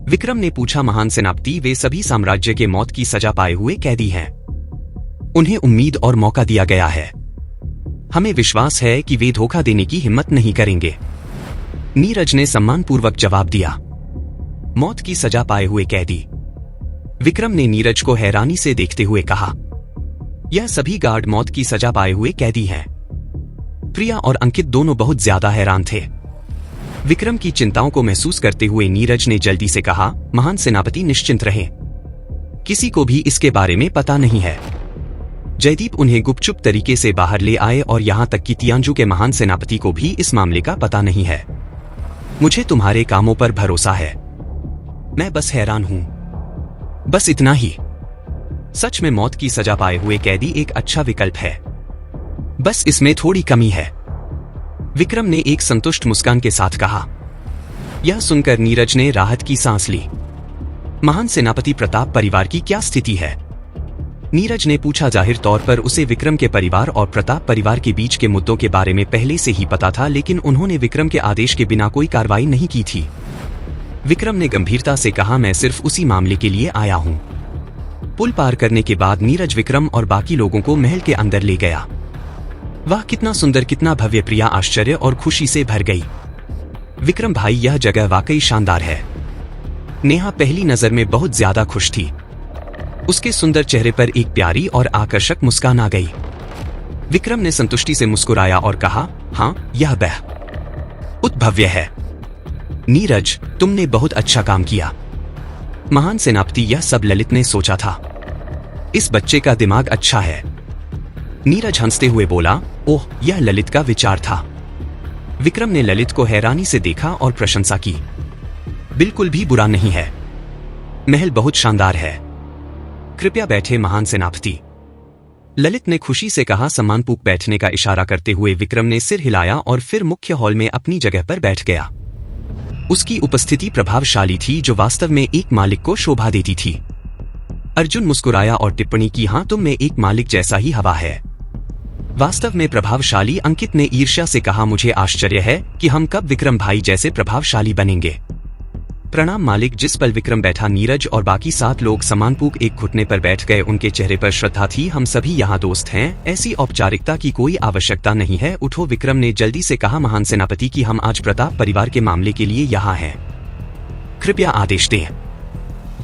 विक्रम ने पूछा। महान सेनापति, वे सभी साम्राज्य के मौत की सजा पाए हुए कैदी हैं। उन्हें उम्मीद और मौका दिया गया है। हमें विश्वास है कि वे धोखा देने की हिम्मत नहीं करेंगे। नीरज ने सम्मानपूर्वक जवाब दिया। मौत की सजा पाए हुए कैदी? विक्रम ने नीरज को हैरानी से देखते हुए कहा, यह सभी गार्ड मौत की सजा पाए हुए कैदी हैं। प्रिया और अंकित दोनों बहुत ज्यादा हैरान थे। विक्रम की चिंताओं को महसूस करते हुए नीरज ने जल्दी से कहा, महान सेनापति, निश्चिंत रहें। किसी को भी इसके बारे में पता नहीं है। जयदीप उन्हें गुपचुप तरीके से बाहर ले आए और यहां तक कि तियांजू के महान सेनापति को भी इस मामले का पता नहीं है। मुझे तुम्हारे कामों पर भरोसा है। मैं बस हैरान हूं। बस इतना ही। सच में मौत की सजा पाए हुए कैदी एक अच्छा विकल्प है। बस इसमें थोड़ी कमी है। विक्रम ने एक संतुष्ट मुस्कान के साथ कहा। यह सुनकर नीरज ने राहत की सांस ली। महान सेनापति, प्रताप परिवार की क्या स्थिति है? नीरज ने पूछा। जाहिर तौर पर उसे विक्रम के परिवार और प्रताप परिवार के बीच के मुद्दों के बारे में पहले से ही पता था, लेकिन उन्होंने विक्रम के आदेश के बिना कोई कार्रवाई नहीं की थी। विक्रम ने गंभीरता से कहा, मैं सिर्फ उसी मामले के लिए आया हूं। पुल पार करने के बाद नीरज विक्रम और बाकी लोगों को महल के अंदर ले गया। वाह कितना सुंदर, कितना भव्य। प्रिया आश्चर्य और खुशी से भर गई। विक्रम भाई, यह जगह वाकई शानदार है। नेहा पहली नजर में बहुत ज्यादा खुश थी। उसके सुंदर चेहरे पर एक प्यारी और आकर्षक मुस्कान आ गई। विक्रम ने संतुष्टि से मुस्कुराया और कहा, हाँ, यह बहुत भव्य है। नीरज, तुमने बहुत अच्छा काम किया। महान सेनापति, यह सब ललित ने सोचा था। इस बच्चे का दिमाग अच्छा है। नीरज हंसते हुए बोला, ओह, यह ललित का विचार था। विक्रम ने ललित को हैरानी से देखा और प्रशंसा की। बिल्कुल भी बुरा नहीं है। महल बहुत शानदार है। कृपया बैठे महान सेनापति। ललित ने खुशी से कहा। सम्मानपूर्वक बैठने का इशारा करते हुए विक्रम ने सिर हिलाया और फिर मुख्य हॉल में अपनी जगह पर बैठ गया। उसकी उपस्थिति प्रभावशाली थी, जो वास्तव में एक मालिक को शोभा देती थी। अर्जुन मुस्कुराया और टिप्पणी की, हाँ, तुम में एक मालिक जैसा ही हवा है। वास्तव में प्रभावशाली। अंकित ने ईर्ष्या से कहा, मुझे आश्चर्य है कि हम कब विक्रम भाई जैसे प्रभावशाली बनेंगे। प्रणाम मालिक। जिस पल विक्रम बैठा, नीरज और बाकी 7 लोग सम्मानपूर्वक एक घुटने पर बैठ गए। उनके चेहरे पर श्रद्धा थी। हम सभी यहाँ दोस्त हैं, ऐसी औपचारिकता की कोई आवश्यकता नहीं है। उठो, विक्रम ने जल्दी से कहा। महान सेनापति की, हम आज प्रताप परिवार के मामले के लिए यहाँ हैं। कृपया आदेश दें।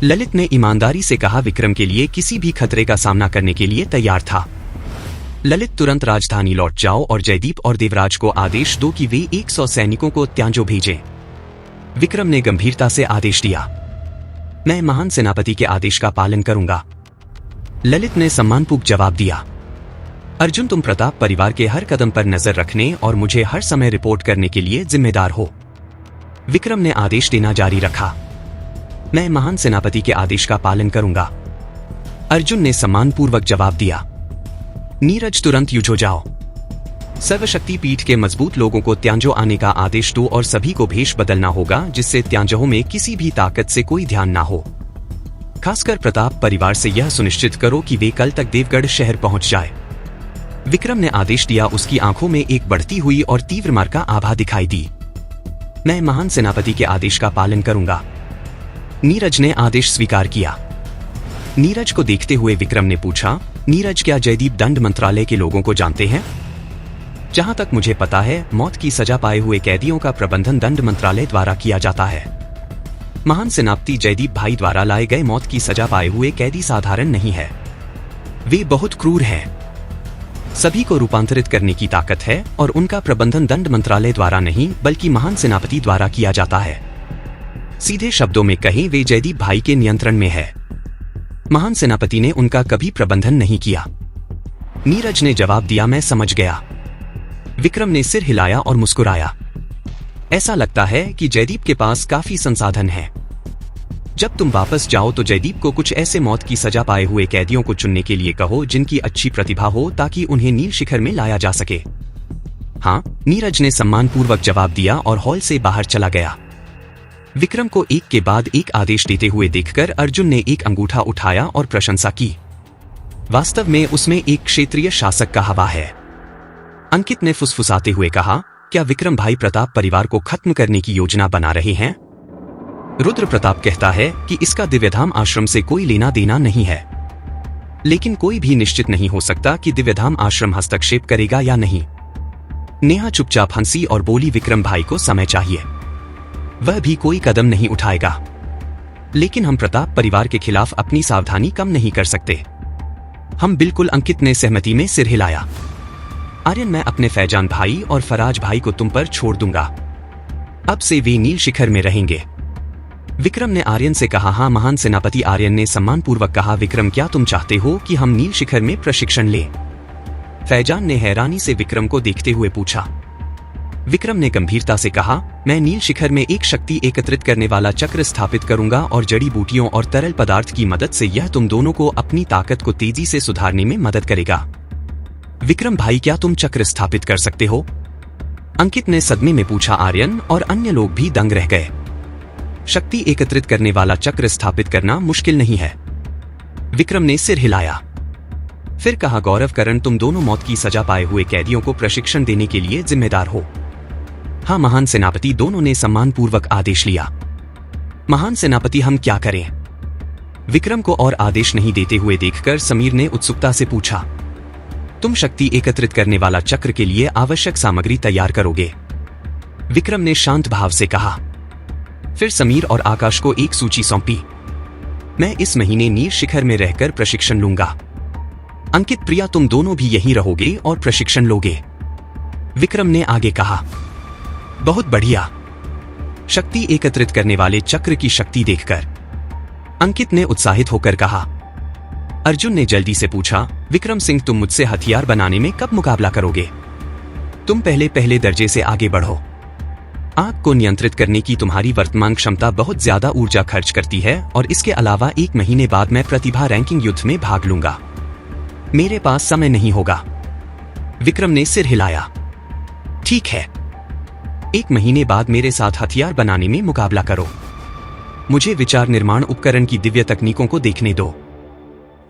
ललित ने ईमानदारी से कहा। विक्रम के लिए किसी भी खतरे का सामना करने के लिए तैयार था। ललित, तुरंत राजधानी लौट जाओ और जयदीप और देवराज को आदेश दो कि वे 100 सैनिकों को त्यांजो भेजें। विक्रम ने गंभीरता से आदेश दिया। मैं महान सेनापति के आदेश का पालन करूंगा। ललित ने सम्मानपूर्वक जवाब दिया। अर्जुन, तुम प्रताप परिवार के हर कदम पर नजर रखने और मुझे हर समय रिपोर्ट करने के लिए जिम्मेदार हो। विक्रम ने आदेश देना जारी रखा। मैं महान सेनापति के आदेश का पालन करूंगा। अर्जुन ने सम्मानपूर्वक जवाब दिया। नीरज, तुरंत युद्ध हो जाओ। सर्वशक्ति पीठ के मजबूत लोगों को त्यांजो आने का आदेश दो और सभी को भेष बदलना होगा, जिससे त्यांजों में किसी भी ताकत से कोई ध्यान ना हो। खासकर प्रताप परिवार से यह सुनिश्चित करो कि वे कल तक देवगढ़ शहर पहुंच जाए। विक्रम ने आदेश दिया। उसकी आंखों में एक बढ़ती हुई और तीव्र मार का आभा दिखाई दी। मैं महान सेनापति के आदेश का पालन करूंगा। नीरज ने आदेश स्वीकार किया। नीरज को देखते हुए विक्रम ने पूछा, नीरज, क्या जयदीप दंड मंत्रालय के लोगों को जानते हैं? जहां तक मुझे पता है, मौत की सजा पाए हुए कैदियों का प्रबंधन दंड मंत्रालय द्वारा किया जाता है। महान सेनापति, जयदीप भाई द्वारा लाए गए मौत की सजा पाए हुए कैदी साधारण नहीं है। वे बहुत क्रूर हैं। सभी को रूपांतरित करने की ताकत है और उनका प्रबंधन दंड मंत्रालय द्वारा नहीं बल्कि महान सेनापति द्वारा किया जाता है। सीधे शब्दों में कहें, वे जयदीप भाई के नियंत्रण में है। महान सेनापति ने उनका कभी प्रबंधन नहीं किया। नीरज ने जवाब दिया, मैं समझ गया। विक्रम ने सिर हिलाया और मुस्कुराया। ऐसा लगता है कि जयदीप के पास काफी संसाधन हैं। जब तुम वापस जाओ तो जयदीप को कुछ ऐसे मौत की सजा पाए हुए कैदियों को चुनने के लिए कहो जिनकी अच्छी प्रतिभा हो, ताकि उन्हें नील शिखर में लाया जा सके। हाँ, नीरज ने सम्मानपूर्वक जवाब दिया और हॉल से बाहर चला गया। विक्रम को एक के बाद एक आदेश देते हुए देखकर अर्जुन ने एक अंगूठा उठाया और प्रशंसा की। वास्तव में उसमें एक क्षेत्रीय शासक का हवा है। अंकित ने फुसफुसाते हुए कहा, क्या विक्रम भाई प्रताप परिवार को खत्म करने की योजना बना रहे हैं? रुद्र प्रताप कहता है कि इसका दिव्यधाम आश्रम से कोई लेना देना नहीं है, लेकिन कोई भी निश्चित नहीं हो सकता कि दिव्यधाम आश्रम हस्तक्षेप करेगा या नहीं। नेहा चुपचाप हंसी और बोली, विक्रम भाई को समय चाहिए, वह भी कोई कदम नहीं उठाएगा। लेकिन हम प्रताप परिवार के खिलाफ अपनी सावधानी कम नहीं कर सकते। हम बिल्कुल। अंकित ने सहमति में सिर हिलाया। आर्यन, मैं अपने फैजान भाई और फराज भाई को तुम पर छोड़ दूंगा। अब से वे नील शिखर में रहेंगे। विक्रम ने आर्यन से कहा। हाँ महान सेनापति। आर्यन ने सम्मानपूर्वक कहा। विक्रम, क्या तुम चाहते हो कि हम नील शिखर में प्रशिक्षण लें? फैजान ने हैरानी से विक्रम को देखते हुए पूछा। विक्रम ने गंभीरता से कहा, मैं नील शिखर में एक शक्ति एकत्रित करने वाला चक्र स्थापित करूंगा और जड़ी बूटियों और तरल पदार्थ की मदद से यह तुम दोनों को अपनी ताकत को तेजी से सुधारने में मदद करेगा। विक्रम भाई, क्या तुम चक्र स्थापित कर सकते हो? अंकित ने सदमे में पूछा। आर्यन और अन्य लोग भी दंग रह गए। शक्ति एकत्रित करने वाला चक्र स्थापित करना मुश्किल नहीं है। विक्रम ने सिर हिलाया। फिर कहा, गौरव करण, तुम दोनों मौत की सजा पाए हुए कैदियों को प्रशिक्षण देने के लिए जिम्मेदार हो। हाँ महान सेनापति। दोनों ने सम्मानपूर्वक आदेश लिया। महान सेनापति, हम क्या करें? विक्रम को और आदेश नहीं देते हुए देखकर समीर ने उत्सुकता से पूछा। तुम शक्ति एकत्रित करने वाला चक्र के लिए आवश्यक सामग्री तैयार करोगे, विक्रम ने शांत भाव से कहा। फिर समीर और आकाश को एक सूची सौंपी। मैं इस महीने नील शिखर में रहकर प्रशिक्षण लूंगा। अंकित, प्रिया, तुम दोनों भी यहीं रहोगे और प्रशिक्षण लोगे, विक्रम ने आगे कहा। बहुत बढ़िया। शक्ति एकत्रित करने वाले चक्र की शक्ति देखकर अंकित ने उत्साहित होकर कहा। अर्जुन ने जल्दी से पूछा, विक्रम सिंह, तुम मुझसे हथियार बनाने में कब मुकाबला करोगे? तुम पहले दर्जे से आगे बढ़ो। आग को नियंत्रित करने की तुम्हारी वर्तमान क्षमता बहुत ज्यादा ऊर्जा खर्च करती है और इसके अलावा 1 महीने बाद मैं प्रतिभा रैंकिंग युद्ध में भाग लूंगा। मेरे पास समय नहीं होगा, विक्रम ने सिर हिलाया। ठीक है, 1 महीने बाद मेरे साथ हथियार बनाने में मुकाबला करो। मुझे विचार निर्माण उपकरण की दिव्य तकनीकों को देखने दो,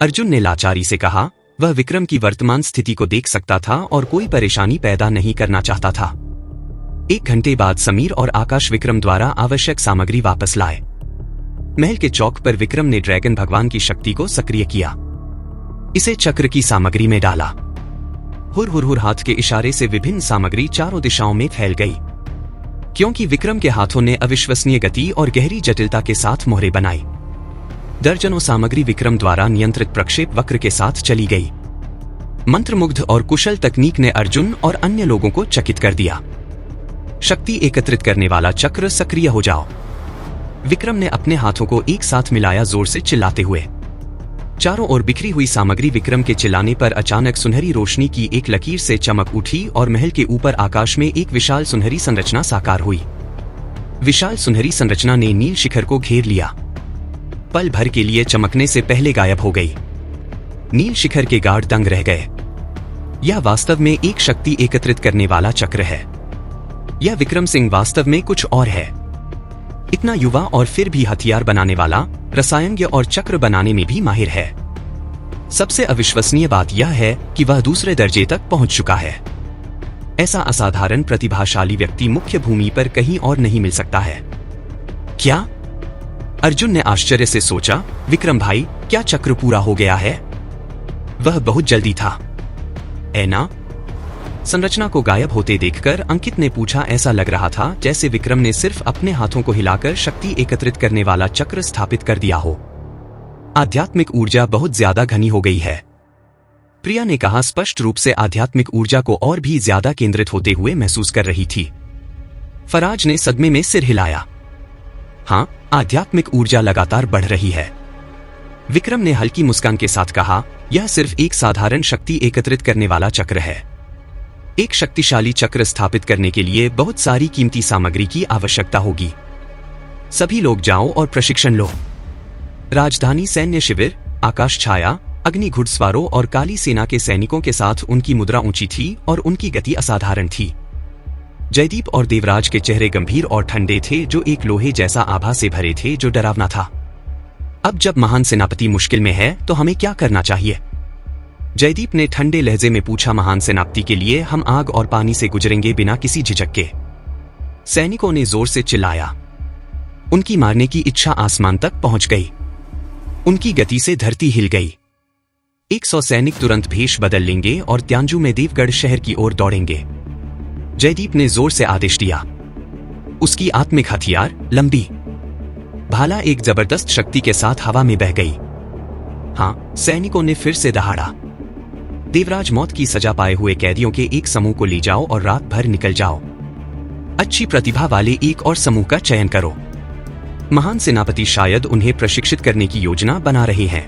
अर्जुन ने लाचारी से कहा। वह विक्रम की वर्तमान स्थिति को देख सकता था और कोई परेशानी पैदा नहीं करना चाहता था। 1 घंटे बाद समीर और आकाश विक्रम द्वारा आवश्यक सामग्री वापस लाए। महल के चौक पर विक्रम ने ड्रैगन भगवान की शक्ति को सक्रिय किया। इसे चक्र की सामग्री में डाला। हुर हुर हुर हाथ के इशारे से विभिन्न सामग्री चारों दिशाओं में फैल गई। क्योंकि विक्रम के हाथों ने अविश्वसनीय गति और गहरी जटिलता के साथ मोहरे बनाई। दर्जनों सामग्री विक्रम द्वारा नियंत्रित प्रक्षेप वक्र के साथ चली गई। मंत्रमुग्ध और कुशल तकनीक ने अर्जुन और अन्य लोगों को चकित कर दिया। शक्ति एकत्रित करने वाला चक्र सक्रिय हो जाओ, विक्रम ने अपने हाथों को एक साथ मिलाया, जोर से चिल्लाते हुए। चारों ओर बिखरी हुई सामग्री विक्रम के चिल्लाने पर अचानक सुनहरी रोशनी की एक लकीर से चमक उठी और महल के ऊपर आकाश में एक विशाल सुनहरी संरचना साकार हुई। विशाल सुनहरी संरचना ने नील शिखर को घेर लिया। पल भर के लिए चमकने से पहले गायब हो गई। नील शिखर के गार्ड दंग रह गए। यह वास्तव में एक शक्ति एकत्रित करने वाला चक्र है। यह विक्रम सिंह वास्तव में कुछ और है। इतना युवा और फिर भी हथियार बनाने वाला, रसायनज्ञ और चक्र बनाने में भी माहिर है। सबसे अविश्वसनीय बात यह है कि वह दूसरे दर्जे तक पहुंच चुका है। ऐसा असाधारण प्रतिभाशाली व्यक्ति मुख्य भूमि पर कहीं और नहीं मिल सकता है। क्या? अर्जुन ने आश्चर्य से सोचा। विक्रम भाई, क्या चक्र पूरा हो गया है? वह बहुत जल्दी था, ऐना? संरचना को गायब होते देखकर अंकित ने पूछा। ऐसा लग रहा था जैसे विक्रम ने सिर्फ अपने हाथों को हिलाकर शक्ति एकत्रित करने वाला चक्र स्थापित कर दिया हो। आध्यात्मिक ऊर्जा बहुत ज्यादा घनी हो गई है, प्रिया ने कहा, स्पष्ट रूप से आध्यात्मिक ऊर्जा को और भी ज्यादा केंद्रित होते हुए महसूस कर रही थी। फराज ने सदमे में सिर हिलाया। हाँ, आध्यात्मिक ऊर्जा लगातार बढ़ रही है, विक्रम ने हल्की मुस्कान के साथ कहा। यह सिर्फ एक साधारण शक्ति एकत्रित करने वाला चक्र है। एक शक्तिशाली चक्र स्थापित करने के लिए बहुत सारी कीमती सामग्री की आवश्यकता होगी। सभी लोग जाओ और प्रशिक्षण लो। राजधानी सैन्य शिविर, आकाश छाया, अग्नि घुड़सवारों और काली सेना के सैनिकों के साथ उनकी मुद्रा ऊंची थी और उनकी गति असाधारण थी। जयदीप और देवराज के चेहरे गंभीर और ठंडे थे, जो एक लोहे जैसा आभा से भरे थे जो डरावना था। अब जब महान सेनापति मुश्किल में है तो हमें क्या करना चाहिए? जयदीप ने ठंडे लहजे में पूछा। महान सेनापति के लिए हम आग और पानी से गुजरेंगे बिना किसी झिझक के, सैनिकों ने जोर से चिल्लाया। उनकी मारने की इच्छा आसमान तक पहुंच गई। उनकी गति से धरती हिल गई। 100 सैनिक तुरंत भेष बदल लेंगे और त्यांजू में देवगढ़ शहर की ओर दौड़ेंगे, जयदीप ने जोर से आदेश दिया। उसकी आत्मिक हथियार लंबी भाला एक जबरदस्त शक्ति के साथ हवा में बह गई। हाँ, सैनिकों ने फिर से दहाड़ा। देवराज, मौत की सजा पाए हुए कैदियों के एक समूह को ले जाओ और रात भर निकल जाओ। अच्छी प्रतिभा वाले एक और समूह का चयन करो। महान सेनापति शायद उन्हें प्रशिक्षित करने की योजना बना रहे हैं,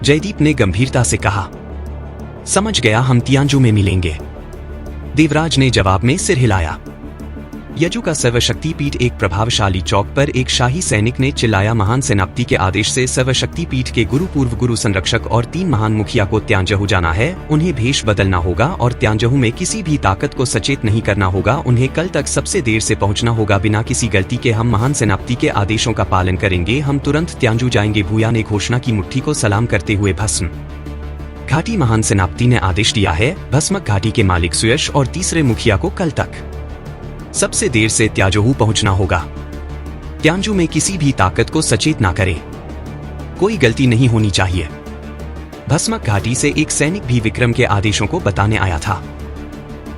जयदीप ने गंभीरता से कहा। समझ गया, हम तियांजू में मिलेंगे, देवराज ने जवाब में सिर हिलाया। यजु का सर्वशक्ति पीठ एक प्रभावशाली चौक पर एक शाही सैनिक ने चिल्लाया। महान सेनापति के आदेश से सर्वशक्ति पीठ के गुरु, पूर्व गुरु, संरक्षक और 3 महान मुखिया को त्यांजहू जाना है। उन्हें भेष बदलना होगा और त्यांजहू में किसी भी ताकत को सचेत नहीं करना होगा। उन्हें कल तक सबसे देर से पहुंचना होगा। बिना किसी गलती के हम महान सेनापति के आदेशों का पालन करेंगे। हम तुरंत त्यांजू जाएंगे। भूया ने घोषणा की, मुट्ठी को सलाम करते हुए। भस्म घाटी, महान सेनापति ने आदेश दिया है। भस्मक घाटी के मालिक सुयश और तीसरे मुखिया को कल तक सबसे देर से त्यांजहू पहुंचना होगा। त्यांजू में किसी भी ताकत को सचेत ना करें। कोई गलती नहीं होनी चाहिए। भस्मक घाटी से एक सैनिक भी विक्रम के आदेशों को बताने आया था।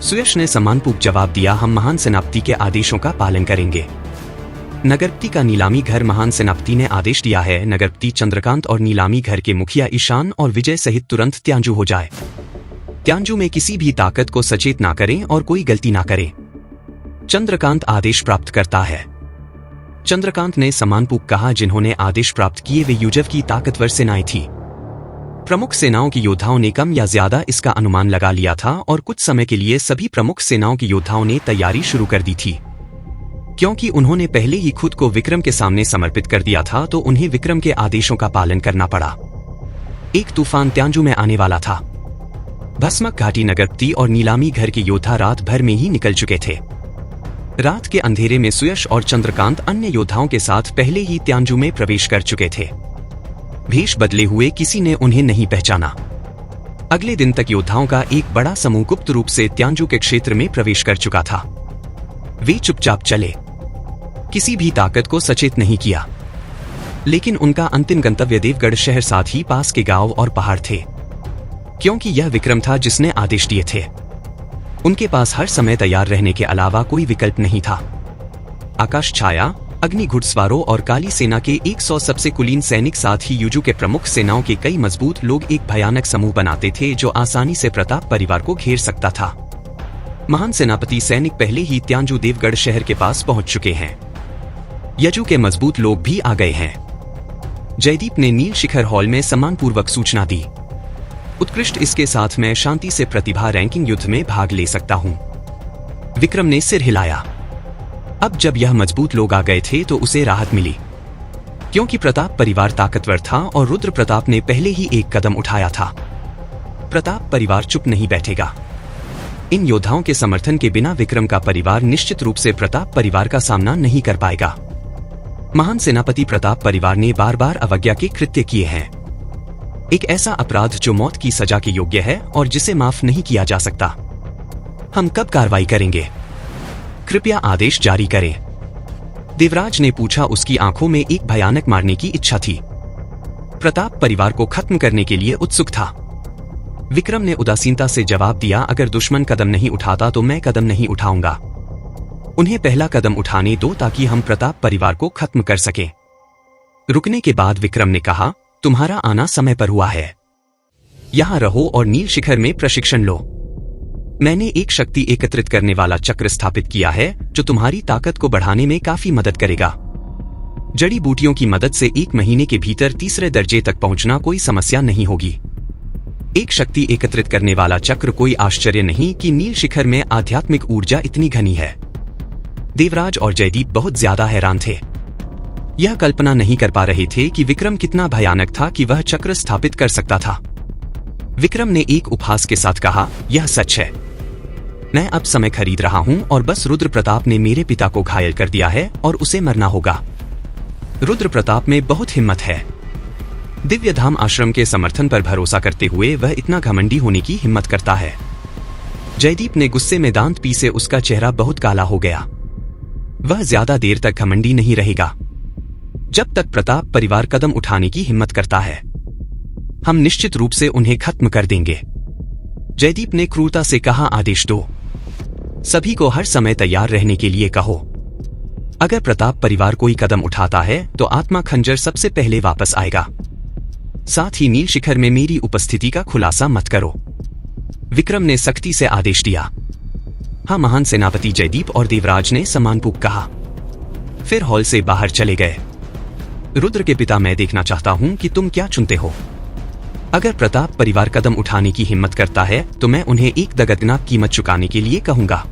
सुयश ने सम्मानपूर्वक जवाब दिया, हम महान सेनापति के आदेशों का पालन करेंगे। नगरपति का नीलामी घर महान सेनापति ने आदेश दिया है, नगरपति चंद्रकांत और नीलामी घर के मुखिया ईशान और विजय सहित तुरंत त्यांजू हो जाए। त्यांजू में किसी भी ताकत को सचेत ना करें और कोई गलती ना करें। चंद्रकांत आदेश प्राप्त करता है। चंद्रकांत ने सम्मानपूर्वक कहा, जिन्होंने आदेश प्राप्त किए वे युजव की ताकतवर सेनाएं थी। प्रमुख सेनाओं के योद्धाओं ने कम या ज्यादा इसका अनुमान लगा लिया था और कुछ समय के लिए सभी प्रमुख सेनाओं के योद्धाओं ने तैयारी शुरू कर दी थी। क्योंकि उन्होंने पहले ही खुद को विक्रम के सामने समर्पित कर दिया था तो उन्हें विक्रम के आदेशों का पालन करना पड़ा। एक तूफान त्यांजू में आने वाला था। भस्मक घाटी नगरपति और नीलामी घर के योद्धा रात भर में ही निकल चुके थे। रात के अंधेरे में सुयश और चंद्रकांत अन्य योद्धाओं के साथ पहले ही त्यांजू में प्रवेश कर चुके थे। भेष बदले हुए किसी ने उन्हें नहीं पहचाना। अगले दिन तक योद्धाओं का एक बड़ा समूह गुप्त रूप से त्यांजू के क्षेत्र में प्रवेश कर चुका था। वे चुपचाप चले, किसी भी ताकत को सचेत नहीं किया। लेकिन उनका अंतिम गंतव्य देवगढ़ शहर, साथ ही पास के गांव और पहाड़ थे, क्योंकि यह विक्रम था जिसने आदेश दिए थे। उनके पास हर समय तैयार रहने के अलावा कोई विकल्प नहीं था। आकाश छाया, अग्नि घुड़सवारों और काली सेना के 100 सबसे कुलीन सैनिक, साथ ही युजू के प्रमुख सेनाओं के कई मजबूत लोग एक भयानक समूह बनाते थे जो आसानी से प्रताप परिवार को घेर सकता था। महान सेनापति सैनिक पहले ही त्यांजू देवगढ़ शहर के पास पहुंच चुके हैं। यजू के मजबूत लोग भी आ गए हैं। जयदीप ने नील शिखर हॉल में सम्मानपूर्वक सूचना दी, उत्कृष्ट, इसके साथ मैं शांति से प्रतिभा रैंकिंग युद्ध में भाग ले सकता हूं। विक्रम ने सिर हिलाया। अब जब यह मजबूत लोग आ गए थे तो उसे राहत मिली, क्योंकि प्रताप परिवार ताकतवर था और रुद्र प्रताप ने पहले ही एक कदम उठाया था। प्रताप परिवार चुप नहीं बैठेगा। इन योद्धाओं के समर्थन के बिना विक्रम का परिवार निश्चित रूप से प्रताप परिवार का सामना नहीं कर पाएगा। महान सेनापति प्रताप परिवार ने बार बार अवज्ञा के कृत्य किए हैं, एक ऐसा अपराध जो मौत की सजा के योग्य है और जिसे माफ नहीं किया जा सकता। हम कब कार्रवाई करेंगे? कृपया आदेश जारी करें। देवराज ने पूछा। उसकी आंखों में एक भयानक मारने की इच्छा थी। प्रताप परिवार को खत्म करने के लिए उत्सुक था। विक्रम ने उदासीनता से जवाब दिया, अगर दुश्मन कदम नहीं उठाता तो मैं कदम नहीं उठाऊंगा। उन्हें पहला कदम उठाने दो ताकि हम प्रताप परिवार को खत्म कर सकें। रुकने के बाद विक्रम ने कहा, तुम्हारा आना समय पर हुआ है। यहां रहो और नील शिखर में प्रशिक्षण लो। मैंने एक शक्ति एकत्रित करने वाला चक्र स्थापित किया है जो तुम्हारी ताकत को बढ़ाने में काफी मदद करेगा। जड़ी बूटियों की मदद से 1 महीने के भीतर तीसरे दर्जे तक पहुंचना कोई समस्या नहीं होगी। एक शक्ति एकत्रित करने वाला चक्र, कोई आश्चर्य नहीं कि नील शिखर में आध्यात्मिक ऊर्जा इतनी घनी है। देवराज और जयदीप बहुत ज्यादा हैरान थे। यह कल्पना नहीं कर पा रहे थे कि विक्रम कितना भयानक था कि वह चक्र स्थापित कर सकता था। विक्रम ने एक उपहास के साथ कहा, यह सच है। मैं अब समय खरीद रहा हूं और बस रुद्र प्रताप ने मेरे पिता को घायल कर दिया है और उसे मरना होगा। रुद्र प्रताप में बहुत हिम्मत है। दिव्य धाम आश्रम के समर्थन पर भरोसा करते हुए वह इतना घमंडी होने की हिम्मत करता है। जयदीप ने गुस्से में दांत पीसे, उसका चेहरा बहुत काला हो गया। वह ज्यादा देर तक घमंडी नहीं रहेगा। जब तक प्रताप परिवार कदम उठाने की हिम्मत करता है, हम निश्चित रूप से उन्हें खत्म कर देंगे। जयदीप ने क्रूरता से कहा, आदेश दो। सभी को हर समय तैयार रहने के लिए कहो। अगर प्रताप परिवार कोई कदम उठाता है तो आत्मा खंजर सबसे पहले वापस आएगा। साथ ही नील शिखर में मेरी उपस्थिति का खुलासा मत करो। विक्रम ने सख्ती से आदेश दिया। हाँ, महान सेनापति जयदीप और देवराज ने सम्मानपूर्वक कहा। फिर हॉल से बाहर चले गए। रुद्र के पिता, मैं देखना चाहता हूं कि तुम क्या चुनते हो। अगर प्रताप परिवार कदम उठाने की हिम्मत करता है तो मैं उन्हें एक दगदनाक कीमत चुकाने के लिए कहूंगा।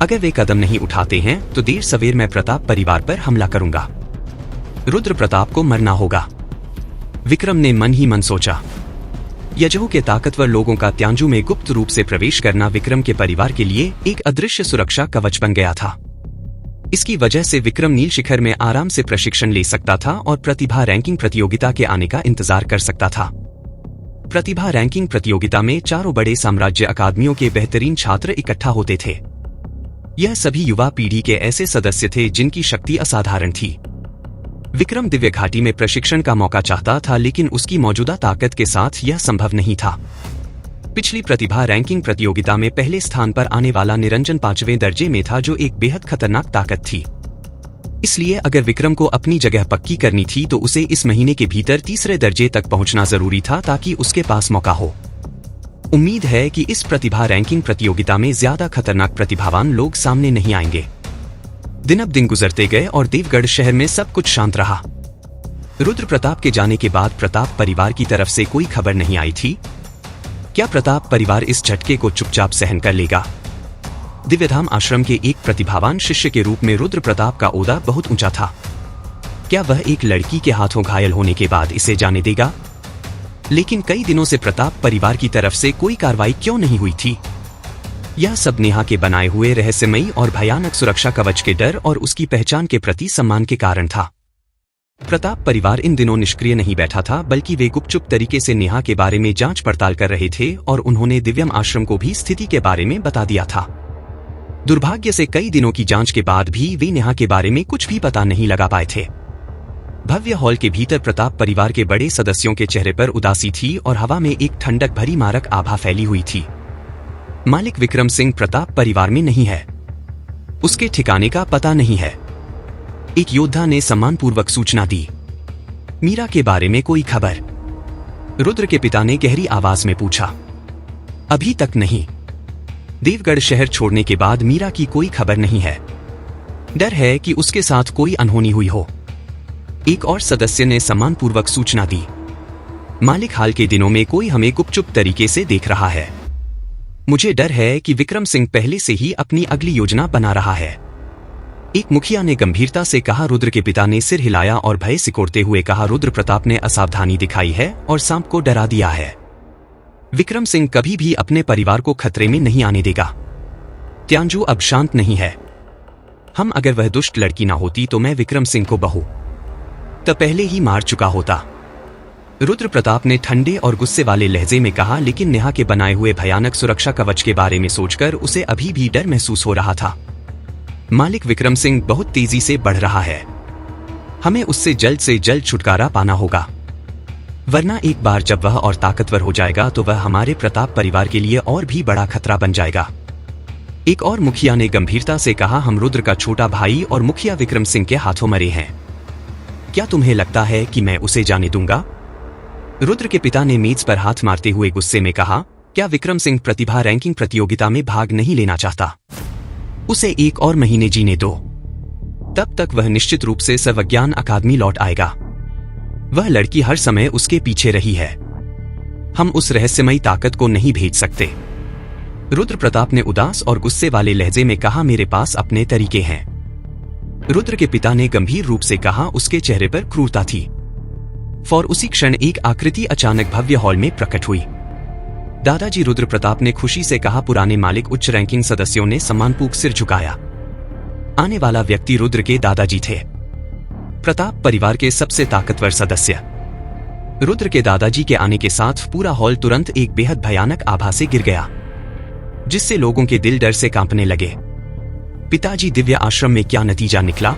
अगर वे कदम नहीं उठाते हैं तो देर सवेर मैं प्रताप परिवार पर हमला करूंगा। रुद्र प्रताप को मरना होगा। विक्रम ने मन ही मन सोचा। यजहू के ताकतवर लोगों का त्यांजू में गुप्त रूप से प्रवेश करना विक्रम के परिवार के लिए एक अदृश्य सुरक्षा कवच बन गया था। इसकी वजह से विक्रम नील शिखर में आराम से प्रशिक्षण ले सकता था और प्रतिभा रैंकिंग प्रतियोगिता के आने का इंतजार कर सकता था। प्रतिभा रैंकिंग प्रतियोगिता में 4 बड़े साम्राज्य अकादमियों के बेहतरीन छात्र इकट्ठा होते थे। यह सभी युवा पीढ़ी के ऐसे सदस्य थे जिनकी शक्ति असाधारण थी। विक्रम दिव्य घाटी में प्रशिक्षण का मौका चाहता था, लेकिन उसकी मौजूदा ताकत के साथ यह संभव नहीं था। पिछली प्रतिभा रैंकिंग प्रतियोगिता में पहले स्थान पर आने वाला निरंजन 5वें दर्जे में था, जो एक बेहद खतरनाक ताकत थी। इसलिए अगर विक्रम को अपनी जगह पक्की करनी थी तो उसे इस महीने के भीतर तीसरे दर्जे तक पहुंचना जरूरी था, ताकि उसके पास मौका हो। उम्मीद है कि इस प्रतिभा रैंकिंग प्रतियोगिता में ज्यादा खतरनाक प्रतिभावान लोग सामने नहीं आएंगे। दिन अब दिन गुजरते गए और देवगढ़ शहर में सब कुछ शांत रहा। रुद्र प्रताप के जाने के बाद प्रताप परिवार की तरफ से कोई खबर नहीं आई थी। क्या प्रताप परिवार इस झटके को चुपचाप सहन कर लेगा? दिव्यधाम आश्रम के एक प्रतिभावान शिष्य के रूप में रुद्र प्रताप का ओहदा बहुत ऊंचा था। क्या वह एक लड़की के हाथों घायल होने के बाद इसे जाने देगा? लेकिन कई दिनों से प्रताप परिवार की तरफ से कोई कार्रवाई क्यों नहीं हुई थी? यह सब नेहा के बनाए हुए रहस्यमयी और भयानक सुरक्षा कवच के डर और उसकी पहचान के प्रति सम्मान के कारण था। प्रताप परिवार इन दिनों निष्क्रिय नहीं बैठा था, बल्कि वे गुपचुप तरीके से नेहा के बारे में जांच पड़ताल कर रहे थे और उन्होंने दिव्यम आश्रम को भी स्थिति के बारे में बता दिया था। दुर्भाग्य से कई दिनों की जांच के बाद भी वे नेहा के बारे में कुछ भी पता नहीं लगा पाए थे। भव्य हॉल के भीतर प्रताप परिवार के बड़े सदस्यों के चेहरे पर उदासी थी और हवा में एक ठंडक भरी मारक आभा फैली हुई थी। मालिक विक्रम सिंह प्रताप परिवार में नहीं है। उसके ठिकाने का पता नहीं है। एक योद्धा ने सम्मानपूर्वक सूचना दी। मीरा के बारे में कोई खबर? रुद्र के पिता ने गहरी आवाज में पूछा। अभी तक नहीं। देवगढ़ शहर छोड़ने के बाद मीरा की कोई खबर नहीं है। डर है कि उसके साथ कोई अनहोनी हुई हो। एक और सदस्य ने सम्मानपूर्वक सूचना दी। मालिक हाल के दिनों में कोई हमें गुपचुप तरीके से देख रहा है। मुझे डर है कि विक्रम सिंह पहले से ही अपनी अगली योजना बना रहा है। एक मुखिया ने गंभीरता से कहा। रुद्र के पिता ने सिर हिलाया और भय सिकोड़ते हुए कहा, रुद्र प्रताप ने असावधानी दिखाई है और सांप को डरा दिया है। विक्रम सिंह कभी भी अपने परिवार को खतरे में नहीं आने देगा। त्यांजू अब शांत नहीं है। हम अगर वह दुष्ट लड़की ना होती तो मैं विक्रम सिंह को बहू तब पहले ही मार चुका होता। रुद्र प्रताप ने ठंडे और गुस्से वाले लहजे में कहा, लेकिन नेहा के बनाए हुए भयानक सुरक्षा कवच के बारे में सोचकर उसे अभी भी डर महसूस हो रहा था। मालिक विक्रम सिंह बहुत तेजी से बढ़ रहा है। हमें उससे जल्द से जल्द छुटकारा पाना होगा, वरना एक बार जब वह और ताकतवर हो जाएगा तो वह हमारे प्रताप परिवार के लिए और भी बड़ा खतरा बन जाएगा। एक और मुखिया ने गंभीरता से कहा, हम रुद्र का छोटा भाई और मुखिया विक्रम सिंह के हाथों मरे हैं। क्या तुम्हें लगता है कि मैं उसे जाने दूंगा? रुद्र के पिता ने मेज पर हाथ मारते हुए गुस्से में कहा, क्या विक्रम सिंह प्रतिभा रैंकिंग प्रतियोगिता में भाग नहीं लेना चाहता? उसे एक और महीने जीने दो। तब तक वह निश्चित रूप से सर्वज्ञान अकादमी लौट आएगा। वह लड़की हर समय उसके पीछे रही है। हम उस रहस्यमयी ताकत को नहीं भेज सकते। रुद्र प्रताप ने उदास और गुस्से वाले लहजे में कहा, मेरे पास अपने तरीके हैं। रुद्र के पिता ने गंभीर रूप से कहा। उसके चेहरे पर क्रूरता थी। और उसी क्षण एक आकृति अचानक भव्य हॉल में प्रकट हुई। दादाजी रुद्र प्रताप ने खुशी से कहा। पुराने मालिक उच्च रैंकिंग सदस्यों ने सम्मानपूर्वक सिर झुकाया। आने वाला व्यक्ति रुद्र के दादाजी थे, प्रताप परिवार के सबसे ताकतवर सदस्य। रुद्र के दादाजी के आने के साथ पूरा हॉल तुरंत एक बेहद भयानक आभा से गिर गया, जिससे लोगों के दिल डर से कांपने लगे। पिताजी, दिव्य आश्रम में क्या नतीजा निकला?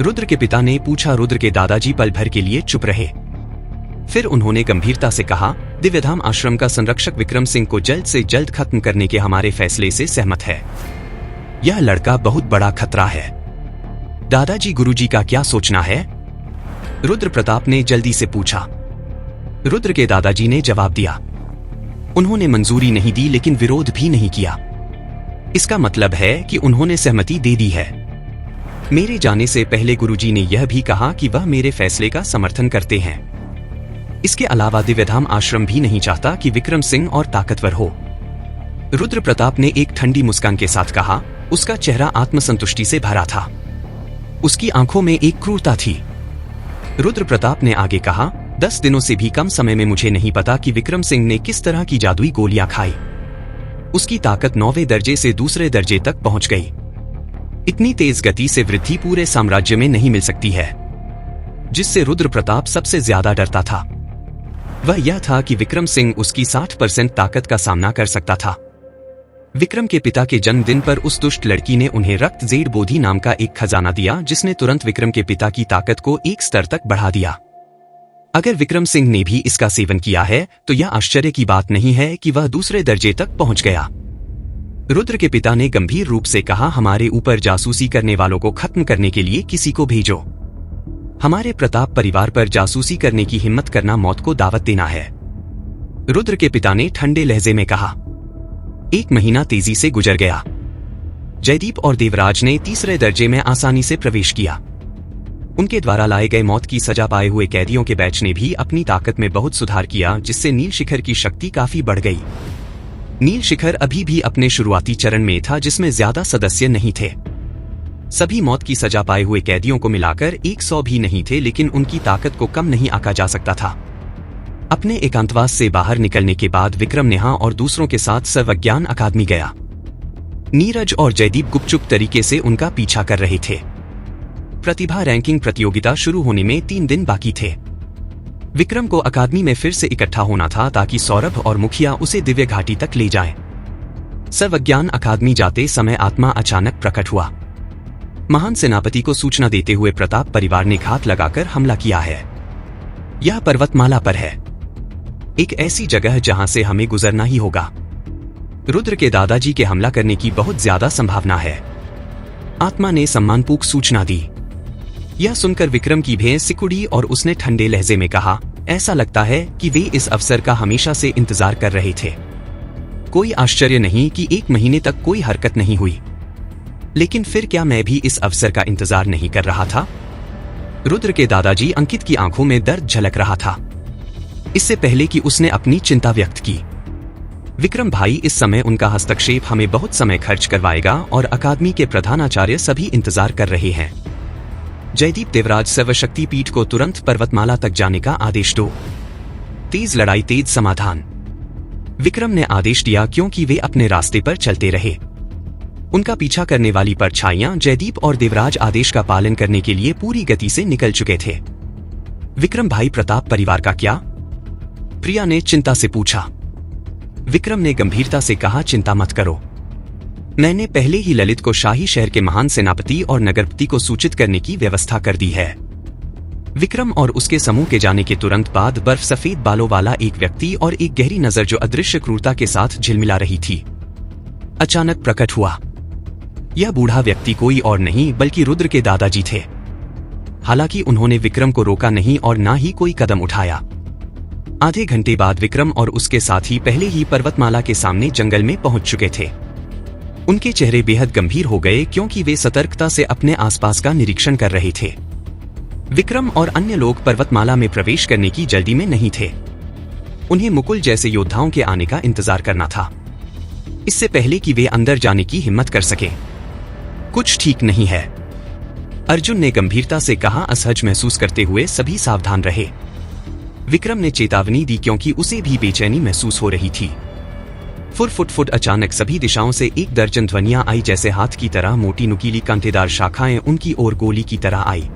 रुद्र के पिता ने पूछा। रुद्र के दादाजी पल भर के लिए चुप रहे। फिर उन्होंने गंभीरता से कहा, दिव्यधाम आश्रम का संरक्षक विक्रम सिंह को जल्द से जल्द खत्म करने के हमारे फैसले से सहमत है। यह लड़का बहुत बड़ा खतरा है। दादाजी, गुरुजी का क्या सोचना है? रुद्र प्रताप ने जल्दी से पूछा। रुद्र के दादाजी ने जवाब दिया। उन्होंने मंजूरी नहीं दी, लेकिन विरोध भी नहीं किया। इसका मतलब है कि उन्होंने सहमति दे दी है। मेरे जाने से पहले गुरुजी ने यह भी कहा कि वह मेरे फैसले का समर्थन करते हैं। इसके अलावा दिव्यधाम आश्रम भी नहीं चाहता कि विक्रम सिंह और ताकतवर हो। रुद्र प्रताप ने एक ठंडी मुस्कान के साथ कहा। उसका चेहरा आत्मसंतुष्टि से भरा था। उसकी आंखों में एक क्रूरता थी। रुद्र प्रताप ने आगे कहा, 10 दिनों से भी कम समय में मुझे नहीं पता कि विक्रम सिंह ने किस तरह की जादुई गोलियां खाई। उसकी ताकत 9वें दर्जे से दूसरे दर्जे तक पहुंच गई। इतनी तेज गति से वृद्धि पूरे साम्राज्य में नहीं मिल सकती है। जिससे रुद्र प्रताप सबसे ज्यादा डरता था वह यह था कि विक्रम सिंह उसकी 60% ताकत का सामना कर सकता था। विक्रम के पिता के जन्मदिन पर उस दुष्ट लड़की ने उन्हें रक्त जेड बोधि नाम का एक खजाना दिया, जिसने तुरंत विक्रम के पिता की ताकत को एक स्तर तक बढ़ा दिया। अगर विक्रम सिंह ने भी इसका सेवन किया है तो यह आश्चर्य की बात नहीं है कि वह दूसरे दर्जे तक पहुंच गया। रुद्र के पिता ने गंभीर रूप से कहा, हमारे ऊपर जासूसी करने वालों को खत्म करने के लिए किसी को भेजो। हमारे प्रताप परिवार पर जासूसी करने की हिम्मत करना मौत को दावत देना है। रुद्र के पिता ने ठंडे लहजे में कहा। 1 महीना तेजी से गुजर गया। जयदीप और देवराज ने तीसरे दर्जे में आसानी से प्रवेश किया। उनके द्वारा लाए गए मौत की सजा पाए हुए कैदियों के बैच ने भी अपनी ताकत में बहुत सुधार किया, जिससे नील शिखर की शक्ति काफी बढ़ गई। नील शिखर अभी भी अपने शुरुआती चरण में था, जिसमें ज्यादा सदस्य नहीं थे। सभी मौत की सजा पाए हुए कैदियों को मिलाकर 100 भी नहीं थे, लेकिन उनकी ताकत को कम नहीं आंका जा सकता था। अपने एकांतवास से बाहर निकलने के बाद विक्रम नेहा और दूसरों के साथ सर्वज्ञान अकादमी गया। नीरज और जयदीप गुपचुप तरीके से उनका पीछा कर रहे थे। प्रतिभा रैंकिंग प्रतियोगिता शुरू होने में 3 दिन बाकी थे। विक्रम को अकादमी में फिर से इकट्ठा होना था ताकि सौरभ और मुखिया उसे दिव्य घाटी तक ले जाएं। सर्वज्ञान अकादमी जाते समय आत्मा अचानक प्रकट हुआ। महान सेनापति को सूचना देते हुए प्रताप परिवार ने घात लगाकर हमला किया है। यह पर्वतमाला पर है, एक ऐसी जगह जहां से हमें गुजरना ही होगा। रुद्र के दादाजी के हमला करने की बहुत ज्यादा संभावना है। आत्मा ने सम्मानपूर्वक सूचना दी। यह सुनकर विक्रम की भैंस सिकुड़ी और उसने ठंडे लहजे में कहा, ऐसा लगता है कि वे इस अवसर का हमेशा से इंतजार कर रहे थे। कोई आश्चर्य नहीं कि 1 महीने तक कोई हरकत नहीं हुई। लेकिन फिर क्या मैं भी इस अवसर का इंतजार नहीं कर रहा था? रुद्र के दादाजी अंकित की आंखों में दर्द झलक रहा था, इससे पहले कि उसने अपनी चिंता व्यक्त की। विक्रम भाई, इस समय उनका हस्तक्षेप हमें बहुत समय खर्च करवाएगा और अकादमी के प्रधानाचार्य सभी इंतजार कर रहे हैं। जयदीप, देवराज, सर्वशक्ति पीठ को तुरंत पर्वतमाला तक जाने का आदेश दो। तेज लड़ाई तेज समाधान, विक्रम ने आदेश दिया, क्योंकि वे अपने रास्ते पर चलते रहे। उनका पीछा करने वाली परछाइयां जयदीप और देवराज आदेश का पालन करने के लिए पूरी गति से निकल चुके थे। विक्रम भाई, प्रताप परिवार का क्या? प्रिया ने चिंता से पूछा। विक्रम ने गंभीरता से कहा, चिंता मत करो। मैंने पहले ही ललित को शाही शहर के महान सेनापति और नगरपति को सूचित करने की व्यवस्था कर दी है। विक्रम और उसके समूह के जाने के तुरंत बाद बर्फ सफेद बालों वाला एक व्यक्ति और एक गहरी नजर जो अदृश्य क्रूरता के साथ झिलमिला रही थी, अचानक प्रकट हुआ। यह बूढ़ा व्यक्ति कोई और नहीं बल्कि रुद्र के दादाजी थे। हालांकि उन्होंने विक्रम को रोका नहीं और ना ही कोई कदम उठाया। आधे घंटे बाद विक्रम और उसके साथी पहले ही पर्वतमाला के सामने जंगल में पहुंच चुके थे। उनके चेहरे बेहद गंभीर हो गए, क्योंकि वे सतर्कता से अपने आसपास का निरीक्षण कर रहे थे। विक्रम और अन्य लोग पर्वतमाला में प्रवेश करने की जल्दी में नहीं थे। उन्हें मुकुल जैसे योद्धाओं के आने का इंतजार करना था, इससे पहले कि वे अंदर जाने की हिम्मत कर सके। कुछ ठीक नहीं है, अर्जुन ने गंभीरता से कहा। असहज महसूस करते हुए सभी सावधान रहे। विक्रम ने चेतावनी दी, क्योंकि उसे भी बेचैनी महसूस हो रही थी। फुट फुट फुट, अचानक सभी दिशाओं से 1 दर्जन ध्वनियां आई, जैसे हाथ की तरह मोटी नुकीली कांटेदार शाखाएं उनकी ओर गोली की तरह आई।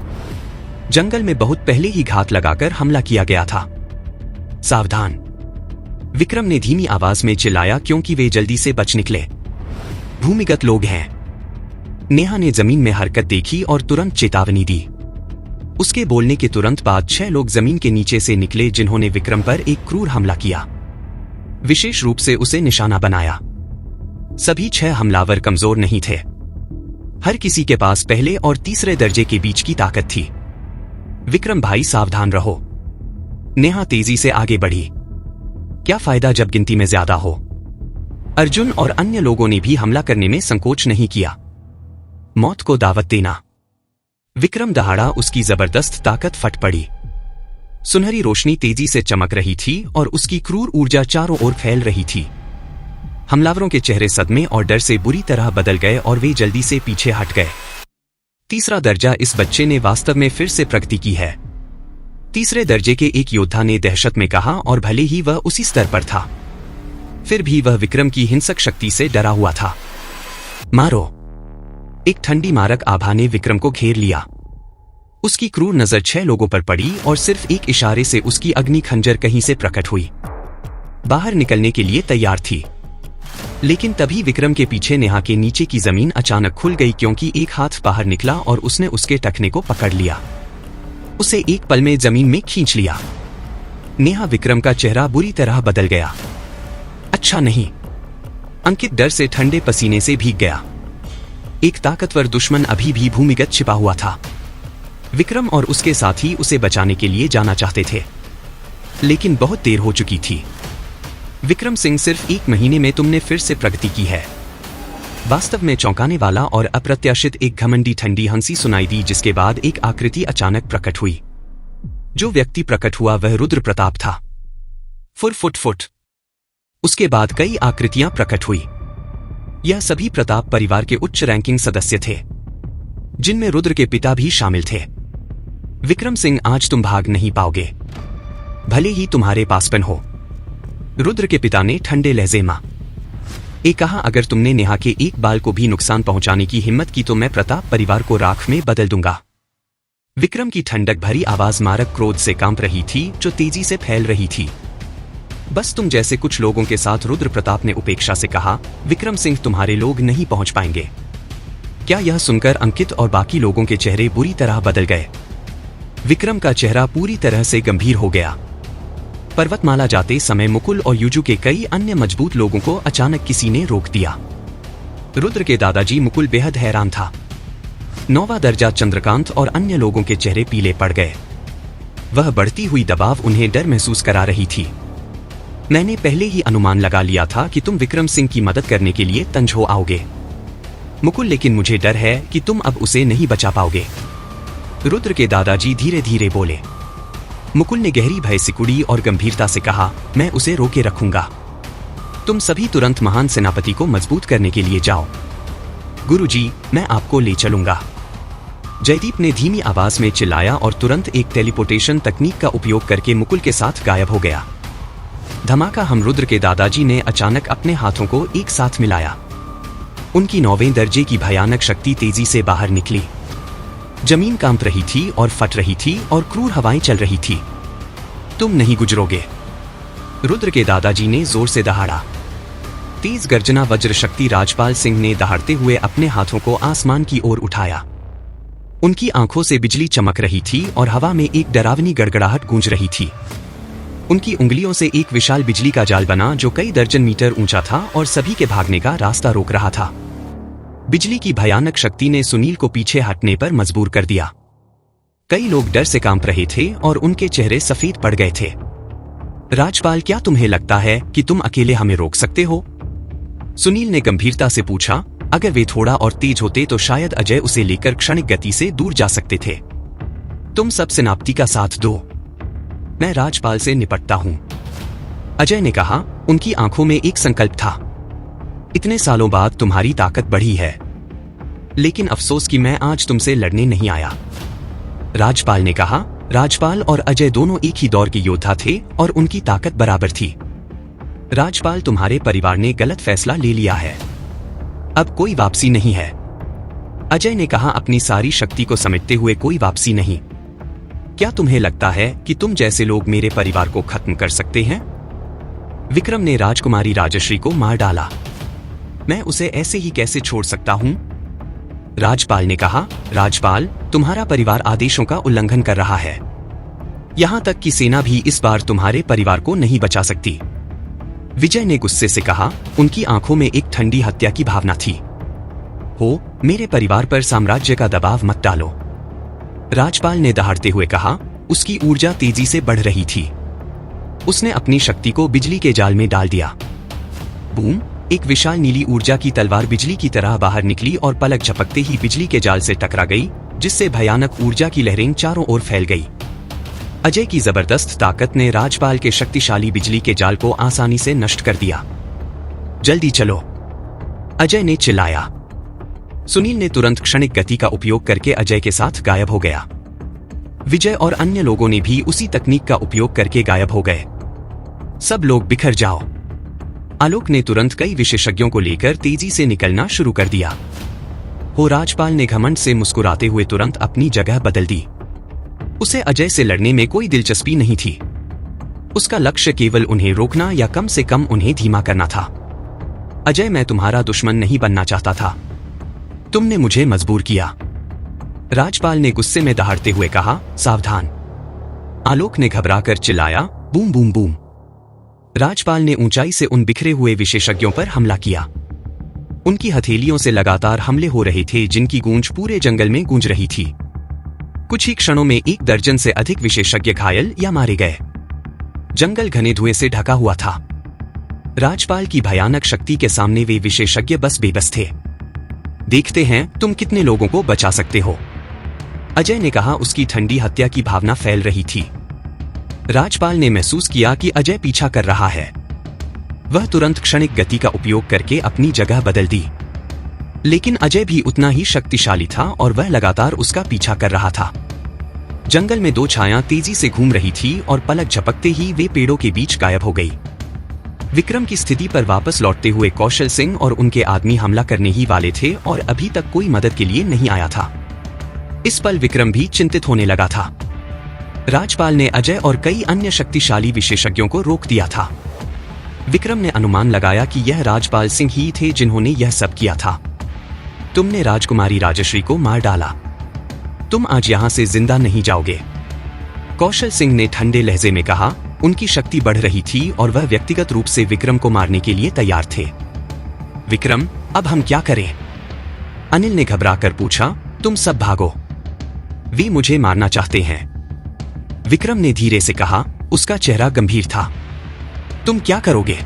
जंगल में बहुत पहले ही घात लगाकर हमला किया गया था। सावधान, विक्रम ने धीमी आवाज में चिल्लाया, क्योंकि वे जल्दी से बच निकले। भूमिगत लोग हैं। नेहा ने जमीन में हरकत देखी और तुरंत चेतावनी दी। उसके बोलने के तुरंत बाद 6 लोग जमीन के नीचे से निकले, जिन्होंने विक्रम पर एक क्रूर हमला किया, विशेष रूप से उसे निशाना बनाया। सभी 6 हमलावर कमजोर नहीं थे। हर किसी के पास पहले और तीसरे दर्जे के बीच की ताकत थी। विक्रम भाई, सावधान रहो। नेहा तेजी से आगे बढ़ी। क्या फायदा जब गिनती में ज्यादा हो। अर्जुन और अन्य लोगों ने भी हमला करने में संकोच नहीं किया। मौत को दावत देना। विक्रम दहाड़ा, उसकी जबरदस्त ताकत फट पड़ी। सुनहरी रोशनी तेजी से चमक रही थी और उसकी क्रूर ऊर्जा चारों ओर फैल रही थी। हमलावरों के चेहरे सदमे और डर से बुरी तरह बदल गए और वे जल्दी से पीछे हट गए। तीसरा दर्जा, इस बच्चे ने वास्तव में फिर से प्रगति की है, तीसरे दर्जे के एक योद्धा ने दहशत में कहा, और भले ही वह उसी स्तर पर था, फिर भी वह विक्रम की हिंसक शक्ति से डरा हुआ था। मारो! एक ठंडी मारक आभा ने विक्रम को घेर लिया। उसकी क्रूर नजर 6 लोगों पर पड़ी और सिर्फ एक इशारे से उसकी अग्नि खंजर कहीं से प्रकट हुई, बाहर निकलने के लिए तैयार थी। लेकिन तभी विक्रम के पीछे नेहा के नीचे की जमीन अचानक खुल गई, क्योंकि एक हाथ बाहर निकला और उसने उसके टखने को पकड़ लिया। उसे एक पल में जमीन में खींच लिया। नेहा विक्रम का चेहरा बुरी तरह बदल गया। अच्छा नहीं। अंकित डर से ठंडे पसीने से भीग गया। एक ताकतवर दुश्मन अभी भी भूमिगत छिपा हुआ था। विक्रम और उसके साथी उसे बचाने के लिए जाना चाहते थे, लेकिन बहुत देर हो चुकी थी। विक्रम सिंह, सिर्फ 1 महीने में तुमने फिर से प्रगति की है। वास्तव में चौंकाने वाला और अप्रत्याशित एक घमंडी ठंडी हंसी सुनाई दी, जिसके बाद एक आकृति अचानक प्रकट हुई। जो व्यक्ति प्रकट हुआ वह रुद्र प्रताप था। Foot foot foot. उसके बाद कई आकृतियां प्रकट हुई। यह सभी प्रताप परिवार के उच्च रैंकिंग सदस्य थे, जिनमें रुद्र के पिता भी शामिल थे। विक्रम सिंह, आज तुम भाग नहीं पाओगे, भले ही तुम्हारे पासपन हो। रुद्र के पिता ने ठंडे लहजे में कहा, अगर तुमने नेहा के एक बाल को भी नुकसान पहुंचाने की हिम्मत की तो मैं प्रताप परिवार को राख में बदल दूंगा। विक्रम की ठंडक भरी आवाज मारक क्रोध से कांप रही थी, जो तेजी से फैल रही थी। बस तुम जैसे कुछ लोगों के साथ, रुद्र प्रताप ने उपेक्षा से कहा। विक्रम सिंह, तुम्हारे लोग नहीं पहुंच पाएंगे। क्या यह सुनकर अंकित और बाकी लोगों के चेहरे बुरी तरह बदल गए। विक्रम का चेहरा पूरी तरह से गंभीर हो गया। पर्वतमाला जाते समय मुकुल और युजु के कई अन्य मजबूत लोगों को अचानक किसी ने रोक दिया। रुद्र के दादाजी मुकुल बेहद हैरान था। 9वां दर्जा चंद्रकांत और अन्य लोगों के चेहरे पीले पड़ गए। वह बढ़ती हुई दबाव उन्हें डर महसूस करा रही थी। मैंने पहले ही अनुमान लगा लिया था कि तुम विक्रम सिंह की मदद करने के लिए तंज हो आओगे मुकुल, लेकिन मुझे डर है कि तुम अब उसे नहीं बचा पाओगे। रुद्र के दादाजी धीरे धीरे बोले। मुकुल ने गहरी भय सिकुड़ी और गंभीरता से कहा, मैं उसे रोके रखूंगा। तुम सभी तुरंत महान सेनापति को मजबूत करने के लिए जाओ। गुरुजी, मैं आपको ले चलूंगा। जयदीप ने धीमी आवाज में चिल्लाया और तुरंत एक टेलीपोर्टेशन तकनीक का उपयोग करके मुकुल के साथ गायब हो गया। धमाका। हम रुद्र के दादाजी ने अचानक अपने हाथों को एक साथ मिलाया। उनकी 9वें दर्जे की भयानक शक्ति तेजी से बाहर निकली। जमीन कांप रही थी और फट रही थी और क्रूर हवाएं चल रही थी। तुम नहीं गुजरोगे। रुद्र के दादाजी ने जोर से दहाड़ा। तेज गर्जना वज्र शक्ति। राजपाल सिंह ने दहाड़ते हुए अपने हाथों को आसमान की ओर उठाया। उनकी आंखों से बिजली चमक रही थी और हवा में एक डरावनी गड़गड़ाहट गूंज रही थी। उनकी उंगलियों से एक विशाल बिजली का जाल बना, जो कई दर्जन मीटर ऊंचा था और सभी के भागने का रास्ता रोक रहा था। बिजली की भयानक शक्ति ने सुनील को पीछे हटने पर मजबूर कर दिया। कई लोग डर से कांप रहे थे और उनके चेहरे सफेद पड़ गए थे। राजपाल, क्या तुम्हें लगता है कि तुम अकेले हमें रोक सकते हो? सुनील ने गंभीरता से पूछा। अगर वे थोड़ा और तेज होते तो शायद अजय उसे लेकर क्षणिक गति से दूर जा सकते थे। तुम सब सेनापति का साथ दो, मैं राजपाल से निपटता हूं, अजय ने कहा। उनकी आंखों में एक संकल्प था। इतने सालों बाद तुम्हारी ताकत बढ़ी है, लेकिन अफसोस कि मैं आज तुमसे लड़ने नहीं आया, राजपाल ने कहा। राजपाल और अजय दोनों एक ही दौर के योद्धा थे और उनकी ताकत बराबर थी। राजपाल, तुम्हारे परिवार ने गलत फैसला ले लिया है, अब कोई वापसी नहीं है, अजय ने कहा। अपनी सारी शक्ति को समेटते हुए, कोई वापसी नहीं। क्या तुम्हें लगता है कि तुम जैसे लोग मेरे परिवार को खत्म कर सकते हैं? विक्रम ने राजकुमारी राजश्री को मार डाला, मैं उसे ऐसे ही कैसे छोड़ सकता हूं? राजपाल ने कहा। राजपाल, तुम्हारा परिवार आदेशों का उल्लंघन कर रहा है। यहां तक कि सेना भी इस बार तुम्हारे परिवार को नहीं बचा सकती, विजय ने गुस्से से कहा। उनकी आंखों में एक ठंडी हत्या की भावना थी। हो, मेरे परिवार पर साम्राज्य का दबाव मत डालो, राजपाल ने दहाड़ते हुए कहा। उसकी ऊर्जा तेजी से बढ़ रही थी। उसने अपनी शक्ति को बिजली के जाल में डाल दिया। बूम! एक विशाल नीली ऊर्जा की तलवार बिजली की तरह बाहर निकली और पलक झपकते ही बिजली के जाल से टकरा गई, जिससे भयानक ऊर्जा की लहरें चारों ओर फैल गई। अजय की जबरदस्त ताकत ने राजपाल के शक्तिशाली बिजली के जाल को आसानी से नष्ट कर दिया। जल्दी चलो, अजय ने चिल्लाया। सुनील ने तुरंत क्षणिक गति का उपयोग करके अजय के साथ गायब हो गया। विजय और अन्य लोगों ने भी उसी तकनीक का उपयोग करके गायब हो गए। सब लोग बिखर जाओ। आलोक ने तुरंत कई विशेषज्ञों को लेकर तेजी से निकलना शुरू कर दिया। हो, राजपाल ने घमंड से मुस्कुराते हुए तुरंत अपनी जगह बदल दी। उसे अजय से लड़ने में कोई दिलचस्पी नहीं थी। उसका लक्ष्य केवल उन्हें रोकना या कम से कम उन्हें धीमा करना था। अजय, मैं तुम्हारा दुश्मन नहीं बनना चाहता था, तुमने मुझे मजबूर किया। राजपाल ने गुस्से में दहाड़ते हुए कहा, सावधान। आलोक ने घबराकर चिल्लाया, बूम बूम बूम। राजपाल ने ऊंचाई से उन बिखरे हुए विशेषज्ञों पर हमला किया। उनकी हथेलियों से लगातार हमले हो रहे थे, जिनकी गूंज पूरे जंगल में गूंज रही थी। कुछ ही क्षणों में 1 दर्जन से अधिक विशेषज्ञ घायल या मारे गए। जंगल घने धुएं से ढका हुआ था। राजपाल की भयानक शक्ति के सामने वे विशेषज्ञ बस बेबस थे। देखते हैं तुम कितने लोगों को बचा सकते हो, अजय ने कहा। उसकी ठंडी हत्या की भावना फैल रही थी। राजपाल ने महसूस किया कि अजय पीछा कर रहा है। वह तुरंत क्षणिक गति का उपयोग करके अपनी जगह बदल दी, लेकिन अजय भी उतना ही शक्तिशाली था और वह लगातार उसका पीछा कर रहा था। जंगल में 2 छायां तेजी से घूम रही थी और पलक झपकते ही वे पेड़ों के बीच गायब हो गई। विक्रम की स्थिति पर वापस लौटते हुए कौशल सिंह और उनके आदमी हमला करने ही वाले थे और अभी तक कोई मदद के लिए नहीं आया था। इस पल विक्रम भी चिंतित होने लगा था। राजपाल ने अजय और कई अन्य शक्तिशाली विशेषज्ञों को रोक दिया था। विक्रम ने अनुमान लगाया कि यह राजपाल सिंह ही थे जिन्होंने यह सब किया था। तुमने राजकुमारी राजश्री को मार डाला, तुम आज यहां से जिंदा नहीं जाओगे, कौशल सिंह ने ठंडे लहजे में कहा। उनकी शक्ति बढ़ रही थी और वह व्यक्तिगत रूप से विक्रम को मारने के लिए तैयार थे। विक्रम, अब हम क्या करें? अनिल ने घबराकर पूछा। तुम सब भागो, वे मुझे मारना चाहते हैं, विक्रम ने धीरे से कहा। उसका चेहरा गंभीर था। तुम क्या करोगे?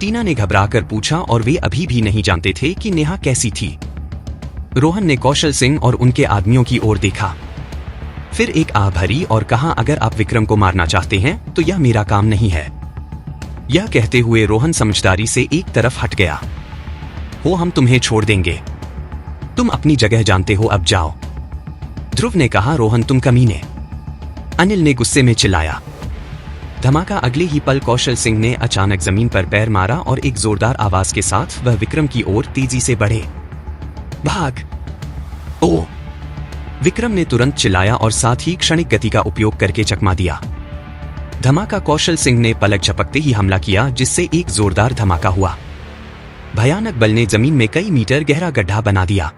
टीना ने घबराकर पूछा और वे अभी भी नहीं जानते थे कि नेहा कैसी थी। रोहन ने कौशल सिंह और उनके आदमियों की ओर देखा, फिर एक आह भरी और कहा, अगर आप विक्रम को मारना चाहते हैं तो यह मेरा काम नहीं है। यह कहते हुए रोहन समझदारी से एक तरफ हट गया। हो, हम तुम्हें छोड़ देंगे, तुम अपनी जगह जानते हो, अब जाओ, ध्रुव ने कहा। रोहन, तुम कमीने, अनिल ने गुस्से में चिल्लाया। धमाका। अगले ही पल कौशल सिंह ने अचानक जमीन पर पैर मारा और एक जोरदार आवाज के साथ वह विक्रम की ओर तेजी से बढ़े। भाग! ओ! विक्रम ने तुरंत चिल्लाया और साथ ही क्षणिक गति का उपयोग करके चकमा दिया। धमाका। कौशल सिंह ने पलक झपकते ही हमला किया, जिससे एक जोरदार धमाका हुआ। भयानक बल ने जमीन में कई मीटर गहरा गड्ढा बना दिया।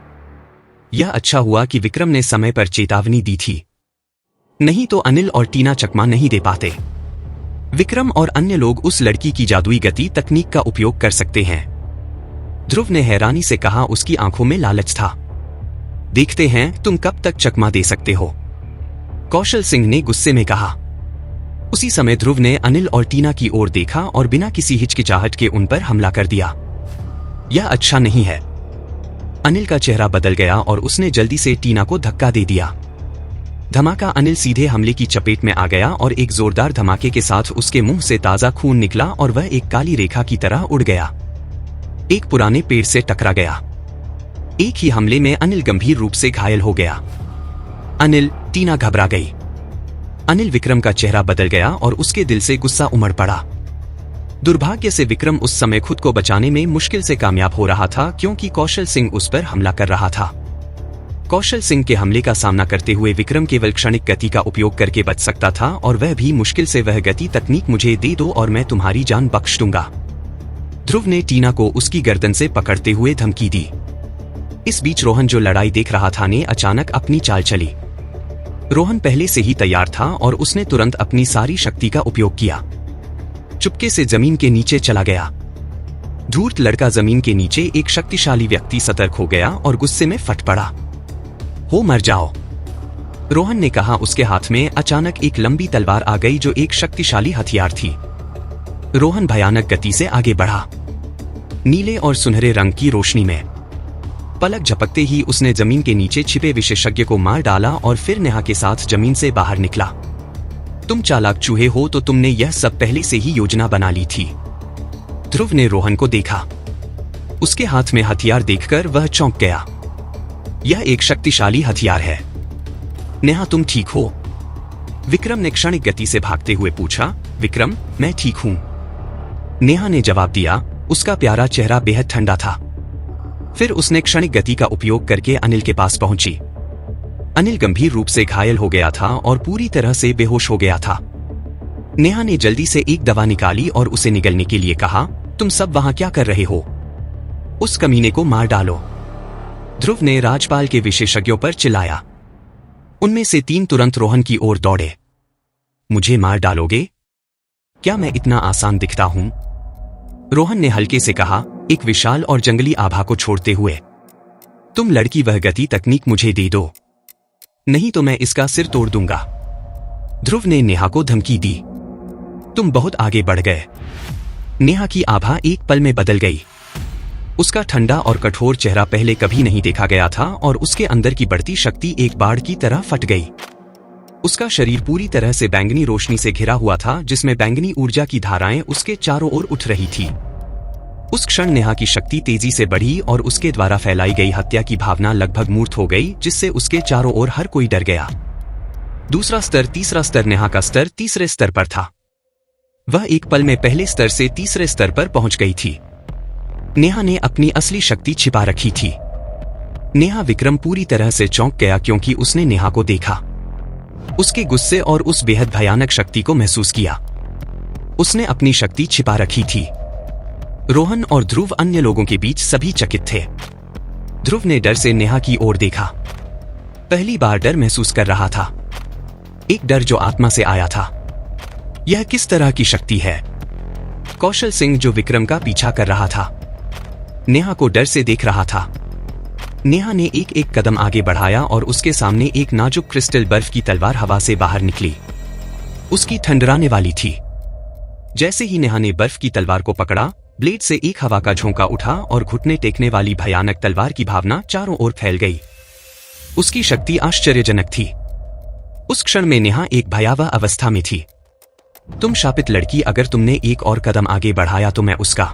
यह अच्छा हुआ कि विक्रम ने समय पर चेतावनी दी थी, नहीं तो अनिल और टीना चकमा नहीं दे पाते। विक्रम और अन्य लोग उस लड़की की जादुई गति तकनीक का उपयोग कर सकते हैं, ध्रुव ने हैरानी से कहा। उसकी आंखों में लालच था। देखते हैं तुम कब तक चकमा दे सकते हो, कौशल सिंह ने गुस्से में कहा। उसी समय ध्रुव ने अनिल और टीना की ओर देखा और बिना किसी हिचकिचाहट के उन पर हमला कर दिया। यह अच्छा नहीं है। अनिल का चेहरा बदल गया और उसने जल्दी से टीना को धक्का दे दिया। धमाका। अनिल सीधे हमले की चपेट में आ गया और एक जोरदार धमाके के साथ उसके मुंह से ताजा खून निकला और वह एक काली रेखा की तरह उड़ गया। एक पुराने पेड़ से टकरा गया। एक ही हमले में अनिल गंभीर रूप से घायल हो गया। अनिल, टीना घबरा गई। अनिल, विक्रम का चेहरा बदल गया और उसके दिल से गुस्सा उमड़ पड़ा। दुर्भाग्य से विक्रम उस समय खुद को बचाने में मुश्किल से कामयाब हो रहा था, क्योंकि कौशल सिंह उस पर हमला कर रहा था। कौशल सिंह के हमले का सामना करते हुए विक्रम केवल क्षणिक गति का उपयोग करके बच सकता था, और वह भी मुश्किल से। वह गति तकनीक मुझे दे दो और मैं तुम्हारी जान बख्श दूंगा, ध्रुव ने टीना को उसकी गर्दन से पकड़ते हुए धमकी दी। इस बीच रोहन, जो लड़ाई देख रहा था, ने अचानक अपनी चाल चली। रोहन पहले से ही तैयार था और उसने तुरंत अपनी सारी शक्ति का उपयोग किया। चुपके से जमीन के नीचे चला गया। धूर्त लड़का जमीन के नीचे एक शक्तिशाली व्यक्ति सतर्क हो गया और गुस्से में फट पड़ा। हो, मर जाओ, रोहन ने कहा। उसके हाथ में अचानक एक लंबी तलवार आ गई जो एक शक्तिशाली हथियार थी। रोहन भयानक गति से आगे बढ़ा, नीले और सुनहरे रंग की रोशनी में। पलक झपकते ही उसने जमीन के नीचे छिपे विशेषज्ञ को मार डाला और फिर नेहा के साथ जमीन से बाहर निकला। तुम चालाक चूहे हो, तो तुमने यह सब पहले से ही योजना बना ली थी, ध्रुव ने रोहन को देखा। उसके हाथ में हथियार देखकर वह चौंक गया। यह एक शक्तिशाली हथियार है। नेहा, तुम ठीक हो? विक्रम ने क्षणिक गति से भागते हुए पूछा। विक्रम, मैं ठीक हूं, नेहा ने जवाब दिया। उसका प्यारा चेहरा बेहद ठंडा था। फिर उसने क्षणिक गति का उपयोग करके अनिल के पास पहुंची। अनिल गंभीर रूप से घायल हो गया था और पूरी तरह से बेहोश हो गया था। नेहा ने जल्दी से एक दवा निकाली और उसे निगलने के लिए कहा। तुम सब वहां क्या कर रहे हो? उस कमीने को मार डालो। ध्रुव ने राजपाल के विशेषज्ञों पर चिल्लाया। उनमें से 3 तुरंत रोहन की ओर दौड़े। मुझे मार डालोगे? क्या मैं इतना आसान दिखता हूं? रोहन ने हल्के से कहा, एक विशाल और जंगली आभा को छोड़ते हुए। तुम लड़की वह गति तकनीक मुझे दे दो, नहीं तो मैं इसका सिर तोड़ दूंगा। ध्रुव ने नेहा को धमकी दी। तुम बहुत आगे बढ़ गए। नेहा की आभा एक पल में बदल गई। उसका ठंडा और कठोर चेहरा पहले कभी नहीं देखा गया था और उसके अंदर की बढ़ती शक्ति एक बाढ़ की तरह फट गई। उसका शरीर पूरी तरह से बैंगनी रोशनी से घिरा हुआ था, जिसमें बैंगनी ऊर्जा की धाराएं उसके चारों ओर उठ रही थी। उस क्षण नेहा की शक्ति तेजी से बढ़ी और उसके द्वारा फैलाई गई हत्या की भावना लगभग मूर्त हो गई, जिससे उसके चारों ओर हर कोई डर गया। दूसरा स्तर, तीसरा स्तर, नेहा का स्तर तीसरे स्तर पर था। वह एक पल में पहले स्तर से तीसरे स्तर पर पहुंच गई थी। नेहा ने अपनी असली शक्ति छिपा रखी थी। नेहा विक्रम पूरी तरह से चौंक गया क्योंकि उसने नेहा को देखा, उसके गुस्से और उस बेहद भयानक शक्ति को महसूस किया। उसने अपनी शक्ति छिपा रखी थी। रोहन और ध्रुव अन्य लोगों के बीच सभी चकित थे। ध्रुव ने डर से नेहा की ओर देखा। पहली बार डर महसूस कर रहा था, एक डर जो आत्मा से आया था। यह किस तरह की शक्ति है? कौशल सिंह, जो विक्रम का पीछा कर रहा था, नेहा को डर से देख रहा था। नेहा ने एक एक कदम आगे बढ़ाया और उसके सामने एक नाजुक क्रिस्टल बर्फ की तलवार हवा से बाहर निकली। उसकी ठंडराने वाली थी। जैसे ही नेहा ने बर्फ की तलवार को पकड़ा, ब्लेड से एक हवा का झोंका उठा और घुटने टेकने वाली भयानक तलवार की भावना चारों ओर फैल गई। उसकी शक्ति आश्चर्यजनक थी। उस क्षण में नेहा एक भयावह अवस्था में थी। तुम शापित लड़की, अगर तुमने एक और कदम आगे बढ़ाया तो मैं उसका